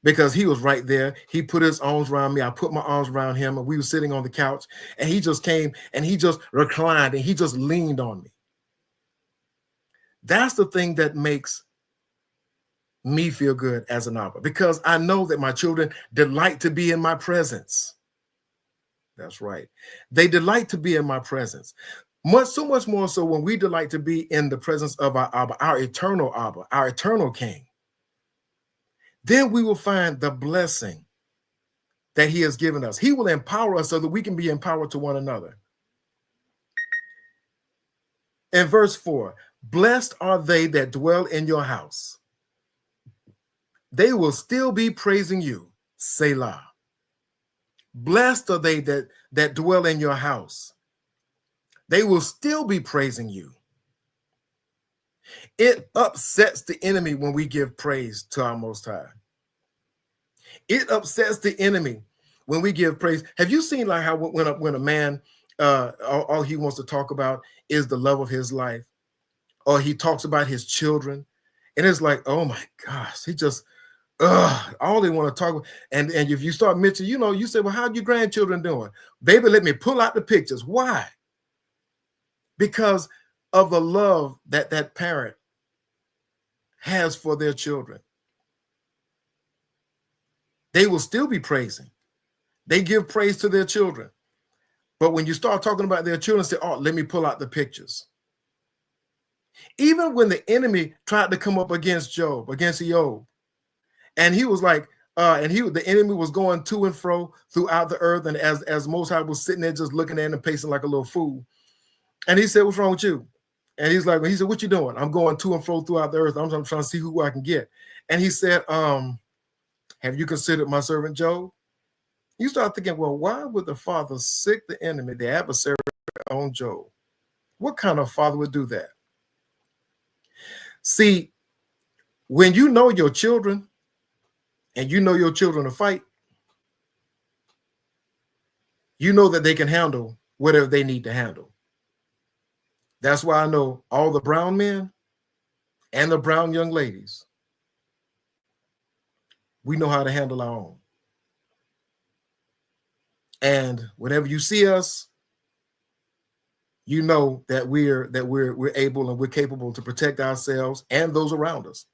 because he was right there. He put his arms around me. I put my arms around him, and we were sitting on the couch, and he just came and he just reclined and he just leaned on me. That's the thing that makes me feel good as an Abba, because I know that my children delight to be in my presence. That's right. They delight to be in my presence. So much more so when we delight to be in the presence of our Abba, our eternal King. Then we will find the blessing that he has given us. He will empower us so that we can be empowered to one another. In verse 4, blessed are they that dwell in your house. They will still be praising you, Selah. Blessed are they that dwell in your house. They will still be praising you. It upsets the enemy when we give praise to our Most High. It upsets the enemy when we give praise. Have you seen like how when a man, all he wants to talk about is the love of his life, or he talks about his children, and it's like, oh my gosh, he just, all they want to talk about. And if you start mentioning, you say, well, how your grandchildren doing? Baby, let me pull out the pictures. Why? Because of the love that parent has for their children. They will still be praising. They give praise to their children. But when you start talking about their children, say, oh, let me pull out the pictures. Even when the enemy tried to come up against Job, and he was like, the enemy was going to and fro throughout the earth, and as Most High was sitting there just looking at him and pacing like a little fool. And he said, what's wrong with you? And he said, what you doing? I'm going to and fro throughout the earth. I'm trying to see who I can get. And he said, have you considered my servant Job? You start thinking, well, why would the father sick the enemy, the adversary, on Job? What kind of father would do that? See, when you know your children and you know your children to fight, you know that they can handle whatever they need to handle. That's why I know all the brown men and the brown young ladies, we know how to handle our own. And whenever you see us, you know that we're able and we're capable to protect ourselves and those around us.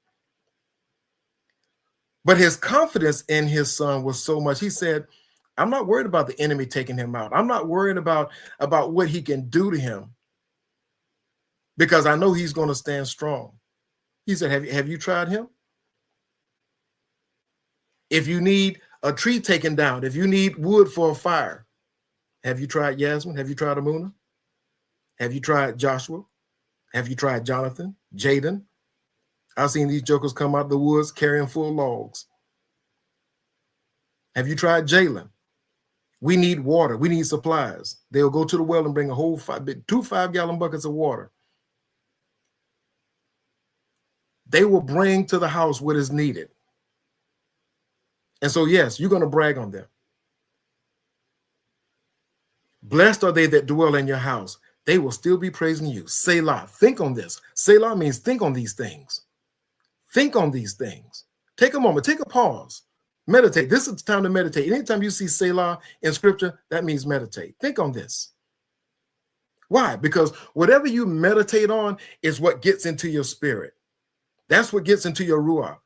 But his confidence in his son was so much. He said, I'm not worried about the enemy taking him out. I'm not worried about what he can do to him, because I know he's going to stand strong. He said, have you tried him? If you need a tree taken down, if you need wood for a fire, have you tried Yasmin? Have you tried Amuna? Have you tried Joshua? Have you tried Jonathan, Jaden? I've seen these jokers come out of the woods carrying full logs. Have you tried Jalen? We need water. We need supplies. They'll go to the well and bring a whole 2 5-gallon buckets of water. They will bring to the house what is needed. And so, yes, you're going to brag on them. Blessed are they that dwell in your house. They will still be praising you. Selah. Think on this. Selah means think on these things. Think on these things. Take a moment. Take a pause. Meditate. This is the time to meditate. Anytime you see Selah in scripture, that means meditate. Think on this. Why? Because whatever you meditate on is what gets into your spirit. That's what gets into your ruach.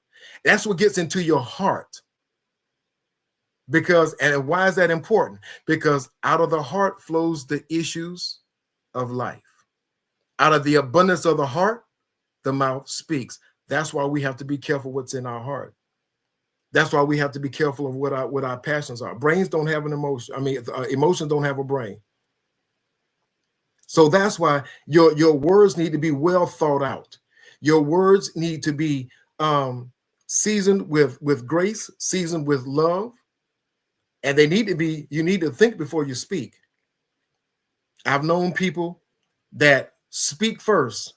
That's what gets into your heart. Because, and why is that important? Because out of the heart flows the issues of life. Out of the abundance of the heart, the mouth speaks. That's why we have to be careful what's in our heart. That's why we have to be careful of what our passions are. Brains don't have an emotion. Emotions don't have a brain. So that's why your words need to be well thought out. Your words need to be seasoned with grace, seasoned with love, and they need to be. You need to think before you speak. I've known people that speak first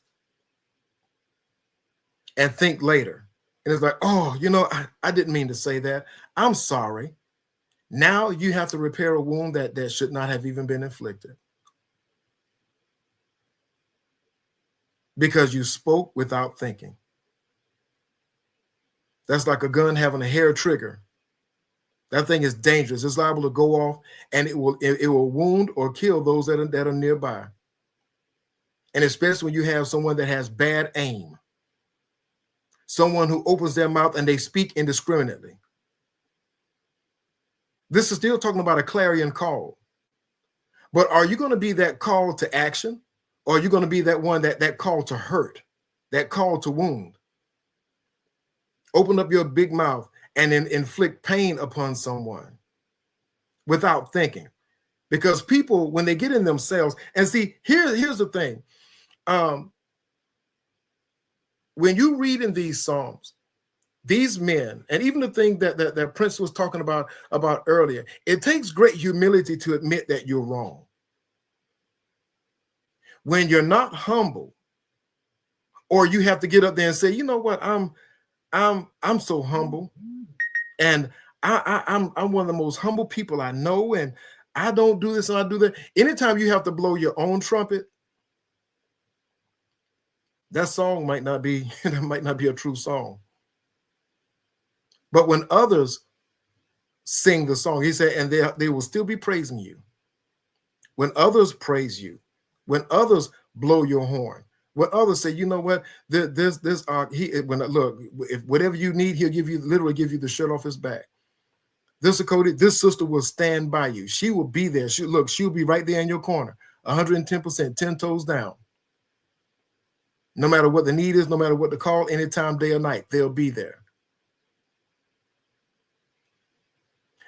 and think later. And it's like, oh, I didn't mean to say that. I'm sorry. Now you have to repair a wound that should not have even been inflicted. Because you spoke without thinking. That's like a gun having a hair trigger. That thing is dangerous. It's liable to go off, and it will wound or kill those that are nearby. And especially when you have someone that has bad aim. Someone who opens their mouth and they speak indiscriminately. This is still talking about a clarion call. But are you going to be that call to action? Or are you going to be that one that call to hurt, that call to wound? Open up your big mouth and then inflict pain upon someone without thinking. Because people, when they get in themselves, and see, here's the thing. When you read in these Psalms, these men, and even the thing that Prince was talking about earlier, it takes great humility to admit that you're wrong. When you're not humble, or you have to get up there and say, you know what, I'm so humble, and I'm one of the most humble people I know, and I don't do this and I do that. Anytime you have to blow your own trumpet, that song might not be a true song. But when others sing the song, he said, and they will still be praising you. When others praise you, when others blow your horn, when others say, you know what, look, if whatever you need, he'll literally give you the shirt off his back. This sister will stand by you. She will be there. She'll be right there in your corner, 110%, 10 toes down. No matter what the need is, no matter what the call, anytime, day or night, they'll be there.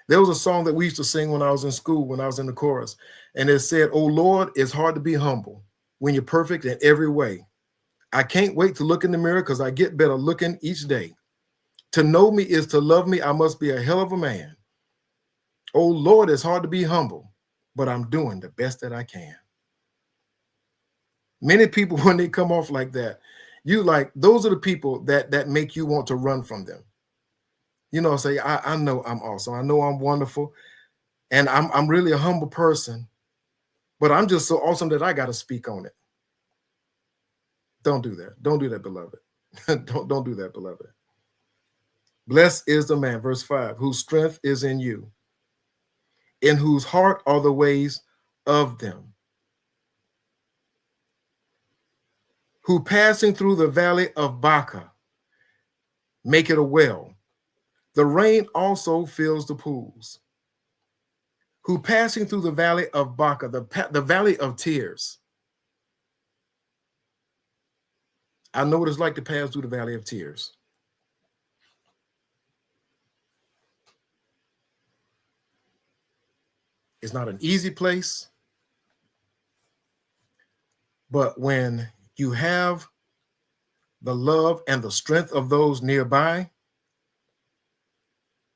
There was a song that we used to sing when I was in school, when I was in the chorus, and it said, "Oh Lord, it's hard to be humble when you're perfect in every way. I can't wait to look in the mirror because I get better looking each day. To know me is to love me. I must be a hell of a man. Oh Lord, it's hard to be humble, but I'm doing the best that I can." Many people, when they come off like that, those are the people that make you want to run from them. Say, I know I'm awesome. I know I'm wonderful. And I'm really a humble person, but I'm just so awesome that I got to speak on it. Don't do that. Don't do that, beloved. Don't do that, beloved. Blessed is the man, verse 5, whose strength is in you, in whose heart are the ways of them. who passing through the valley of Baca make it a well. The rain also fills the pools. Who passing through the valley of Baca, the valley of tears. I know what it's like to pass through the valley of tears. It's not an easy place, but when you have the love and the strength of those nearby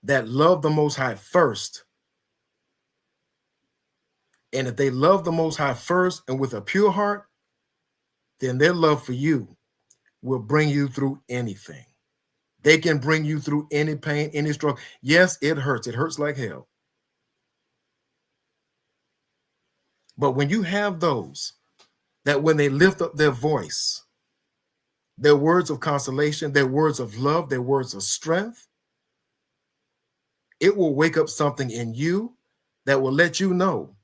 that love the Most High first, and if they love the Most High first and with a pure heart, then their love for you will bring you through anything. They can bring you through any pain, any struggle. Yes, it hurts. It hurts like hell. But when you have those that when they lift up their voice, their words of consolation, their words of love, their words of strength, it will wake up something in you that will let you know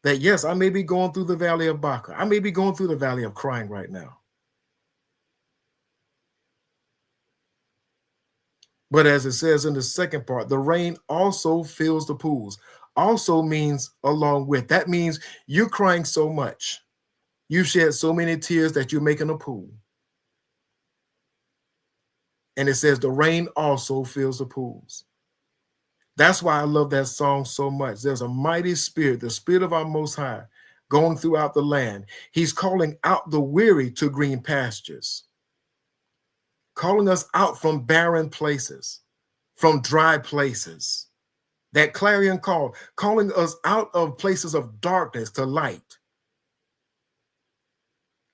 that, yes, I may be going through the valley of Baca. I may be going through the valley of crying right now. But as it says in the second part, the rain also fills the pools. Also means along with. That means you're crying so much. You shed so many tears that you're making a pool. And it says the rain also fills the pools. That's why I love that song so much. There's a mighty spirit, the spirit of our Most High, going throughout the land. He's calling out the weary to green pastures, calling us out from barren places, from dry places. That clarion call, calling us out of places of darkness to light.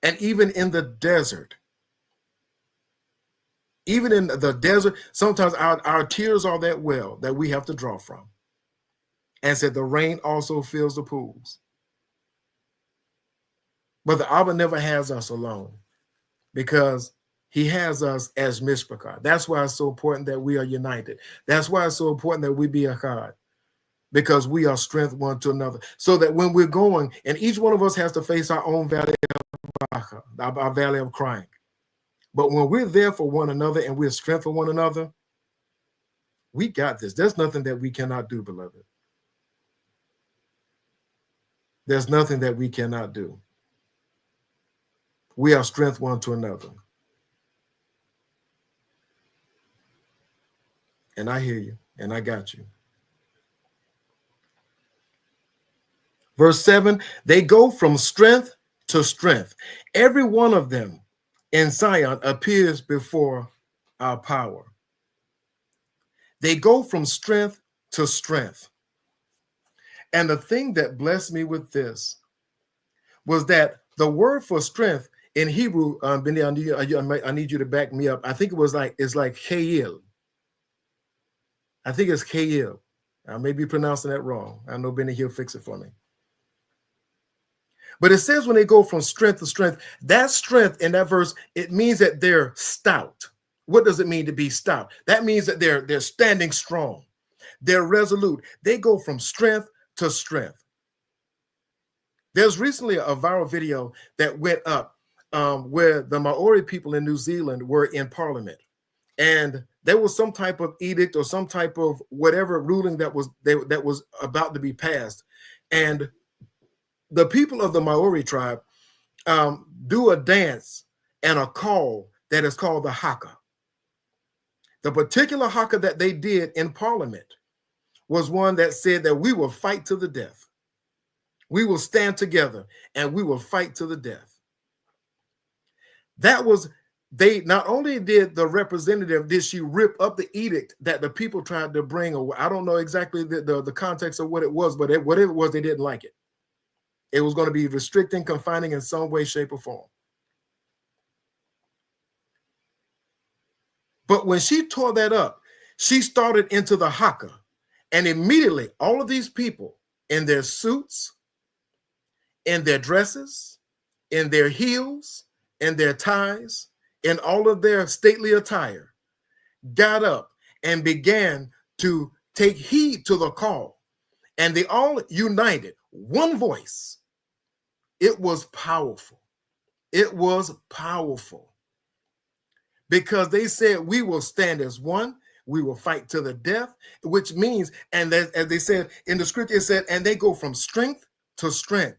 And even in the desert, sometimes our tears are that well that we have to draw from. And said the rain also fills the pools. But the Abba never has us alone, because he has us as Mishpachah. That's why it's so important that we are united. That's why it's so important that we be Echad, because we are strength one to another. So that when we're going, and each one of us has to face our own valley of Baca, our valley of crying. But when we're there for one another and we're strength for one another, we got this. There's nothing that we cannot do, beloved. There's nothing that we cannot do. We are strength one to another. And I hear you, and I got you. Verse 7, they go from strength to strength. Every one of them in Zion appears before our power. They go from strength to strength. And the thing that blessed me with this was that the word for strength in Hebrew, Benny, I need you to back me up. I think it's like Chayil. I think it's Chayil. I may be pronouncing that wrong. I know Benny, he'll fix it for me. But it says when they go from strength to strength, that strength in that verse, it means that they're stout. What does it mean to be stout? That means that they're standing strong. They're resolute. They go from strength to strength. There's recently a viral video that went up where the Maori people in New Zealand were in Parliament. And there was some type of edict or some type of whatever ruling that was about to be passed. And the people of the Maori tribe do a dance and a call that is called the haka. The particular haka that they did in Parliament was one that said that we will fight to the death. We will stand together and we will fight to the death. That was, they not only did the representative, did she rip up the edict that the people tried to bring, or I don't know exactly the context of what it was, but whatever it was, they didn't like it. It was going to be restricting, confining in some way, shape, or form. But when she tore that up, she started into the haka. And immediately, all of these people in their suits, in their dresses, in their heels, in their ties, in all of their stately attire, got up and began to take heed to the call. And they all united, one voice. It was powerful. It was powerful because they said, we will stand as one. We will fight to the death, which means, and as they said in the scripture, it said, and they go from strength to strength.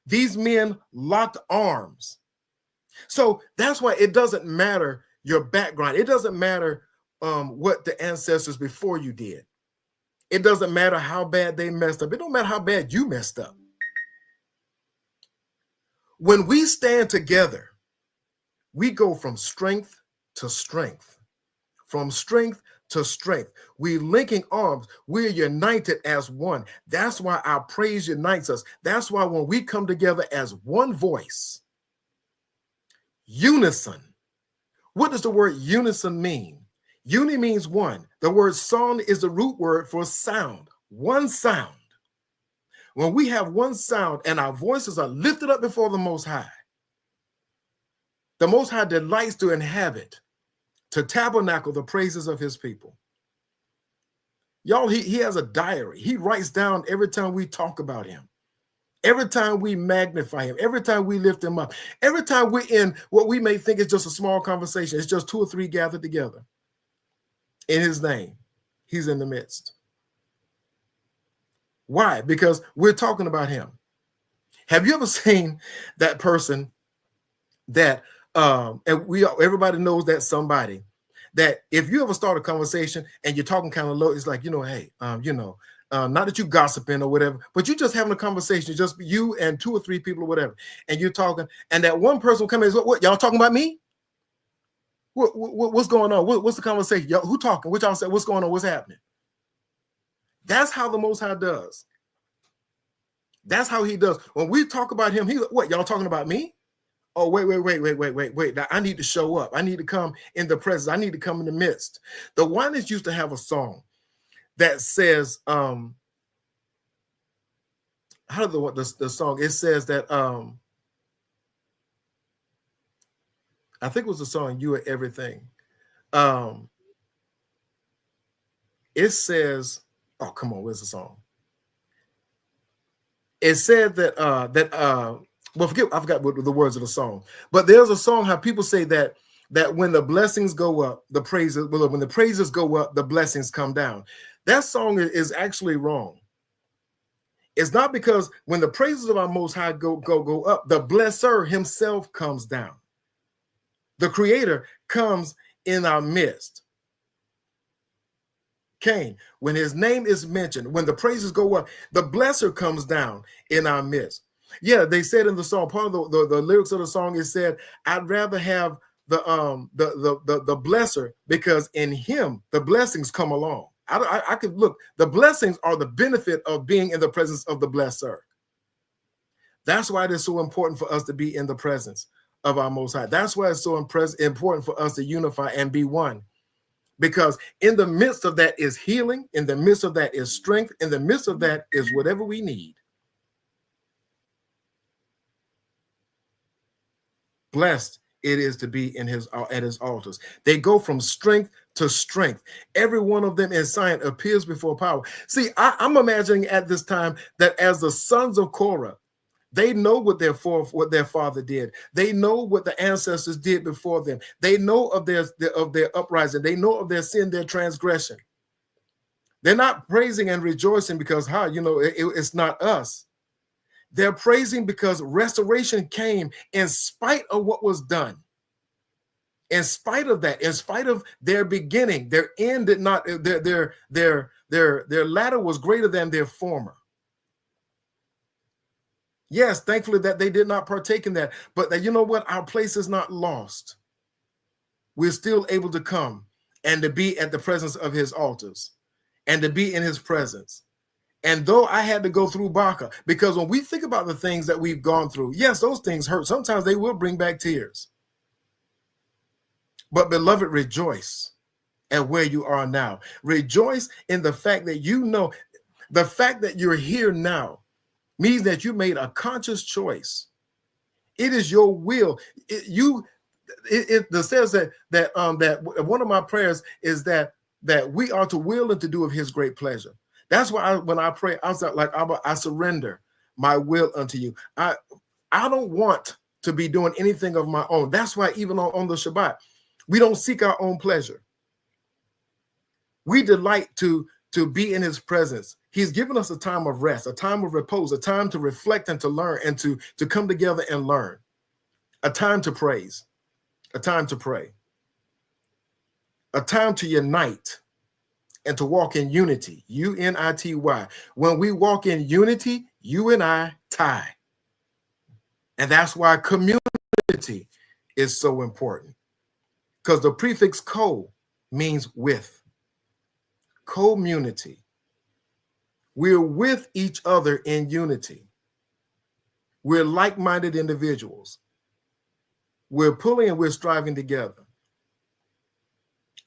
These men locked arms. So that's why it doesn't matter your background. It doesn't matter what the ancestors before you did. It doesn't matter how bad they messed up. It don't matter how bad you messed up. When we stand together, we go from strength to strength, from strength to strength. We're linking arms. We're united as one. That's why our praise unites us. That's why when we come together as one voice, unison. What does the word unison mean? Uni means one. The word son is the root word for sound, one sound. When we have one sound and our voices are lifted up before the Most High delights to inhabit, to tabernacle the praises of his people. Y'all, he has a diary. He writes down every time we talk about him, every time we magnify him, every time we lift him up, every time we're in what we may think is just a small conversation. It's just 2 or 3 gathered together in his name. He's in the midst. Why? Because we're talking about him. Have you ever seen that person that, and everybody knows that somebody that if you ever start a conversation and you're talking kind of low, it's like, hey, not that you gossiping or whatever, but you just having a conversation, just you and 2 or 3 people or whatever, and you're talking, and that one person will come in and say, what y'all talking about me? What's going on? What's the conversation? Y'all, who talking? What y'all say? What's going on? What's happening? That's how the Most High does. That's how he does. When we talk about him, he's like, what, y'all talking about me? Oh, wait. Now, I need to show up. I need to come in the presence. I need to come in the midst. The Winans used to have a song that says, how did the song? It says that, I think it was the song, You Are Everything. It says, oh, come on, where's the song? It said that, well, I forgot what the words of the song, but there's a song how people say that when the blessings go up, the praises, well, when the praises go up, the blessings come down. That song is actually wrong. It's not, because when the praises of our Most High go up, the blesser himself comes down. The Creator comes in our midst. Cain, when his name is mentioned, when the praises go up, the blesser comes down in our midst. Yeah, they said in the song, part of the lyrics of the song, it said, I'd rather have the blesser, because in him the blessings come along. I could look, the blessings are the benefit of being in the presence of the blesser. That's why it is so important for us to be in the presence of our Most High. That's why it's so important for us to unify and be one. Because in the midst of that is healing, in the midst of that is strength, in the midst of that is whatever we need. Blessed it is to be in at his altars. They go from strength to strength. Every one of them in Zion appears before power. See, I'm imagining at this time that as the sons of Korah, they know what their father did. They know what the ancestors did before them. They know of their uprising. They know of their sin, their transgression. They're not praising and rejoicing because, it's not us. They're praising because restoration came in spite of what was done. In spite of that, in spite of their beginning, their end did not. Their latter was greater than their former. Yes, thankfully that they did not partake in that. But that, you know what? Our place is not lost. We're still able to come and to be at the presence of his altars and to be in his presence. And though I had to go through Baca, because when we think about the things that we've gone through, yes, those things hurt. Sometimes they will bring back tears. But beloved, rejoice at where you are now. Rejoice in the fact that the fact that you're here now means that you made a conscious choice. It is your will. It says that one of my prayers is that we are to will and to do of his great pleasure. That's why when I pray, I was like, I surrender my will unto you. I don't want to be doing anything of my own. That's why even on the Shabbat, we don't seek our own pleasure. We delight to be in his presence. He's given us a time of rest, a time of repose, a time to reflect and to learn and to come together and learn, a time to praise, a time to pray, a time to unite and to walk in unity, U-N-I-T-Y. When we walk in unity, you and I tie. And that's why community is so important, because the prefix co means with. Community. We're with each other in unity. We're like-minded individuals. We're pulling and we're striving together.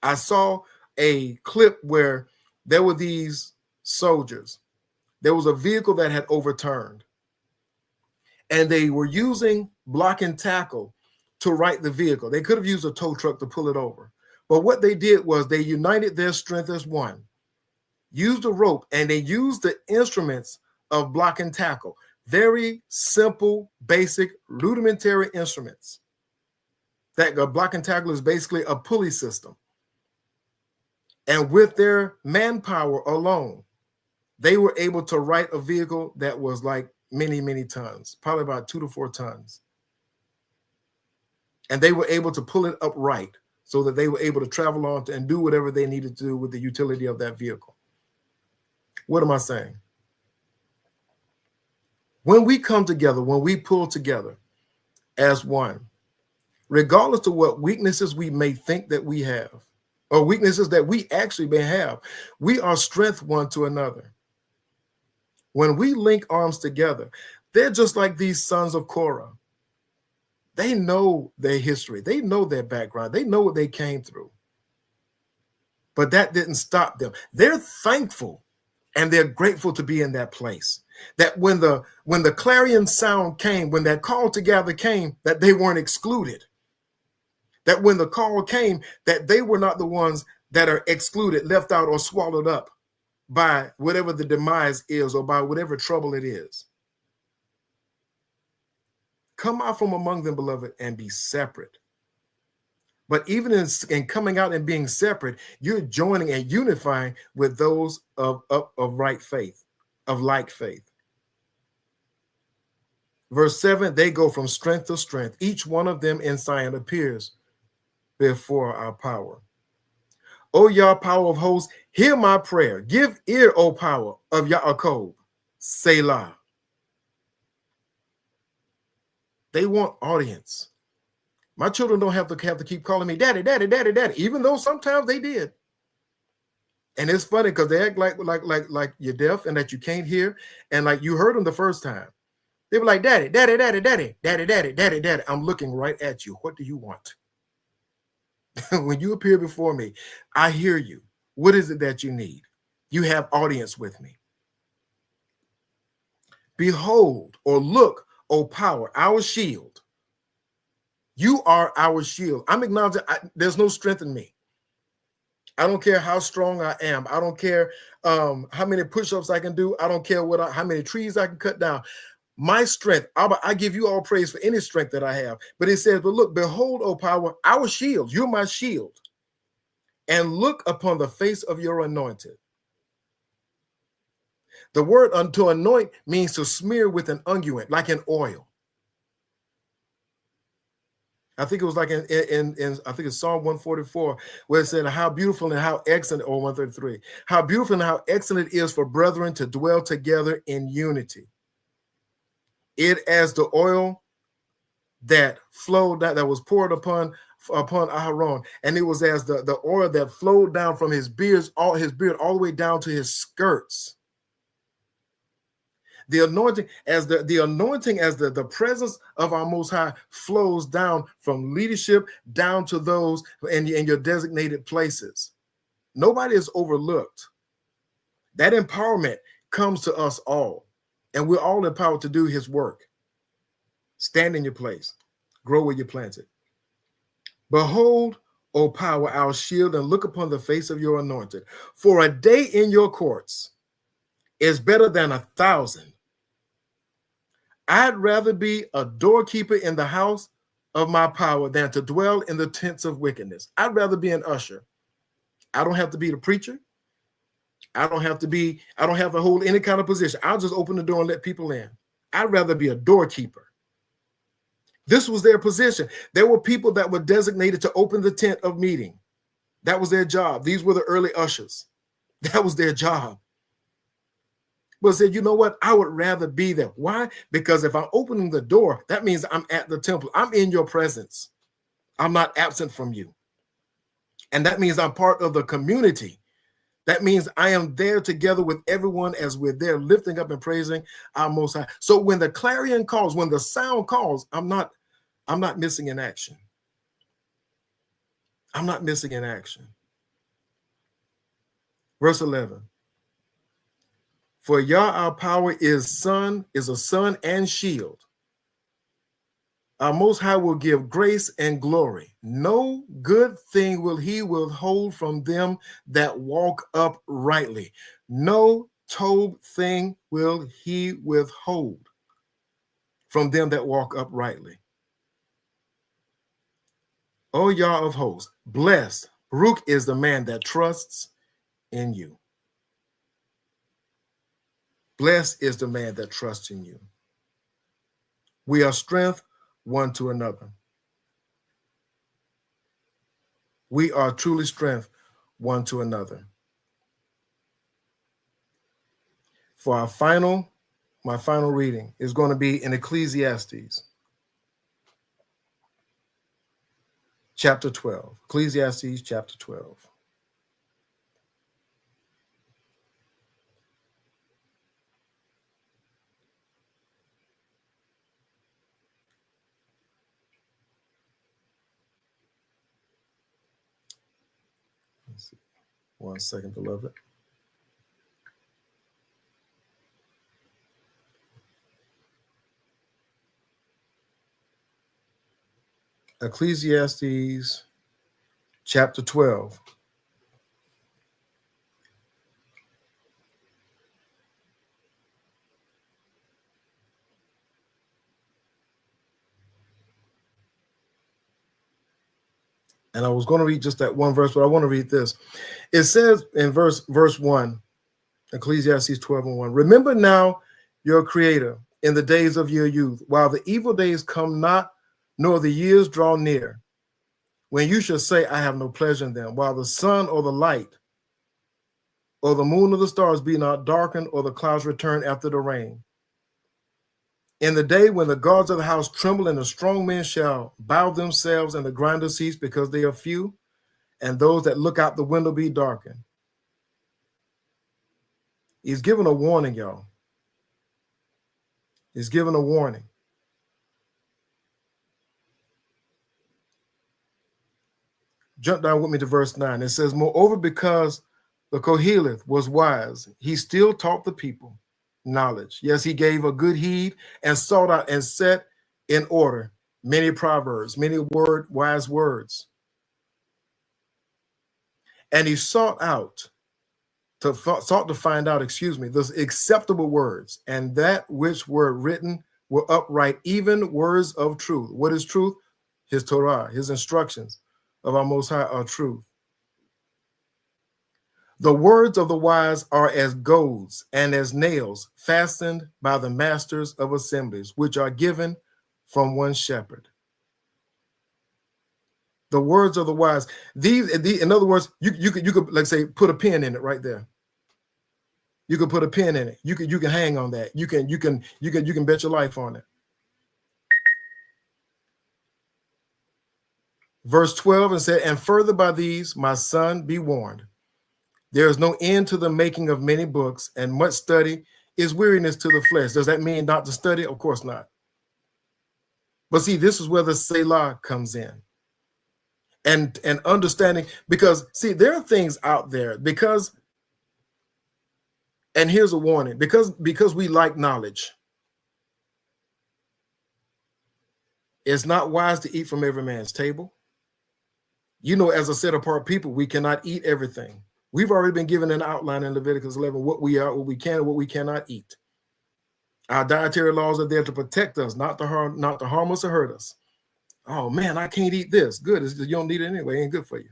I saw a clip where there were these soldiers. There was a vehicle that had overturned, and they were using block and tackle to right the vehicle. They could have used a tow truck to pull it over. But what they did was they united their strength as one, used a rope, and they used the instruments of block and tackle. Very simple, basic, rudimentary instruments. That block and tackle is basically a pulley system. And with their manpower alone, they were able to right a vehicle that was like many, many tons, probably about 2 to 4 tons. And they were able to pull it upright so that they were able to travel on and do whatever they needed to do with the utility of that vehicle. What am I saying? When we come together, when we pull together as one, regardless of what weaknesses we may think that we have, or weaknesses that we actually may have, we are strength one to another. When we link arms together, they're just like these sons of Korah. They know their history. They know their background. They know what they came through. But that didn't stop them. They're thankful and they're grateful to be in that place. That when the clarion sound came, when that call together came, that they weren't excluded. That when the call came, that they were not the ones that are excluded, left out, or swallowed up by whatever the demise is or by whatever trouble it is. Come out from among them, beloved, and be separate. But even in coming out and being separate, you're joining and unifying with those of right faith, of like faith. Verse 7, they go from strength to strength. Each one of them in Zion appears before our power. O Yah, power of hosts, hear my prayer. Give ear, O power of Yaakov. Selah. They want audience. My children don't have to keep calling me daddy, daddy, daddy, daddy, even though sometimes they did. And it's funny because they act like you're deaf and that you can't hear, and like you heard them the first time. They were like, daddy, daddy, daddy, daddy, daddy, daddy, daddy, daddy. I'm looking right at you. What do you want? When you appear before me, I hear you. What is it that you need? You have audience with me. Behold, or look, O power, our shield. You are our shield. I'm acknowledging there's no strength in me. I don't care how strong I am. I don't care how many push-ups I can do. I don't care how many trees I can cut down. My strength, I give you all praise for any strength that I have. But it says, but look, behold, O power, our shield. You're my shield. And look upon the face of your anointed. The word to anoint means to smear with an unguent, like an oil. I think it was like in I think it's Psalm 144, where it said, how beautiful and how excellent, or 133, how beautiful and how excellent it is for brethren to dwell together in unity. It as the oil that flowed, that was poured upon Aharon, and it was as the oil that flowed down from his beard all the way down to his skirts. The anointing as the presence of our Most High flows down from leadership down to those in your designated places. Nobody is overlooked. That empowerment comes to us all, and we're all empowered to do his work. Stand in your place, grow where you're planted. Behold, O power, our shield, and look upon the face of your anointed. For a day in your courts is better than 1,000. I'd rather be a doorkeeper in the house of my power than to dwell in the tents of wickedness. I'd rather be an usher. I don't have to be the preacher. I don't have to hold any kind of position. I'll just open the door and let people in. I'd rather be a doorkeeper. This was their position. There were people that were designated to open the tent of meeting. That was their job. These were the early ushers. That was their job. But said, you know what? I would rather be there. Why? Because if I'm opening the door, that means I'm at the temple. I'm in your presence. I'm not absent from you. And that means I'm part of the community. That means I am there together with everyone as we're there lifting up and praising our Most High. So when the clarion calls, when the sound calls, I'm not missing in action. I'm not missing in action. Verse 11. For Yah our power is a sun and shield. Our Most High will give grace and glory. No good thing will he withhold from them that walk uprightly. No told thing will he withhold from them that walk uprightly. O Yah of hosts, blessed, Baruch is the man that trusts in you. Blessed is the man that trusts in you. We are strength one to another. We are truly strength one to another. For my final reading is going to be in Ecclesiastes chapter 12. Ecclesiastes chapter 12. Let's see. 1 second, beloved. Ecclesiastes chapter 12. And I was going to read just that one verse, but I want to read this. It says in verse 1, Ecclesiastes 12:1, remember now your Creator in the days of your youth, while the evil days come not, nor the years draw near, when you shall say, I have no pleasure in them, while the sun or the light or the moon or the stars be not darkened, or the clouds return after the rain. In the day when the guards of the house tremble, and the strong men shall bow themselves, and the grinders cease because they are few, and those that look out the window be darkened. He's given a warning, y'all. He's given a warning. Jump down with me to verse 9. It says, moreover, because the Koheleth was wise, he still taught the people knowledge. Yes, he gave a good heed and sought out and set in order many proverbs, many wise words. And he sought to find out, those acceptable words, and that which were written were upright, even words of truth. What is truth? His Torah, his instructions of our Most High are truth. The words of the wise are as goads and as nails fastened by the masters of assemblies, which are given from one shepherd. The words of the wise. These, in other words, you could like say put a pin in it right there. You could put a pin in it. You can hang on that. You can bet your life on it. Verse 12 and said, and further by these, my son, be warned. There is no end to the making of many books, and much study is weariness to the flesh. Does that mean not to study? Of course not. But see, this is where the Selah comes in. And understanding, because see, there are things out there and here's a warning, because we like knowledge. It's not wise to eat from every man's table. You know, as a set apart people, we cannot eat everything. We've already been given an outline in Leviticus 11, what we are, what we can, and what we cannot eat. Our dietary laws are there to protect us, not to harm us or hurt us. Oh man, I can't eat this. Good. You don't need it anyway. It ain't good for you.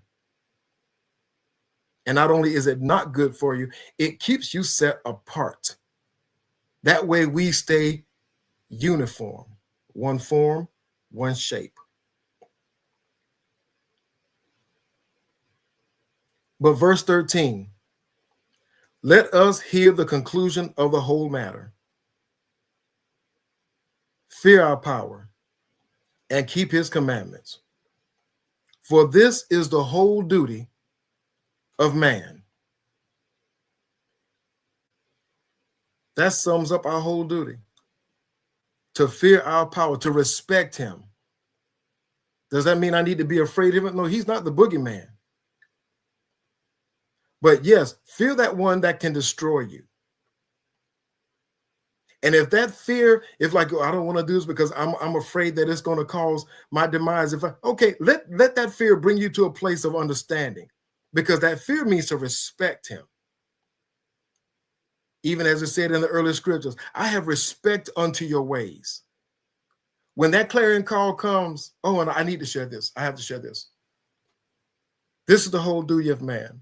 And not only is it not good for you, it keeps you set apart. That way we stay uniform, one form, one shape. But verse 13, let us hear the conclusion of the whole matter. Fear our power and keep his commandments. For this is the whole duty of man. That sums up our whole duty. To fear our power, to respect him. Does that mean I need to be afraid of him? No, he's not the boogeyman. But yes, fear that one that can destroy you. And if that fear, if like, oh, I don't want to do this because I'm afraid that it's going to cause my demise. Okay, let that fear bring you to a place of understanding, because that fear means to respect him. Even as it said in the early scriptures, I have respect unto your ways. When that clarion call comes, oh, and I need to share this. I have to share this. This is the whole duty of man.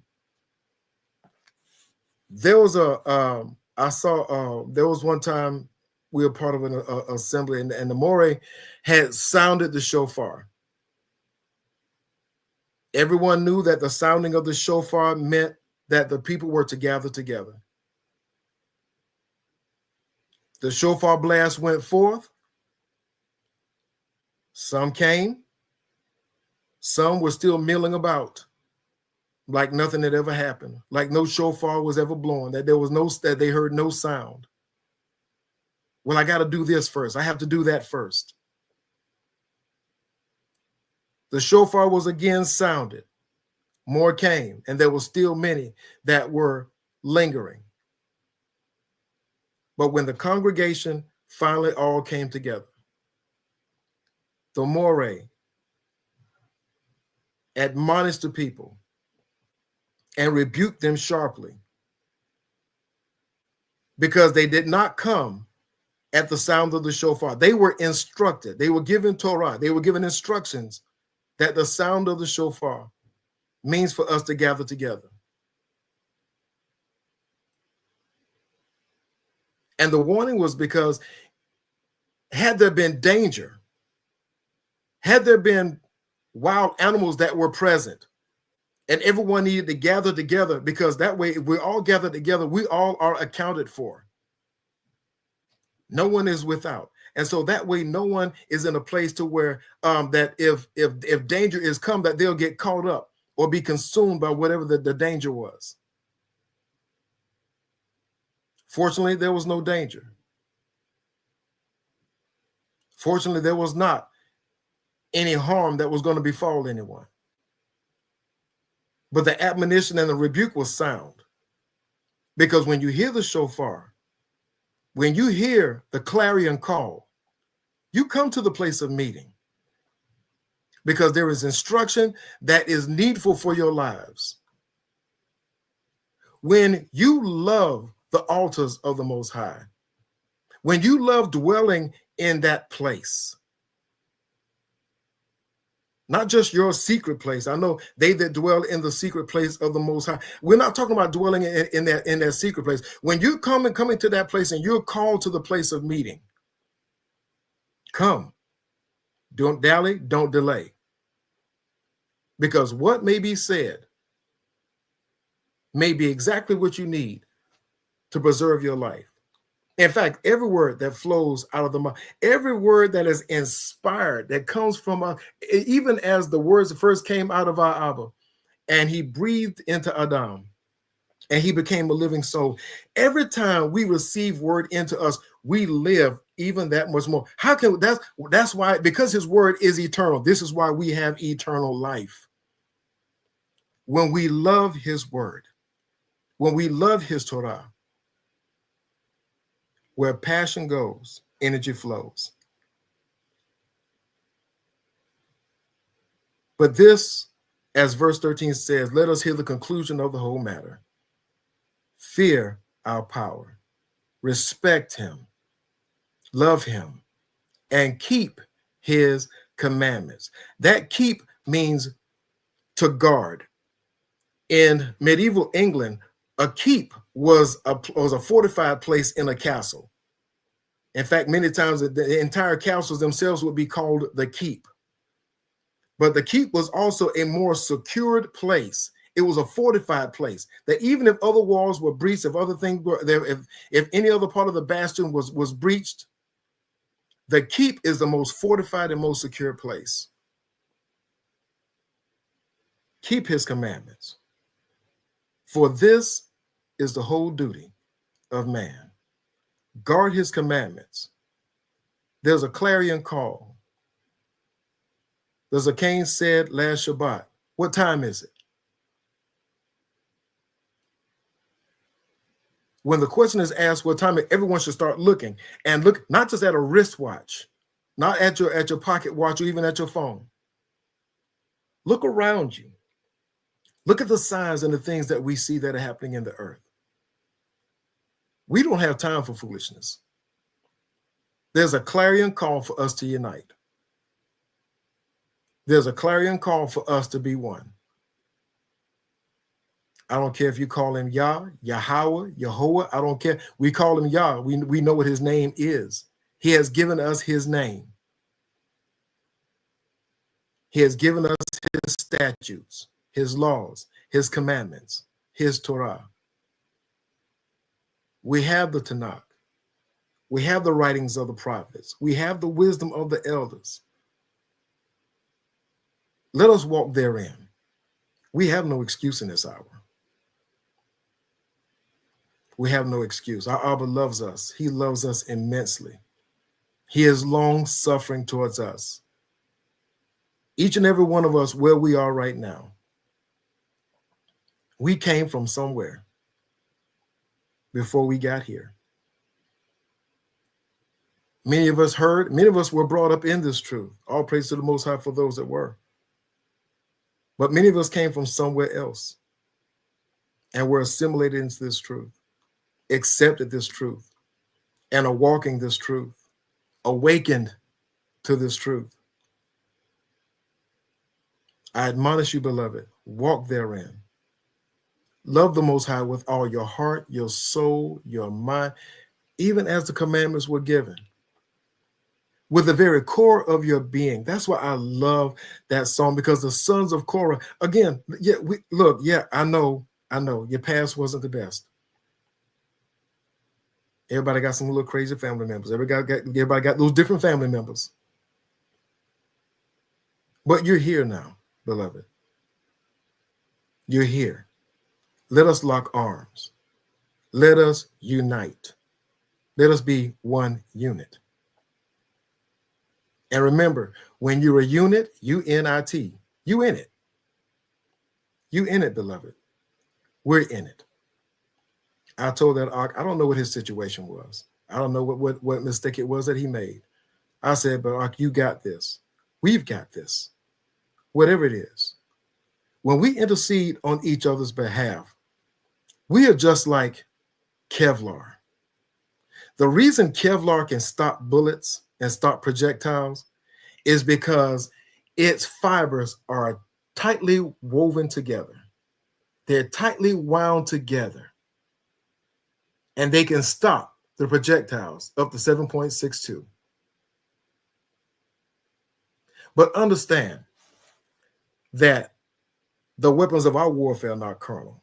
There was there was one time we were part of an assembly, and the Moray had sounded the shofar. Everyone knew that the sounding of the shofar meant that the people were to gather together. The shofar blast went forth. Some came. Some were still milling about like nothing had ever happened, like no shofar was ever blown, that they heard no sound. Well, I got to do this first. I have to do that first. The shofar was again sounded. More came, and there were still many that were lingering. But when the congregation finally all came together, the Moray admonished the people and rebuked them sharply, because they did not come at the sound of the shofar. They were instructed. They were given Torah. They were given instructions that the sound of the shofar means for us to gather together. And the warning was because had there been danger, had there been wild animals that were present, and everyone needed to gather together, because that way, if we all gather together, we all are accounted for. No one is without. And so that way, no one is in a place to where that if danger is come, that they'll get caught up or be consumed by whatever the danger was. Fortunately, there was no danger. Fortunately, there was not any harm that was going to befall anyone. But the admonition and the rebuke was sound. Because when you hear the shofar, when you hear the clarion call, you come to the place of meeting, because there is instruction that is needful for your lives. When you love the altars of the Most High, when you love dwelling in that place, not just your secret place. I know they that dwell in the secret place of the Most High. We're not talking about dwelling in that secret place. When you coming to that place and you're called to the place of meeting, come. Don't dally, don't delay. Because what may be said may be exactly what you need to preserve your life. In fact, every word that flows out of the mouth, every word that is inspired, that comes from even as the words first came out of our Abba, and he breathed into Adam, and he became a living soul. Every time we receive word into us, we live even that much more. How can that's why, because his word is eternal. This is why we have eternal life. When we love his word, when we love his Torah, where passion goes, energy flows. But this, as verse 13 says, let us hear the conclusion of the whole matter. Fear our power, respect him, love him, and keep his commandments. That keep means to guard. In medieval England, a keep was a fortified place in a castle. In fact, many times the entire castles themselves would be called the keep. But the keep was also a more secured place. It was a fortified place that even if other walls were breached, if other things were there, if any other part of the bastion was breached, the keep is the most fortified and most secure place. Keep his commandments, for this is the whole duty of man. Guard his commandments. There's a clarion call. There's a Cain said last Shabbat. What time is it? When the question is asked what time, everyone should start looking, and look not just at a wristwatch, not at your pocket watch or even at your phone. Look around you. Look at the signs and the things that we see that are happening in the earth. We don't have time for foolishness. There's a clarion call for us to unite. There's a clarion call for us to be one. I don't care if you call him Yah, Yahweh, Yehovah. I don't care. We call him Yah. We know what his name is. He has given us his name. He has given us his statutes, his laws, his commandments, his Torah. We have the Tanakh. We have the writings of the prophets. We have the wisdom of the elders. Let us walk therein. We have no excuse in this hour. We have no excuse. Our Abba loves us. He loves us immensely. He is long suffering towards us. Each and every one of us where we are right now, we came from somewhere before we got here. Many of us heard, many of us were brought up in this truth. All praise to the Most High for those that were. But many of us came from somewhere else and were assimilated into this truth, accepted this truth, and are walking this truth, awakened to this truth. I admonish you, beloved, walk therein. Love the Most High with all your heart, your soul, your mind, even as the commandments were given. With the very core of your being. That's why I love that song, because the sons of Korah, again, I know your past wasn't the best. Everybody got some little crazy family members. Everybody got those different family members. But you're here now, beloved. You're here. Let us lock arms. Let us unite. Let us be one unit. And remember, when you're a unit, U-N-I-T, you in it. You in it, beloved. We're in it. I told that Ark, I don't know what his situation was. I don't know what mistake it was that he made. I said, but Ark, you got this. We've got this. Whatever it is. When we intercede on each other's behalf, we are just like Kevlar. The reason Kevlar can stop bullets and stop projectiles is because its fibers are tightly woven together. They're tightly wound together. And they can stop the projectiles up to 7.62. But understand that the weapons of our warfare are not carnal,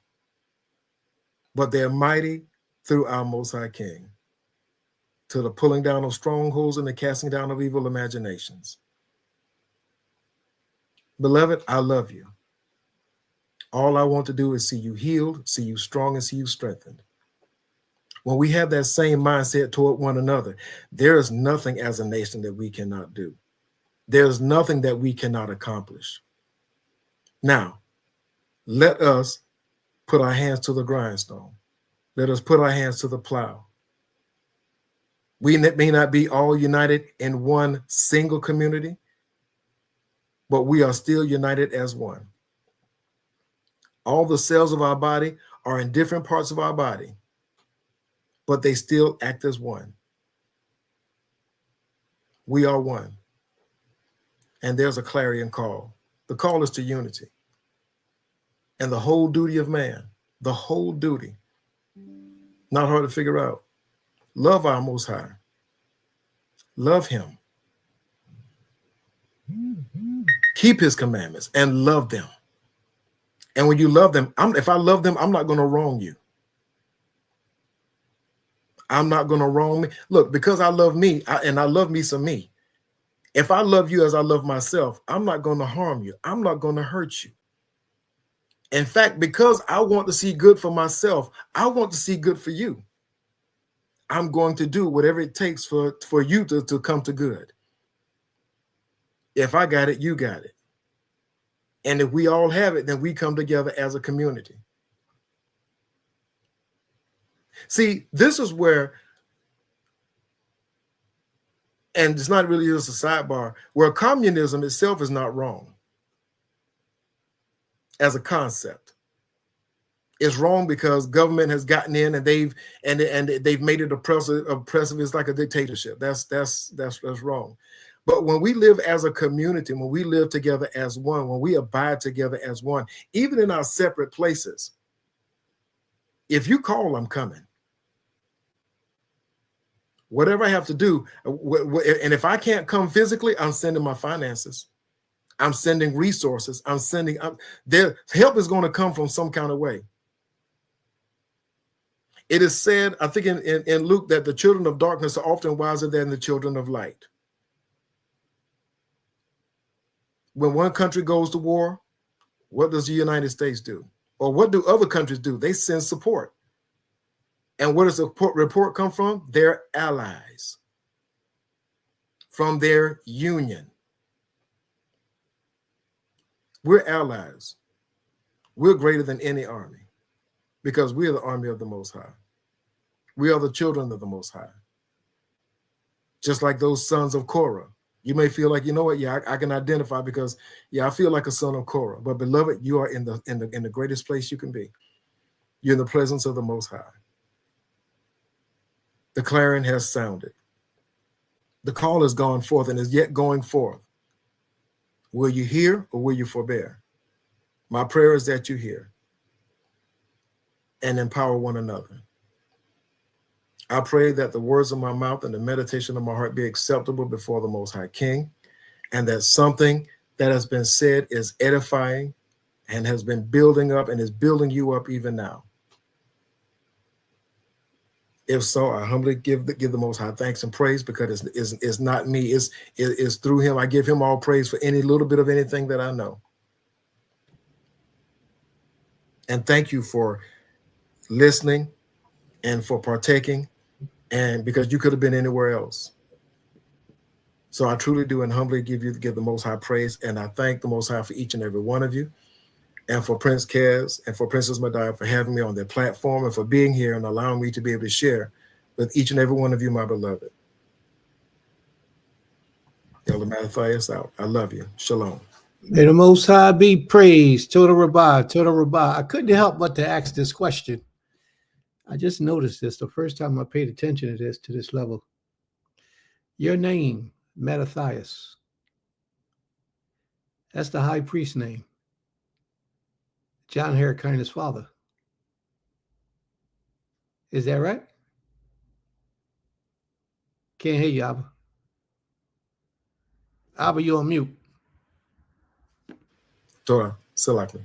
but they're mighty through our Most High King, to the pulling down of strongholds and the casting down of evil imaginations. Beloved, I love you. All I want to do is see you healed, see you strong, and see you strengthened. When we have that same mindset toward one another, there is nothing as a nation that we cannot do. There's nothing that we cannot accomplish. Now, let us put our hands to the grindstone. Let us put our hands to the plow. We may not be all united in one single community, but we are still united as one. All the cells of our body are in different parts of our body, but they still act as one. We are one. And there's a clarion call. The call is to unity. And the whole duty of man, the whole duty, not hard to figure out. Love our Most High. Love him. Keep his commandments and love them. And when you love them, if I love them, I'm not going to wrong you. I'm not going to wrong me. Look, because I love me, and I love me some me. If I love you as I love myself, I'm not going to harm you. I'm not going to hurt you. In fact, because I want to see good for myself, I want to see good for you. I'm going to do whatever it takes for you to come to good. If I got it, you got it. And if we all have it, then we come together as a community. See, this is where, and it's not really just a sidebar, where communism itself is not wrong as a concept. It's wrong because government has gotten in and they've made it oppressive. It's like a dictatorship. That's wrong. But when we live as a community, when we live together as one, when we abide together as one, even in our separate places, if you call, I'm coming. Whatever I have to do, and if I can't come physically, I'm sending my finances. I'm sending resources. Their help is going to come from some kind of way. It is said, I think in Luke, that the children of darkness are often wiser than the children of light. When one country goes to war, what does the United States do? Or what do other countries do? They send support. And where does the report come from? Their allies, from their union. We're allies. We're greater than any army because we are the army of the Most High. We are the children of the Most High. Just like those sons of Korah. You may feel like, you know what? Yeah, I can identify because, yeah, I feel like a son of Korah. But beloved, you are in the greatest place you can be. You're in the presence of the Most High. The clarion has sounded. The call has gone forth and is yet going forth. Will you hear or will you forbear? My prayer is that you hear and empower one another. I pray that the words of my mouth and the meditation of my heart be acceptable before the Most High King, and that something that has been said is edifying and has been building up and is building you up even now. If so, I humbly give the Most High thanks and praise, because it's not me, it's through him. I give him all praise for any little bit of anything that I know. And thank you for listening and for partaking, and because you could have been anywhere else. So I truly do and humbly give the Most High praise, and I thank the Most High for each and every one of you, and for Prince Kez and for Princess Madiah for having me on their platform and for being here and allowing me to be able to share with each and every one of you, my beloved. Elder Mattathias out. I love you. Shalom. May the Most High be praised. Total Rabbah, Total Rabbah. I couldn't help but to ask this question. I just noticed this the first time I paid attention to this level. Your name, Mattathias. That's the high priest name. John Heracina's father. Is that right? Can't hear you, Abba. Abba, you're on mute. Torah, Salakli.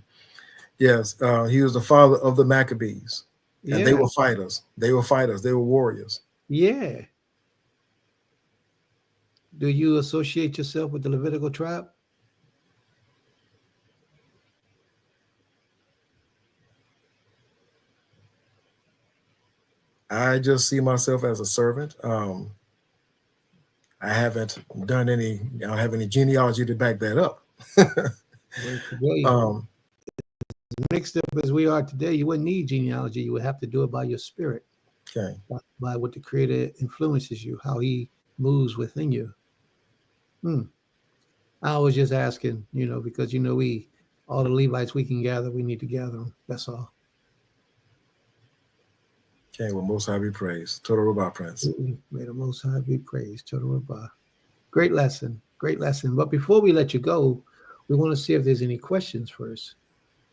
Yes, he was the father of the Maccabees. And Yeah. they were fighters. They were fighters. They were warriors. Yeah. Do you associate yourself with the Levitical tribe? I just see myself as a servant. I haven't done I don't have any genealogy to back that up. Today, mixed up as we are today, you wouldn't need genealogy. You would have to do it by your spirit. Okay. By what the Creator influences you, how he moves within you. I was just asking, because we, all the Levites we can gather, we need to gather them. That's all. Okay, well, Most High be praised. Total Rabbah, Prince. May the Most High be praised. Total Rabbah. Great lesson. Great lesson. But before we let you go, we want to see if there's any questions first.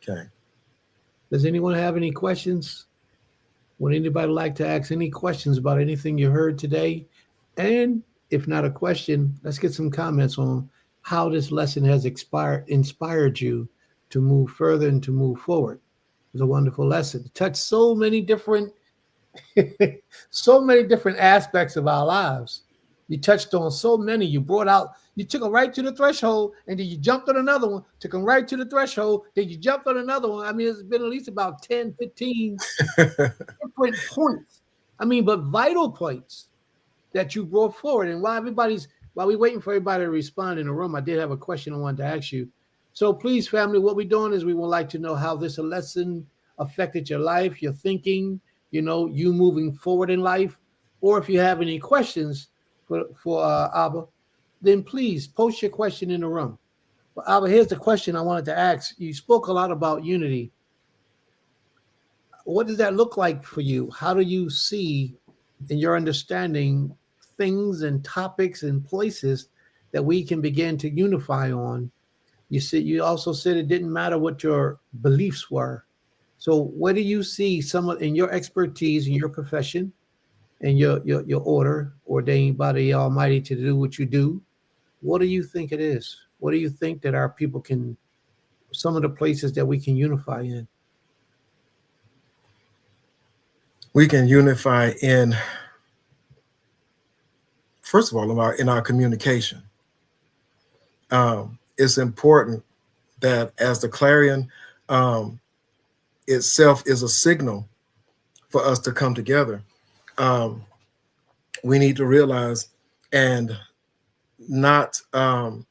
Okay. Does anyone have any questions? Would anybody like to ask any questions about anything you heard today? And if not a question, let's get some comments on how this lesson has inspired you to move further and to move forward. It was a wonderful lesson. It touched so many different so many different aspects of our lives. You touched on so many. You brought out, you took them right to the threshold, and then you jumped on another one, took them right to the threshold, then you jumped on another one. I mean, it's been at least about 10, 15 different points. I mean, but vital points that you brought forward. And while we're waiting for everybody to respond in the room, I did have a question I wanted to ask you. So please, family, what we're doing is we would like to know how this lesson affected your life, your thinking, you moving forward in life, or if you have any questions for Abba, then please post your question in the room. Well, Abba, here's the question I wanted to ask. You spoke a lot about unity. What does that look like for you? How do you see, in your understanding, things and topics and places that we can begin to unify on? You also said it didn't matter what your beliefs were. So where do you see someone in your expertise in your profession and your order ordained by the Almighty to do what you do? What do you think it is? What do you think that our people can, some of the places that we can unify in? We can unify in, first of all, in our communication. It's important that as the clarion itself is a signal for us to come together, we need to realize and not, well,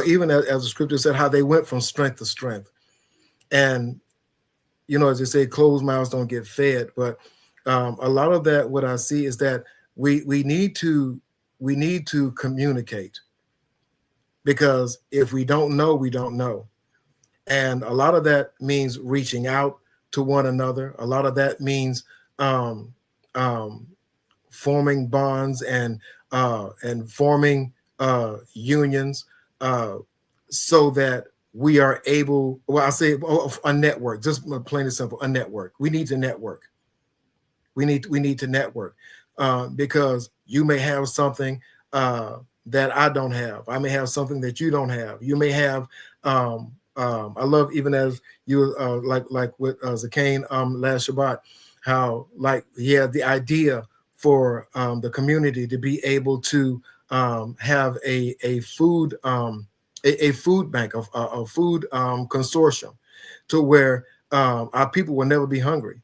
even as the scripture said, how they went from strength to strength. And, as they say, closed mouths don't get fed. But a lot of that, what I see is that we need to communicate, because if we don't know, we don't know. And a lot of that means reaching out to one another. A lot of that means forming bonds and forming unions so that we are able, well, I say a network, just plain and simple, a network. We need to network. We need to network because you may have something that I don't have. I may have something that you don't have. You may have, I love, even as you, like with Zakane last Shabbat, how like he had the idea for the community to be able to have a food a food bank, a food consortium, to where our people will never be hungry.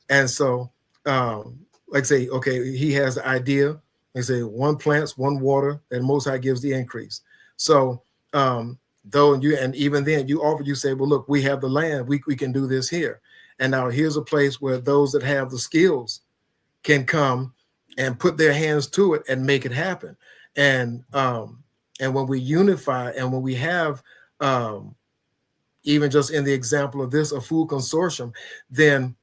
And so, like say, okay, he has the idea. They say one plants, one water, and Most High gives the increase. So, though and even then you say, well, look, we have the land, we can do this here. And now here's a place where those that have the skills can come and put their hands to it and make it happen. And when we unify, and when we have, even just in the example of this, a food consortium, then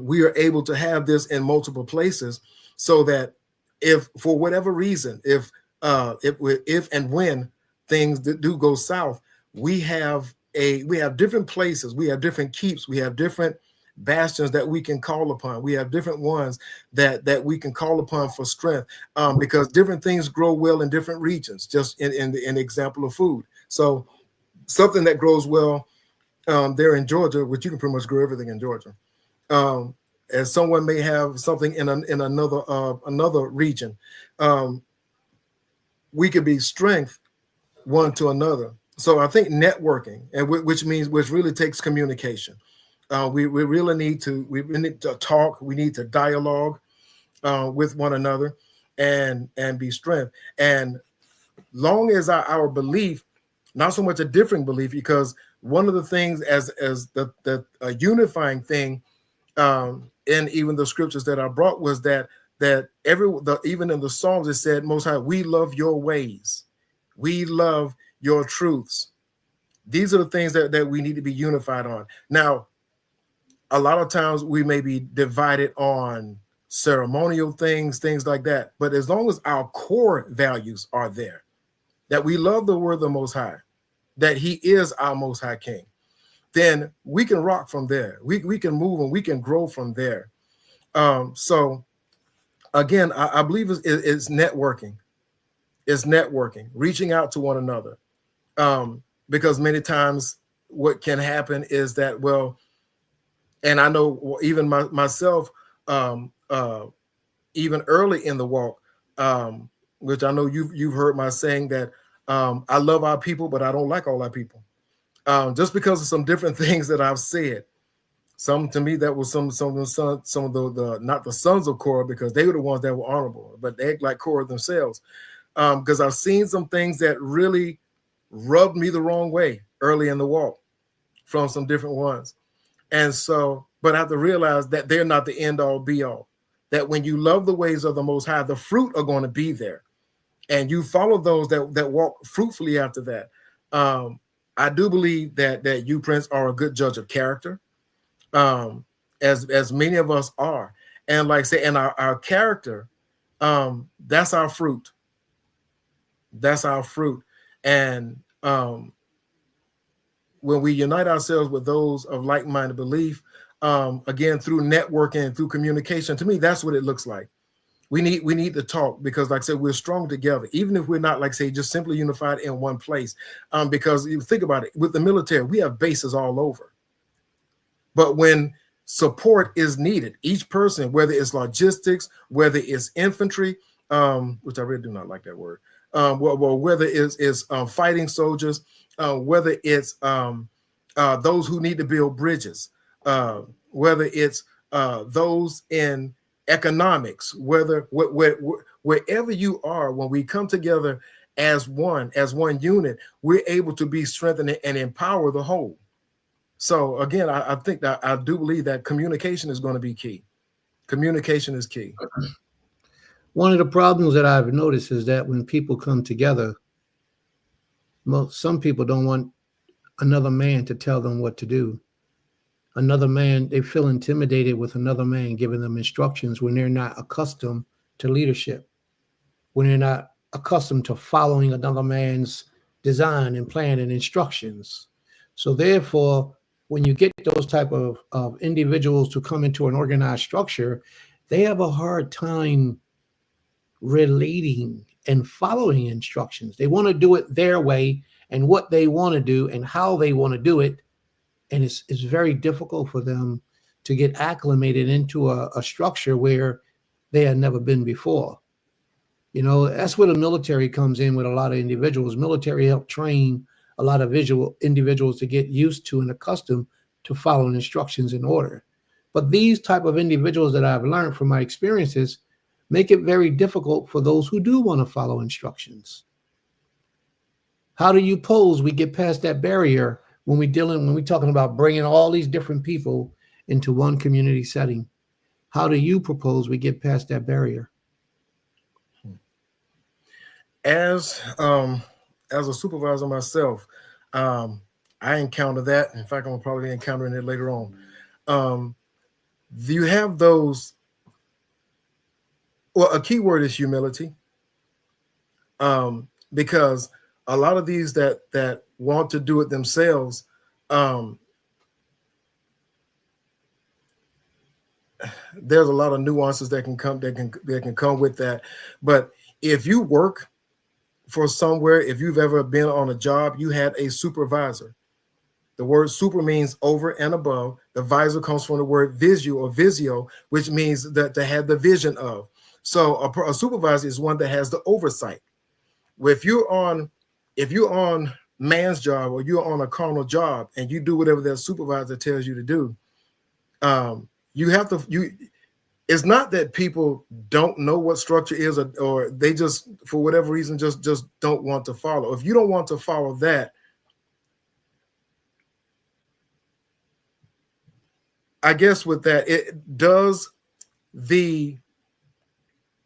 we are able to have this in multiple places, so that if for whatever reason, if and when things that do go south, we have different places, we have different keeps, we have different bastions that we can call upon. We have different ones that we can call upon for strength, because different things grow well in different regions, just in the example of food. So something that grows well there in Georgia, which you can pretty much grow everything in Georgia, as someone may have something in another region, we could be strength one to another. So I think networking, and which really takes communication. We really need to talk. We need to dialogue with one another and be strength. And long as our belief, not so much a differing belief, because one of the things as the unifying thing in even the scriptures that I brought was that even in the Psalms it said, Most High, we love your ways, we love your truths. These are the things that we need to be unified on. Now, a lot of times we may be divided on ceremonial things like that. But as long as our core values are there, that we love the word of the Most High, that He is our Most High King, then we can rock from there. We can move and we can grow from there. So again, I believe it's networking. It's networking, reaching out to one another. Because many times what can happen is that, well, and I know even myself, even early in the walk, which I know you've heard my saying that I love our people, but I don't like all our people. Just because of some different things that I've said. Some to me that was some of the not the sons of Korah, because they were the ones that were honorable, but they act like Korah themselves. Because I've seen some things that really rubbed me the wrong way early in the walk from some different ones. And so, but I have to realize that they're not the end all be all. That when you love the ways of the Most High, the fruit are going to be there. And you follow those that walk fruitfully after that. I do believe that you, Prince, are a good judge of character, as many of us are. And like I say, and our character, that's our fruit. That's our fruit. And when we unite ourselves with those of like-minded belief, again, through networking and through communication, to me, that's what it looks like. We need to talk, because like I said, we're strong together, even if we're not, like say, just simply unified in one place. Because you think about it, with the military, we have bases all over. But when support is needed, each person, whether it's logistics, whether it's infantry, which I really do not like that word, whether it's fighting soldiers, whether it's those who need to build bridges, whether it's those in economics, wherever you are, when we come together as one unit, we're able to be strengthened and empower the whole. So again, I think that I do believe that communication is going to be key. Communication is key. One of the problems that I've noticed is that when people come together, some people don't want another man to tell them what to do. Another man, they feel intimidated with another man giving them instructions when they're not accustomed to leadership, when they're not accustomed to following another man's design and plan and instructions. So therefore, when you get those type of individuals to come into an organized structure, they have a hard time relating and following instructions. They want to do it their way and what they want to do and how they want to do it. And it's very difficult for them to get acclimated into a structure where they had never been before. You know, that's where the military comes in with a lot of individuals. Military help train a lot of individuals to get used to and accustomed to following instructions in order. But these type of individuals that I've learned from my experiences make it very difficult for those who do want to follow instructions. How do you pose we get past that barrier when we're talking about bringing all these different people into one community setting? How do you propose we get past that barrier? As a supervisor myself, I encounter that. In fact, I'm probably be encountering it later on. You have those. Well, a key word is humility, because a lot of these that want to do it themselves, there's a lot of nuances that can come with that. But if you work for somewhere, if you've ever been on a job, you had a supervisor. The word super means over and above. The visor comes from the word visio, which means that to have the vision of. So a supervisor is one that has the oversight. If you're on man's job, or you're on a carnal job and you do whatever that supervisor tells you to do, you have to. It's not that people don't know what structure is, or they just, for whatever reason, just don't want to follow. If you don't want to follow that, I guess with that, it does the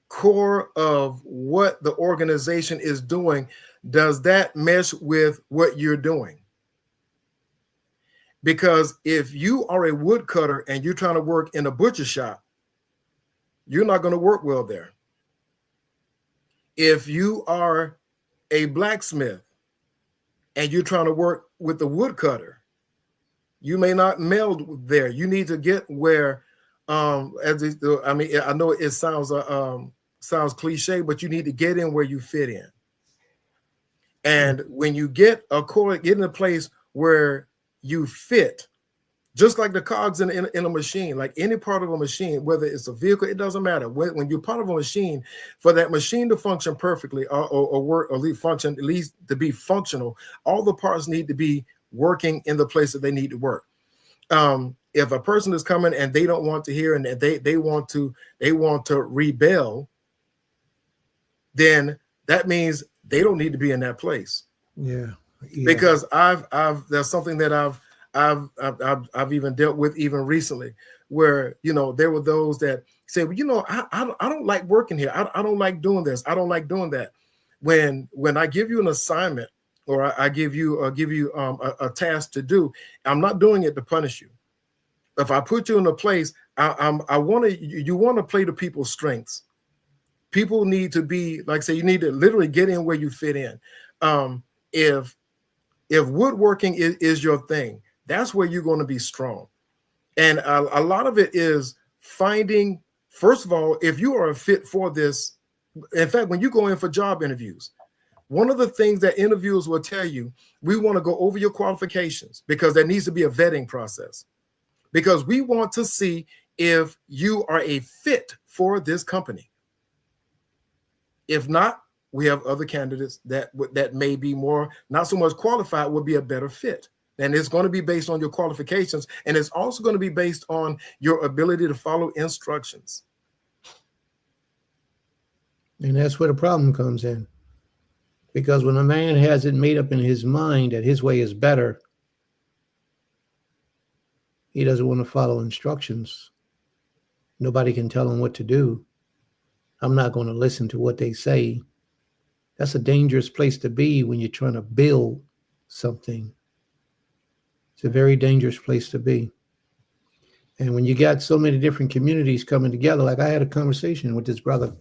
core of what the organization is doing, does that mesh with what you're doing? Because if you are a woodcutter and you're trying to work in a butcher shop, you're not going to work well there. If you are a blacksmith and you're trying to work with the woodcutter, you may not meld there. You need to get where, I mean, I know it sounds cliche, but you need to get in where you fit in. And when you get in a place where you fit, just like the cogs in a machine, like any part of a machine, whether it's a vehicle, it doesn't matter. When you're part of a machine, for that machine to function perfectly or work or function, at least to be functional, all the parts need to be working in the place that they need to work. If a person is coming and they don't want to hear and they want to rebel, then that means they don't need to be in that place. Yeah. Because there's something that I've even dealt with even recently, where there were those that say, well, I don't like working here. I don't like doing this. I don't like doing that. When I give you an assignment or I give you a task to do, I'm not doing it to punish you. If I put you in a place, you want to play to people's strengths. People need to be, like I say, you need to literally get in where you fit in. If woodworking is your thing, that's where you're going to be strong. And a lot of it is finding, first of all, if you are a fit for this. In fact, when you go in for job interviews, one of the things that interviewers will tell you, we want to go over your qualifications because there needs to be a vetting process. Because we want to see if you are a fit for this company. If not, we have other candidates that may be more, not so much qualified, would be a better fit. And it's going to be based on your qualifications. And it's also going to be based on your ability to follow instructions. And that's where the problem comes in. Because when a man has it made up in his mind that his way is better, he doesn't want to follow instructions. Nobody can tell him what to do. I'm not going to listen to what they say. That's a dangerous place to be when you're trying to build something. It's a very dangerous place to be. And when you got so many different communities coming together, like I had a conversation with this brother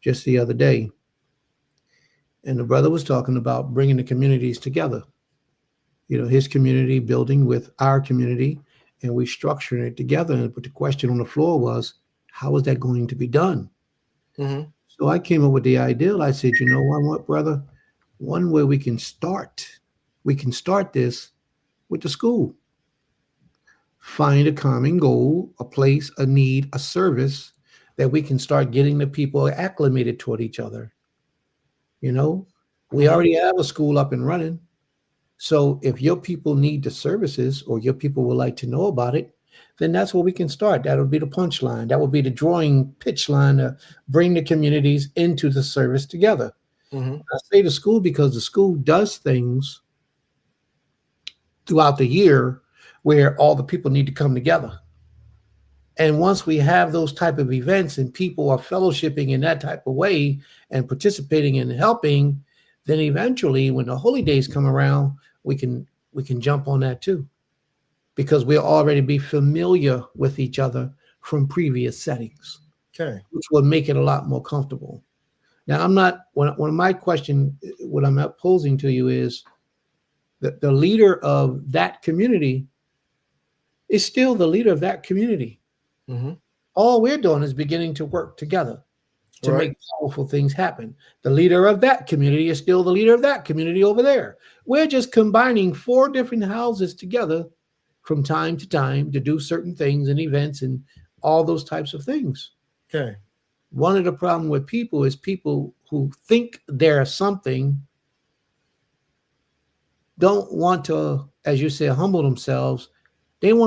just the other day, and the brother was talking about bringing the communities together. His community building with our community, and we structuring it together. But the question on the floor was, how is that going to be done? Mm-hmm. So I came up with the ideal. I said, what, brother? One way we can start this with the school. Find a common goal, a place, a need, a service that we can start getting the people acclimated toward each other. We already have a school up and running. So if your people need the services or your people would like to know about it, then that's where we can start. That would be the punchline. That would be the drawing pitch line to bring the communities into the service together. Mm-hmm. I say the school because the school does things throughout the year where all the people need to come together. And once we have those type of events and people are fellowshipping in that type of way and participating and helping, then eventually when the holy days come around, we can jump on that too. Because we'll already be familiar with each other from previous settings, okay, which will make it a lot more comfortable. Now, one of my question, what I'm posing to you is that the leader of that community is still the leader of that community. Mm-hmm. All we're doing is beginning to work together to make powerful things happen. The leader of that community is still the leader of that community over there. We're just combining 4 different houses together from time to time to do certain things and events and all those types of things. Okay. One of the problems with people is people who think they're something don't want to, as you say, humble themselves. They don't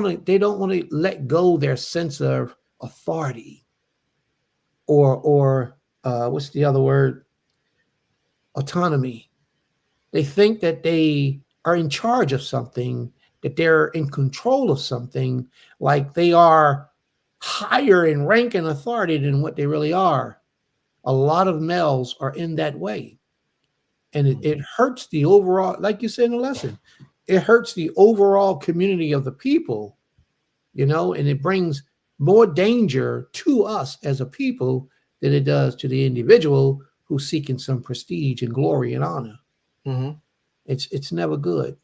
want to let go their sense of authority or what's the other word? Autonomy. They think that they are in charge of something, that they're in control of something, like they are higher in rank and authority than what they really are. A lot of males are in that way. And it hurts the overall, like you said in the lesson, it hurts the overall community of the people, and it brings more danger to us as a people than it does to the individual who's seeking some prestige and glory and honor. Mm-hmm. It's never good.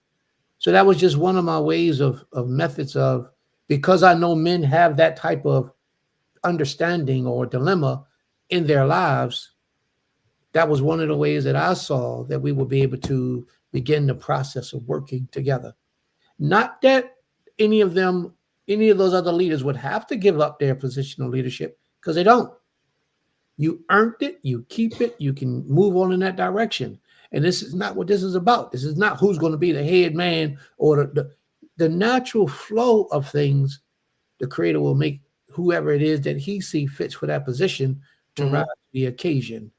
So that was just one of my ways of methods of, because I know men have that type of understanding or dilemma in their lives. That was one of the ways that I saw that we would be able to begin the process of working together. Not that any of them, any of those other leaders would have to give up their position of leadership, because they don't. You earned it, you keep it, you can move on in that direction. And this is not what this is about. This is not who's going to be the head man or the natural flow of things. The creator will make whoever it is that he sees fits for that position to rise to the occasion.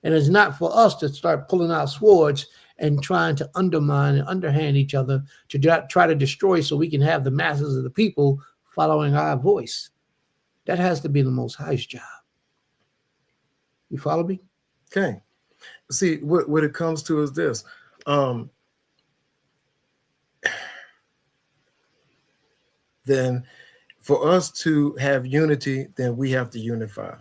And it's not for us to start pulling out swords and trying to undermine and underhand each other to try to destroy so we can have the masses of the people following our voice. That has to be the Most High's job. You follow me? Okay. See, what it comes to is this. Then for us to have unity, then we have to unify.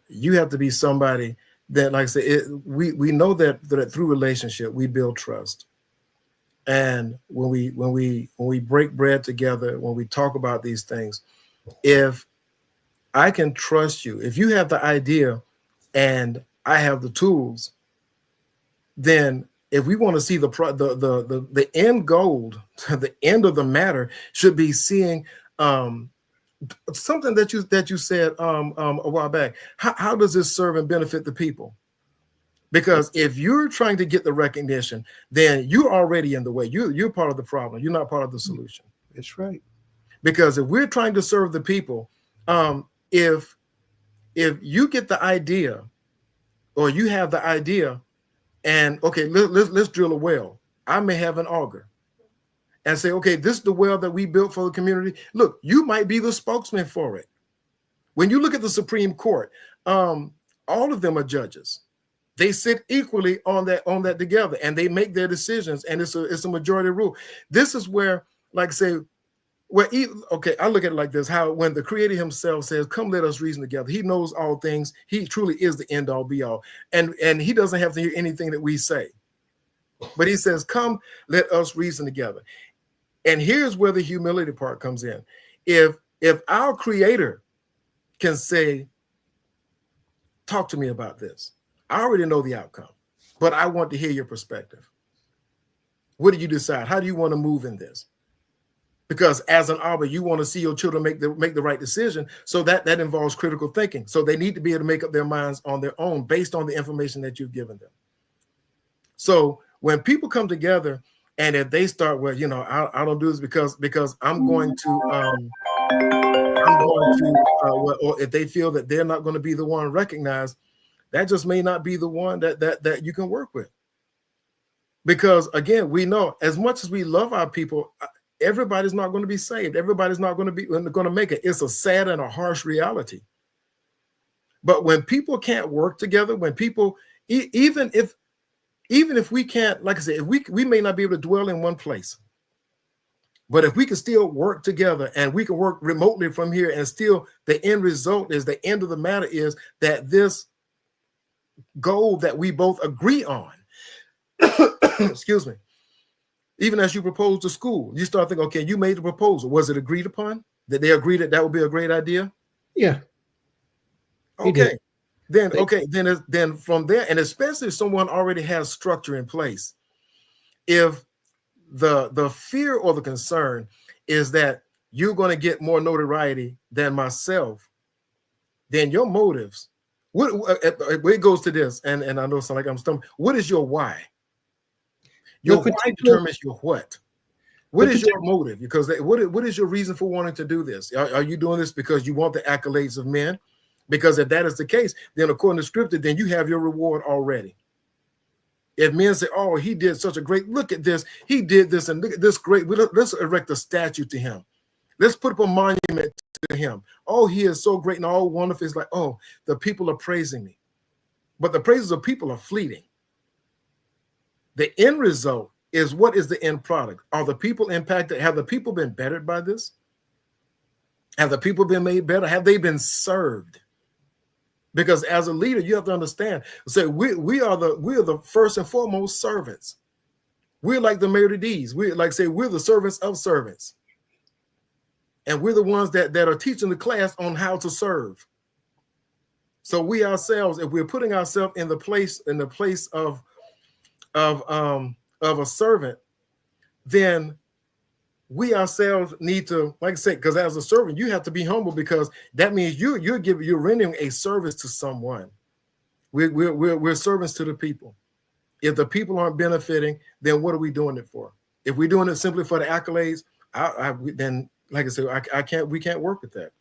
You have to be somebody that, like I said, we know that through relationship, we build trust. And when we break bread together, when we talk about these things, if I can trust you, if you have the idea and I have the tools, then if we want to see the end goal, the end of the matter should be seeing something that you said a while back. How does this serve and benefit the people? Because if you're trying to get the recognition, then you're already in the way. You're part of the problem. You're not part of the solution. That's right. Because if we're trying to serve the people, if you get the idea, or you have the idea, and okay, let's drill a well. I may have an auger and say, okay, this is the well that we built for the community. Look, you might be the spokesman for it. When you look at the Supreme Court, all of them are judges. They sit equally on that together, and they make their decisions, and it's a majority rule. This is where, like, say, okay, I look at it like this: how when the Creator Himself says, "Come, let us reason together." He knows all things. He truly is the end all, be all, and He doesn't have to hear anything that we say, but He says, "Come, let us reason together." And here's where the humility part comes in. If our Creator can say, "Talk to me about this," I already know the outcome, but I want to hear your perspective. What do you decide? How do you want to move in this? Because as an arbiter, you want to see your children make the right decision. So that involves critical thinking. So they need to be able to make up their minds on their own based on the information that you've given them. So when people come together and if they start, well, I don't do this because I'm going to, or if they feel that they're not going to be the one recognized, that just may not be the one that you can work with. Because again, we know as much as we love our people, everybody's not going to be saved. Everybody's not going to make it. It's a sad and a harsh reality. But when people can't work together, when people, even if we can't, like I said, if we may not be able to dwell in one place, but if we can still work together and we can work remotely from here, and still the end result is, the end of the matter is that this goal that we both agree on, excuse me, even as you propose to school, you start thinking, okay, you made the proposal. Was it agreed upon? Did they agree that would be a great idea? Yeah. Okay. Then from there, and especially if someone already has structure in place, if the fear or the concern is that you're going to get more notoriety than myself, then your motives, it goes to this, and I know it's like I'm stumbling. What is your why? Your why determines your what. What is your motive? Because what is your reason for wanting to do this? Are you doing this because you want the accolades of men? Because if that is the case, then according to scripture, then you have your reward already. If men say, "Oh, he did such a great, look at this, he did this, and look at this great," let's erect a statue to him. Let's put up a monument to him. Oh, he is so great and all wonderful. It's like, oh, the people are praising me. But the praises of people are fleeting. The end result is, what is the end product? Are the people impacted? Have the people been bettered by this? Have the people been made better? Have they been served? Because as a leader, you have to understand. So we are the first and foremost servants. We're like the Mary D's. We're the servants of servants. And we're the ones that are teaching the class on how to serve. So we ourselves, if we're putting ourselves in the place of a servant, then we ourselves need to, like I said, because as a servant, you have to be humble, because that means you're rendering a service to someone. We're servants to the people. If the people aren't benefiting, then what are we doing it for? If we're doing it simply for the accolades, then, like I said, we can't work with that.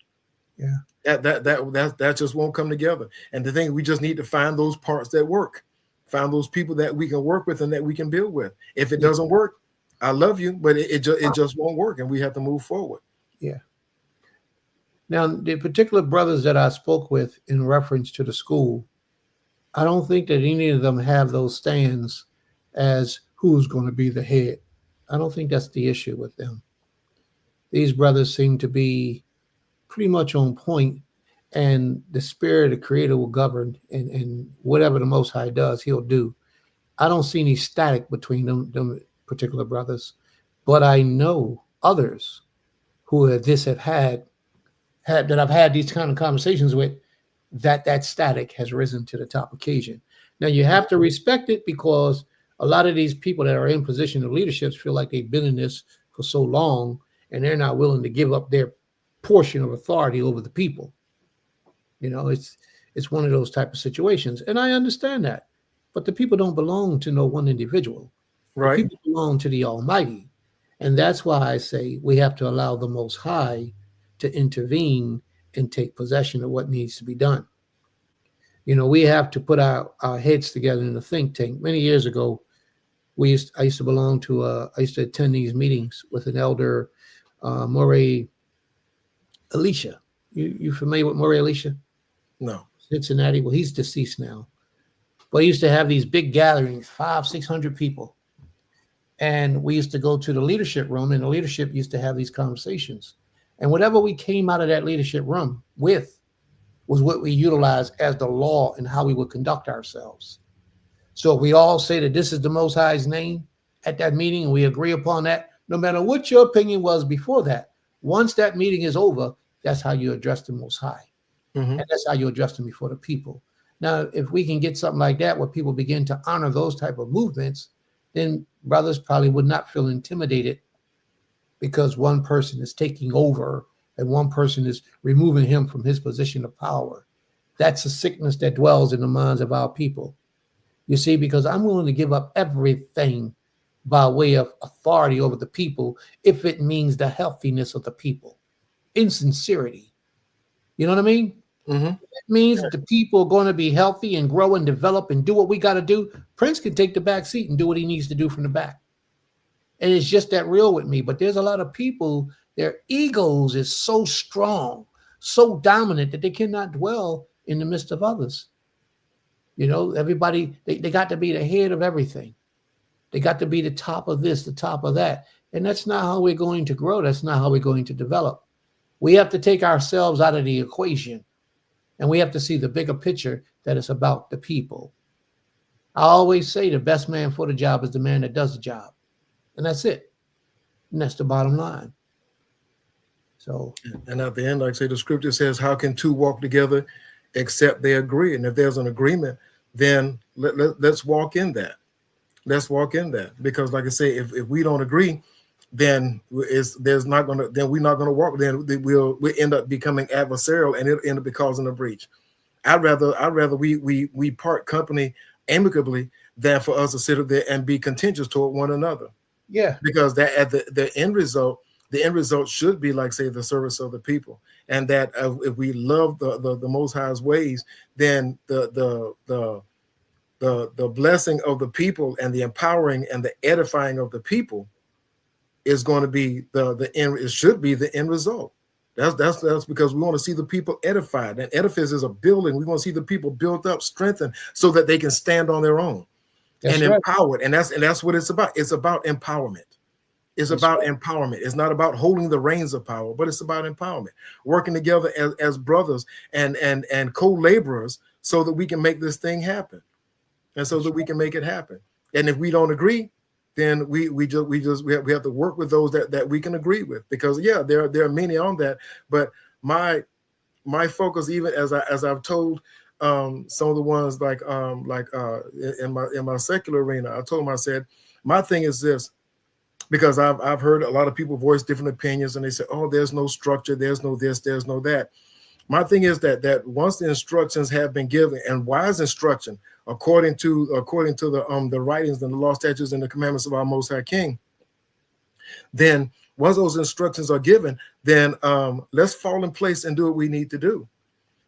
Yeah. That just won't come together. And the thing, we just need to find those parts that work, find those people that we can work with and that we can build with. If it doesn't work, I love you, but it just won't work, and we have to move forward. Yeah. Now, the particular brothers that I spoke with in reference to the school, I don't think that any of them have those stands as who's going to be the head. I don't think that's the issue with them. These brothers seem to be pretty much on point, and the spirit of the Creator will govern, and whatever the Most High does, He'll do. I don't see any static between them particular brothers, but I know others who have had that I've had these kind of conversations with, that static has risen to the top occasion. Now you have to respect it, because a lot of these people that are in position of leaderships feel like they've been in this for so long, and they're not willing to give up their portion of authority over the people. You know, it's one of those type of situations, and I understand that. But the people don't belong to no one individual. Right. The people belong to the Almighty, and that's why I say we have to allow the Most High to intervene and take possession of what needs to be done. You know, we have to put our heads together in a think tank. Many years ago, I used to attend these meetings with an elder, Murray Elisha. You familiar with Murray Elisha? No. Cincinnati. Well, he's deceased now. But he used to have these big gatherings, 500-600 people. And we used to go to the leadership room, and the leadership used to have these conversations. And whatever we came out of that leadership room with was what we utilized as the law and how we would conduct ourselves. So if we all say that this is the Most High's name at that meeting, and we agree upon that, no matter what your opinion was before that, once that meeting is over, that's how you address the Most High. Mm-hmm. And that's how you address them before the people. Now, if we can get something like that where people begin to honor those type of movements, then brothers probably would not feel intimidated because one person is taking over and one person is removing him from his position of power. That's a sickness that dwells in the minds of our people. You see, because I'm willing to give up everything by way of authority over the people if it means the healthiness of the people, in sincerity. You know what I mean? Mm-hmm. It means that the people are going to be healthy and grow and develop and do what we got to do. Prince can take the back seat and do what he needs to do from the back. And it's just that real with me. But there's a lot of people, their egos is so strong, so dominant that they cannot dwell in the midst of others. You know, everybody, they got to be the head of everything. They got to be the top of this, the top of that. And that's not how we're going to grow. That's not how we're going to develop. We have to take ourselves out of the equation. And we have to see the bigger picture that it's about the people. I always say the best man for the job is the man that does the job. And that's it. And that's the bottom line. So. And at the end, like I say, the scripture says, how can two walk together except they agree? And if there's an agreement, then let's walk in that. Let's walk in that. Because like I say, if we don't agree, then we're not going to walk. Then we'll end up becoming adversarial, and it'll end up causing a breach. I'd rather we part company amicably than for us to sit up there and be contentious toward one another. Yeah, because that at the end result should be, like say, the service of the people, and that if we love the Most High's ways, then the blessing of the people and the empowering and the edifying of the people is going to be the end. It should be the end result. That's because we want to see the people edified. And edifice is a building. We want to see the people built up, strengthened, so that they can stand on their own. That's and right. Empowered. And that's what it's about. It's about empowerment. It's That's about right. empowerment. It's not about holding the reins of power, but it's about empowerment, working together as brothers and co-laborers so that we can make this thing happen, and so that we can make it happen. And if we don't agree, then we have to work with those that we can agree with, because yeah, there are many on that. But my focus, even as I've told some of the ones in my secular arena, I told them, I said, my thing is this, because I've heard a lot of people voice different opinions, and they say, oh, there's no structure, there's no this, there's no that. My thing is that once the instructions have been given, and wise instruction, according to the writings and the law, statutes, and the commandments of our Most High King, then once those instructions are given, then let's fall in place and do what we need to do.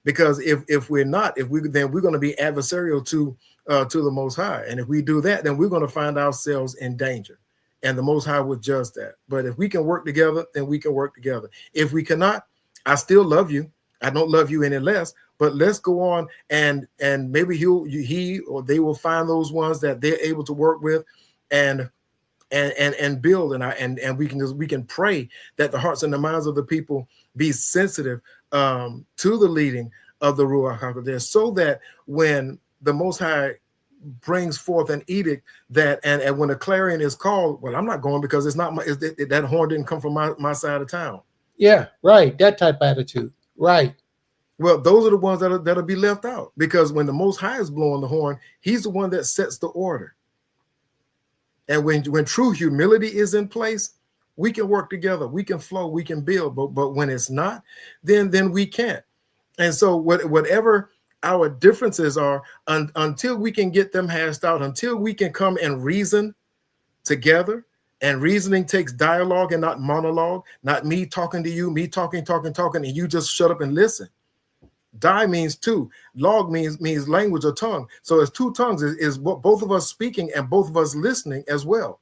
Because if we're not, then we're going to be adversarial to the Most High, and if we do that, then we're going to find ourselves in danger, and the Most High will judge that. But if we can work together, then we can work together. If we cannot, I still love you. I don't love you any less. But let's go on, and maybe he or they will find those ones that they're able to work with, and build, and we can pray that the hearts and the minds of the people be sensitive to the leading of the Ruach HaKodesh, so that when the Most High brings forth an edict that and when a clarion is called, well, I'm not going, because it's not that horn didn't come from my side of town. Yeah, right. That type of attitude. Right. Well, those are the ones that'll be left out, because when the Most High is blowing the horn, he's the one that sets the order. And when true humility is in place, we can work together, we can flow, we can build. But when it's not, then we can't. And so whatever our differences are, until we can get them hashed out, until we can come and reason together, and reasoning takes dialogue and not monologue, not me talking to you, me talking, and you just shut up and listen. Die means two. Log means language or tongue. So it's two tongues, is both of us speaking and both of us listening as well,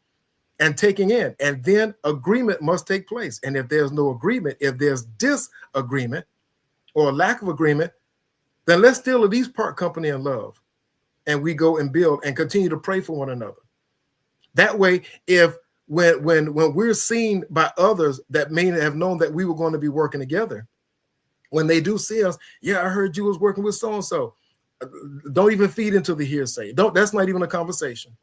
and taking in. And then agreement must take place. And if there's no agreement, if there's disagreement or lack of agreement, then let's still at least part company in love, and we go and build and continue to pray for one another. That way, if when we're seen by others that may have known that we were going to be working together, when they do see us, yeah, I heard you was working with so-and-so. Don't even feed into the hearsay. That's not even a conversation.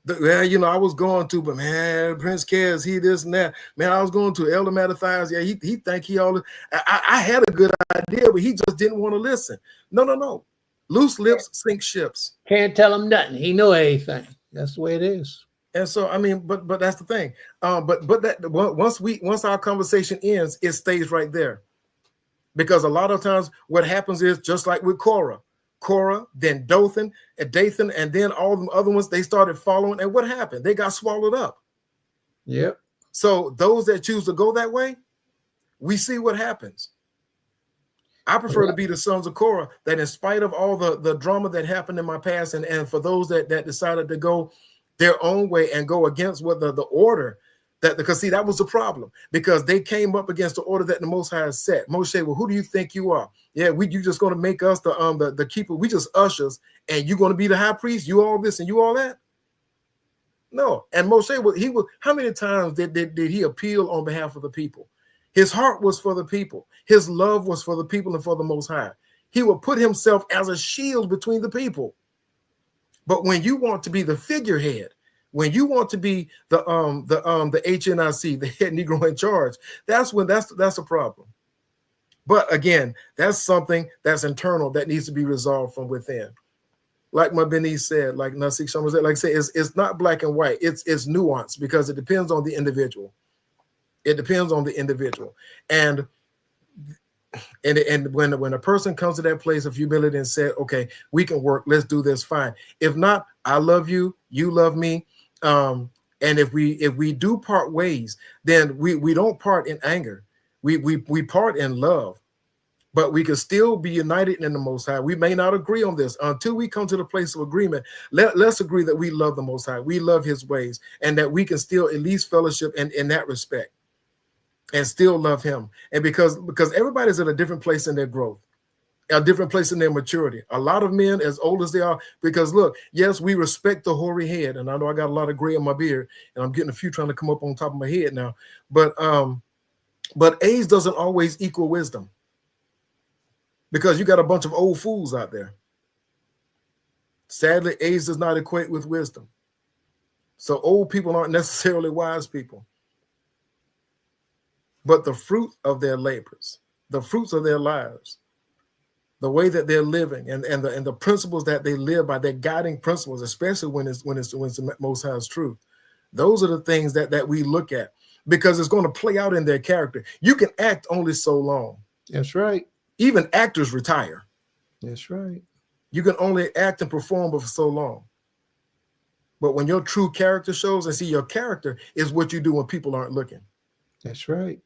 I was going to, but man, Prince Cares, he this and that. Man, I was going to Elder Mattathias. Yeah, he think he all. I had a good idea, but he just didn't want to listen. No. Loose lips sink ships. Can't tell him nothing. He know everything. That's the way it is. And so, I mean, but that's the thing. But that once our conversation ends, it stays right there. Because a lot of times what happens is, just like with Korah, then Dathan, and then all the other ones, they started following. And what happened? They got swallowed up. Yep. So those that choose to go that way, we see what happens. I prefer to be the sons of Korah, that in spite of all the drama that happened in my past, and for those that decided to go their own way and go against what the order, because see, that was the problem, because they came up against the order that the Most High set. Moshe, well, who do you think you are? Yeah, you just going to make us the keeper. We just ushers, and you're going to be the high priest. You all this and you all that. No, and Moshe, he was. How many times did he appeal on behalf of the people? His heart was for the people. His love was for the people and for the Most High. He would put himself as a shield between the people. But when you want to be the figurehead, when you want to be the HNIC, the head Negro in charge, that's a problem. But again, that's something that's internal that needs to be resolved from within. Like my Benny said, like Nasik Shamar said, like I say, it's not black and white. It's nuanced, because it depends on the individual. It depends on the individual. And when a person comes to that place of humility and said, okay, we can work, let's do this, fine. If not, I love you, you love me. And if we do part ways, then we don't part in anger. We part in love, but we can still be united in the Most High. We may not agree on this until we come to the place of agreement. Let's agree that we love the Most High. We love his ways, and that we can still at least fellowship in that respect and still love him. And because everybody's at a different place in their growth. a different place in their maturity. A lot of men, as old as they are, because look, yes, we respect the hoary head, and I know I got a lot of gray in my beard, and I'm getting a few trying to come up on top of my head now. But age doesn't always equal wisdom, because you got a bunch of old fools out there. Sadly, age does not equate with wisdom. So old people aren't necessarily wise people. But the fruit of their labors, the fruits of their lives, the way that they're living, and the principles that they live by, their guiding principles, especially when it's the Most High's truth. Those are the things that we look at, because it's going to play out in their character. You can act only so long. That's right. Even actors retire. That's right. You can only act and perform for so long. But when your true character shows, and see, your character is what you do when people aren't looking. That's right.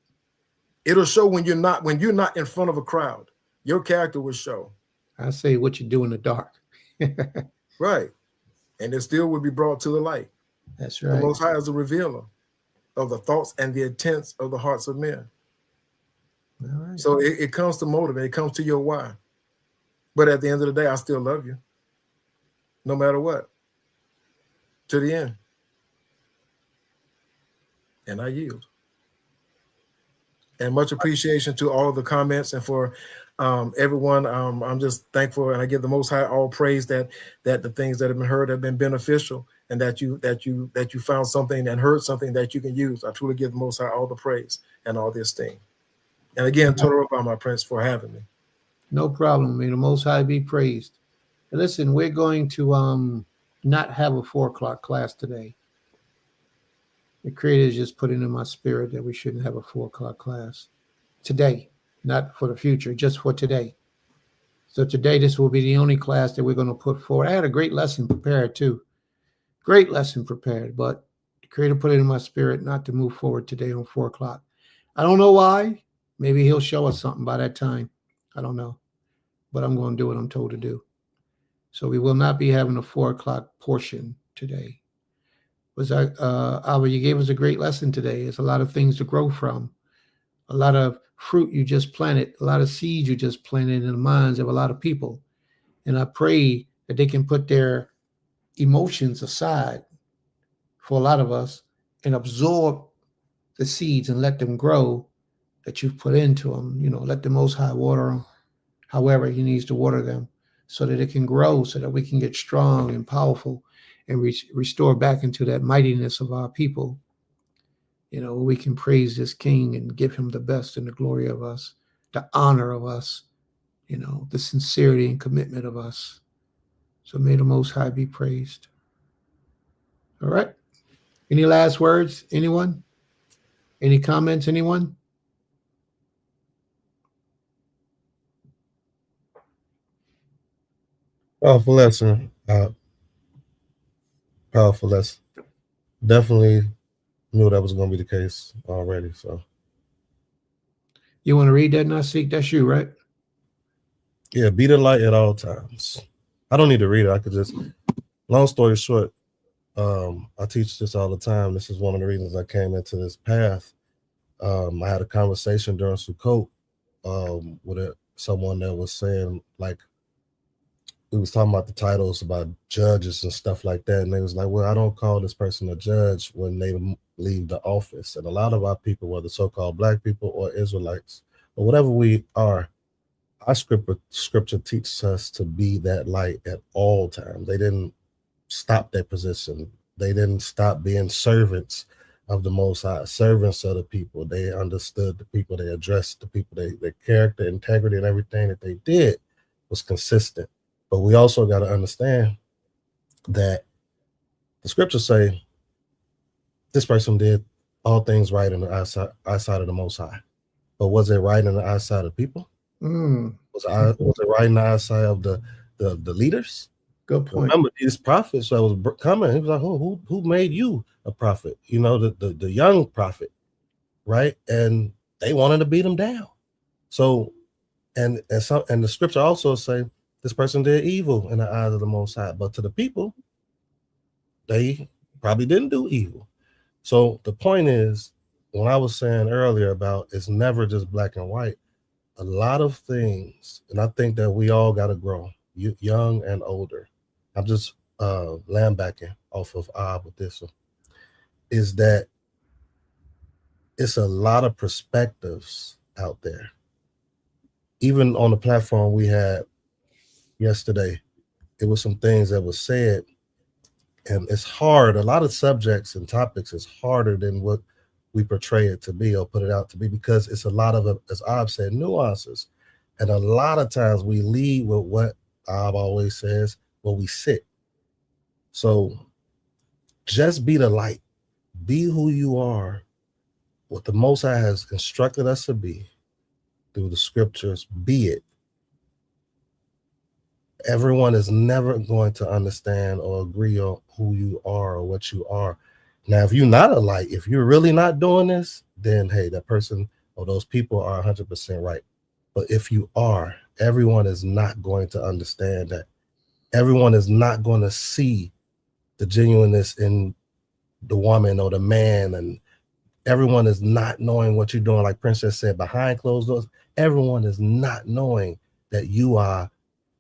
It'll show when you're not in front of a crowd. Your character will show. I say what you do in the dark. Right. And it still will be brought to the light. That's right. The Most High is a revealer of the thoughts and the intents of the hearts of men. All right. So it comes to motivate. It comes to your why. But at the end of the day, I still love you. No matter what. To the end. And I yield. And much appreciation to all of the comments, and for everyone. I'm just thankful, and I give the Most High all praise that the things that have been heard have been beneficial, and that you found something and heard something that you can use. I truly give the Most High all the praise and all the esteem. And again, total up on my Prince for having me. No problem. May the Most High be praised. Listen, we're going to not have a 4 o'clock class today. The Creator just put it in my spirit that we shouldn't have a 4 o'clock class today, not for the future, just for today. So today, this will be the only class that we're going to put forward. I had a great lesson prepared too. Great lesson prepared, but the Creator put it in my spirit not to move forward today on 4 o'clock. I don't know why. Maybe he'll show us something by that time. I don't know. But I'm going to do what I'm told to do. So we will not be having a 4 o'clock portion today. Albert, you gave us a great lesson today. There's a lot of things to grow from. A lot of fruit you just planted. A lot of seeds you just planted in the minds of a lot of people. And I pray that they can put their emotions aside for a lot of us and absorb the seeds and let them grow that you've put into them. You know, let the Most High water them however he needs to water them, so that it can grow, so that we can get strong and powerful and restore back into that mightiness of our people. You know, we can praise this King and give him the best and the glory of us, the honor of us, you know, the sincerity and commitment of us. So may the Most High be praised. All right. Any last words? Anyone? Any comments? Anyone? Powerful lesson. Powerful lesson. Definitely knew that was going to be the case already. So, you want to read that, Nasik? That's you, right? Yeah, be the light at all times. I don't need to read it. I could just, long story short, I teach this all the time. This is one of the reasons I came into this path. I had a conversation during Sukkot with someone that was saying, like, we was talking about the titles about judges and stuff like that. And they was like, well, I don't call this person a judge when they leave the office. And a lot of our people, whether so-called Black people or Israelites or whatever we are, our scripture teaches us to be that light at all times. They didn't stop their position. They didn't stop being servants of the Most High, servants of the people. They understood the people. They addressed the people. Their character, integrity, and everything that they did was consistent. But we also got to understand that the scriptures say this person did all things right in the eyesight of the Most High. But was it right in the eyesight of people? Was it right in the eyesight of the leaders? Good point. Remember these prophets that was coming. He was like, "Oh, who made you a prophet?" You know, the young prophet, right? And they wanted to beat him down. So, and the scripture also say this person did evil in the eyes of the Most High, but to the people, they probably didn't do evil. So the point is, when I was saying earlier about it's never just black and white, a lot of things, and I think that we all got to grow, young and older. I'm just landbacking off of with this one, is that it's a lot of perspectives out there. Even on the platform we had yesterday, it was some things that was said, and it's hard. A lot of subjects and topics is harder than what we portray it to be or put it out to be, because it's a lot of, as I've said, nuances. And a lot of times we lead with what I've always says, where we sit. So just be the light, be who you are, what the Most High has instructed us to be through the scriptures, be it. Everyone is never going to understand or agree on who you are or what you are. Now, if you're not a light, if you're really not doing this, then hey, that person or those people are 100% right. But if you are, everyone is not going to understand that. Everyone is not going to see the genuineness in the woman or the man, and everyone is not knowing what you're doing. Like Princess said, behind closed doors, everyone is not knowing that you are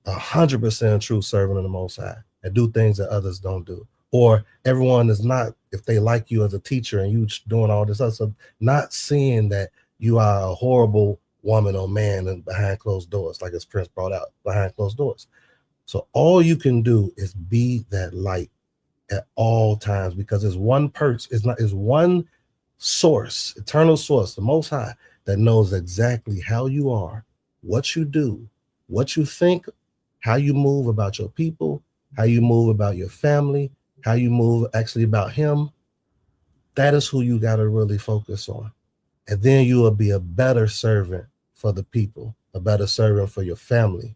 100% true servant of the Most High and do things that others don't do. Or everyone is not, if they like you as a teacher and you doing all this other stuff, not seeing that you are a horrible woman or man and behind closed doors, like as Prince brought out, behind closed doors. So all you can do is be that light at all times, because it's one person, it's one source, eternal source, the Most High, that knows exactly how you are, what you do, what you think, how you move about your people, how you move about your family, how you move actually about him. That is who you got to really focus on. And then you will be a better servant for the people, a better servant for your family,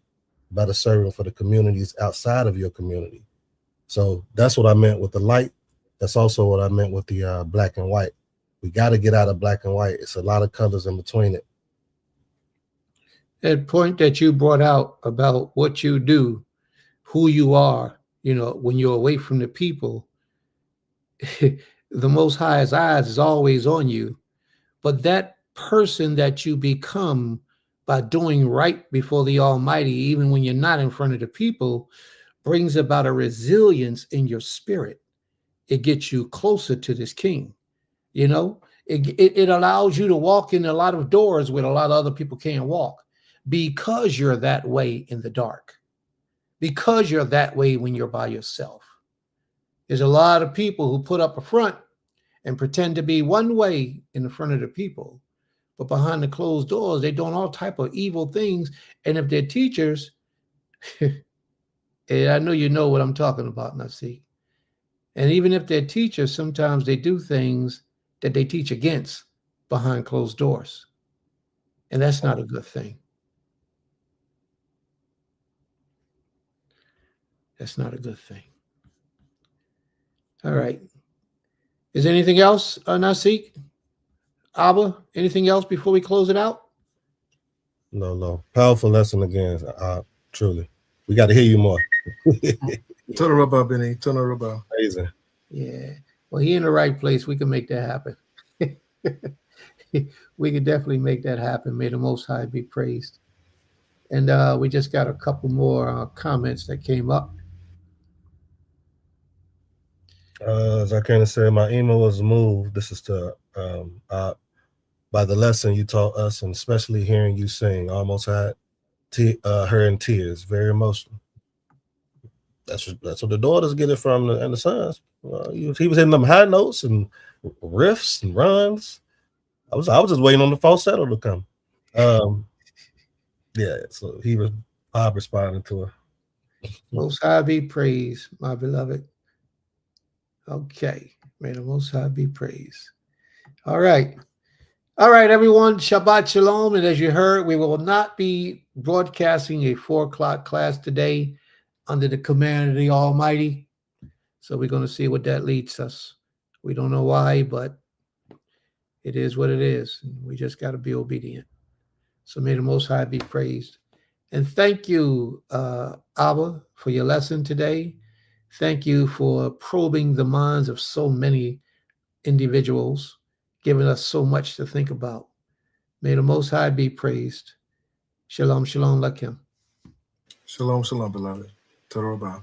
a better servant for the communities outside of your community. So that's what I meant with the light. That's also what I meant with the black and white. We got to get out of black and white. It's a lot of colors in between it. That point that you brought out about what you do, who you are, when you're away from the people, the Most High's eyes is always on you. But that person that you become by doing right before the Almighty, even when you're not in front of the people, brings about a resilience in your spirit. It gets you closer to this King. It allows you to walk in a lot of doors where a lot of other people can't walk, because you're that way in the dark, because you're that way when you're by yourself. There's a lot of people who put up a front and pretend to be one way in the front of the people, but behind the closed doors, they're doing all type of evil things. And if they're teachers, and I know you know what I'm talking about, Nasi. And even if they're teachers, sometimes they do things that they teach against behind closed doors. And that's not a good thing. That's not a good thing. All right. Is there anything else, Nasik? Abba, anything else before we close it out? No. Powerful lesson again. Truly. We got to hear you more. Total rubber, Benny. Total rubber. Amazing. Yeah. Well, he in the right place. We can make that happen. We can definitely make that happen. May the Most High be praised. And we just got a couple more comments that came up. As I kind of said, my email was moved. This is to by the lesson you taught us, and especially hearing you sing. Almost had her in tears. Very emotional. That's what the daughters get it from, and the sons. He was hitting them high notes and riffs and runs. I was just waiting on the falsetto to come. Yeah, so he was Bob responding to her. Most High be praised, my beloved. Okay, may the Most High be praised. All right, everyone. Shabbat Shalom. And as you heard, we will not be broadcasting a 4:00 class today under the command of the Almighty. So we're going to see what that leads us. We don't know why, but it is what it is. We just got to be obedient. So may the Most High be praised. And thank you, Abba, for your lesson today. Thank you for probing the minds of so many individuals, giving us so much to think about. May the Most High be praised. Shalom, shalom, lakim. Shalom, shalom, beloved. Torah.